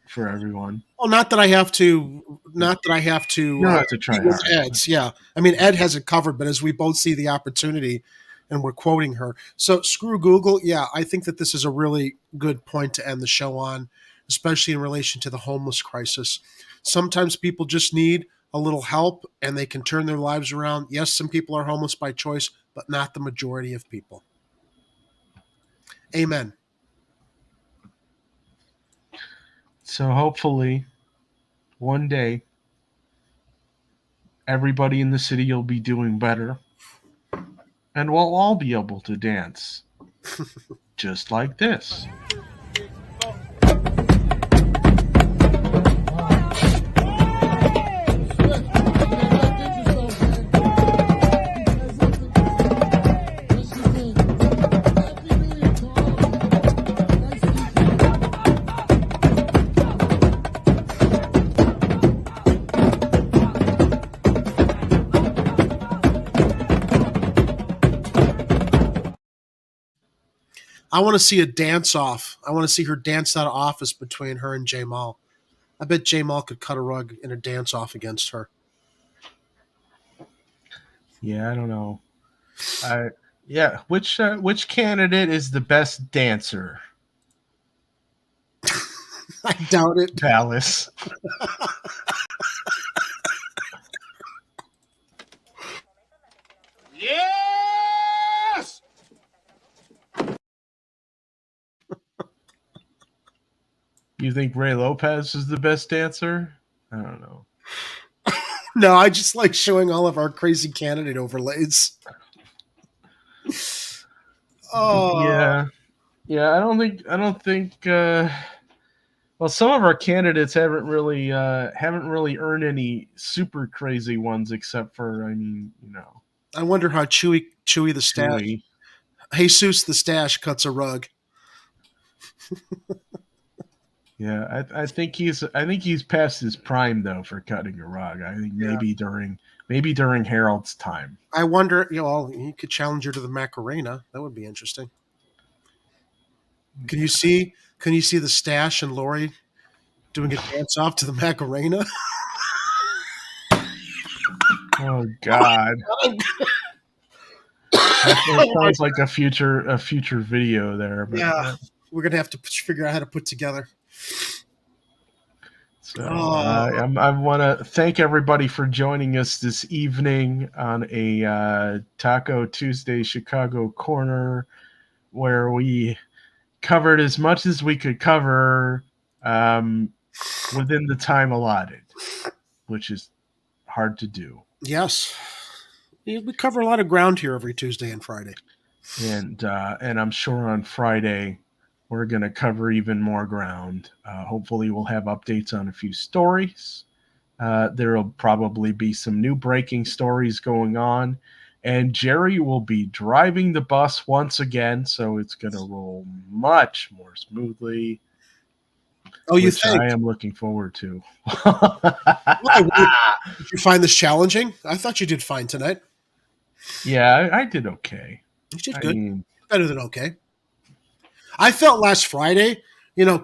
F: for everyone.
G: Well, not that I have to. Not that I have to.
F: You don't have to try hard.
G: Ed's, yeah. I mean, Ed has it covered, but as we both see the opportunity, and we're quoting her. So screw Google. Yeah, I think that this is a really good point to end the show on, especially in relation to the homeless crisis. Sometimes people just need a little help, and they can turn their lives around. Yes, some people are homeless by choice, but not the majority of people. Amen.
F: So hopefully one day everybody in the city will be doing better and we'll all be able to dance just like this.
G: I want to see a dance off. I want to see her dance out of office between her and Jamal. I bet Jamal could cut a rug in a dance off against her.
F: Yeah, I don't know. Which candidate is the best dancer?
G: I doubt it.
F: Dallas.
K: Yeah!
F: You think Ray Lopez is the best dancer? I don't know.
G: No, I just like showing all of our crazy candidate overlays. Oh
F: yeah. I don't think well, some of our candidates haven't really earned any super crazy ones, except for, I mean,
G: I wonder how Chewy the Stash, Jesus the Stash cuts a rug.
F: Yeah, I think he's past his prime though for cutting a rug. I think maybe during Harold's time.
G: I wonder, he could challenge her to the Macarena. That would be interesting. Can you see the Stash and Lori doing a dance off to the Macarena?
F: Oh God. That sounds like a future video there. But
G: yeah, we're gonna have to figure out how to put together.
F: So I want to thank everybody for joining us this evening on a Taco Tuesday Chicago Corner, where we covered as much as we could cover within the time allotted, which is hard to do.
G: Yes. We cover a lot of ground here every Tuesday and Friday.
F: And I'm sure on Friday we're going to cover even more ground. Hopefully we'll have updates on a few stories. There will probably be some new breaking stories going on. And Jerry will be driving the bus once again, so it's going to roll much more smoothly.
G: Oh, you
F: which
G: think?
F: I am looking forward to.
G: Did you find this challenging? I thought you did fine tonight.
F: Yeah, I did okay.
G: You did good. Better than okay. I felt last Friday,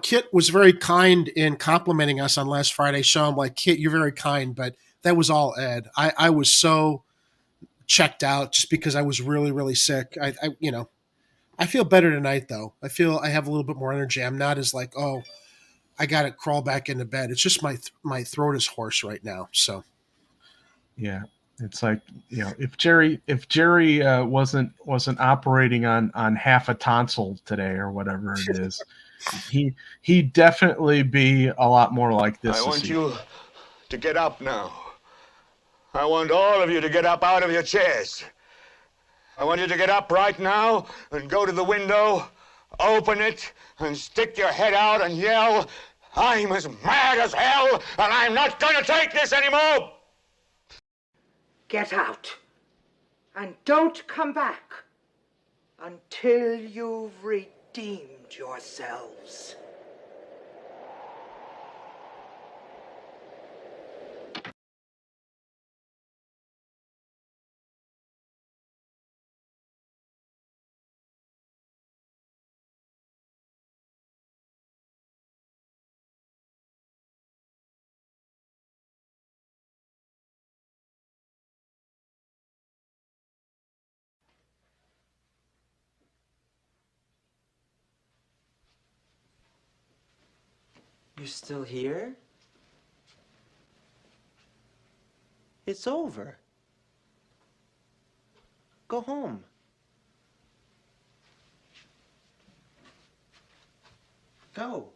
G: Kit was very kind in complimenting us on last Friday's show. I'm like, Kit, you're very kind, but that was all Ed. I was so checked out just because I was really, really sick. I feel better tonight though. I feel I have a little bit more energy. I'm not as like, oh, I got to crawl back into bed. It's just my throat is hoarse right now. So,
F: yeah, it's like, if Jerry wasn't operating on half a tonsil today or whatever it is, he'd definitely be a lot more like this.
Q: I want you to get up now. I want all of you to get up out of your chairs. I want you to get up right now and go to the window, open it, and stick your head out and yell, "I'm as mad as hell, and I'm not going to take this anymore!"
D: Get out. And don't come back until you've redeemed yourselves.
R: You're still here? It's over. Go home. Go.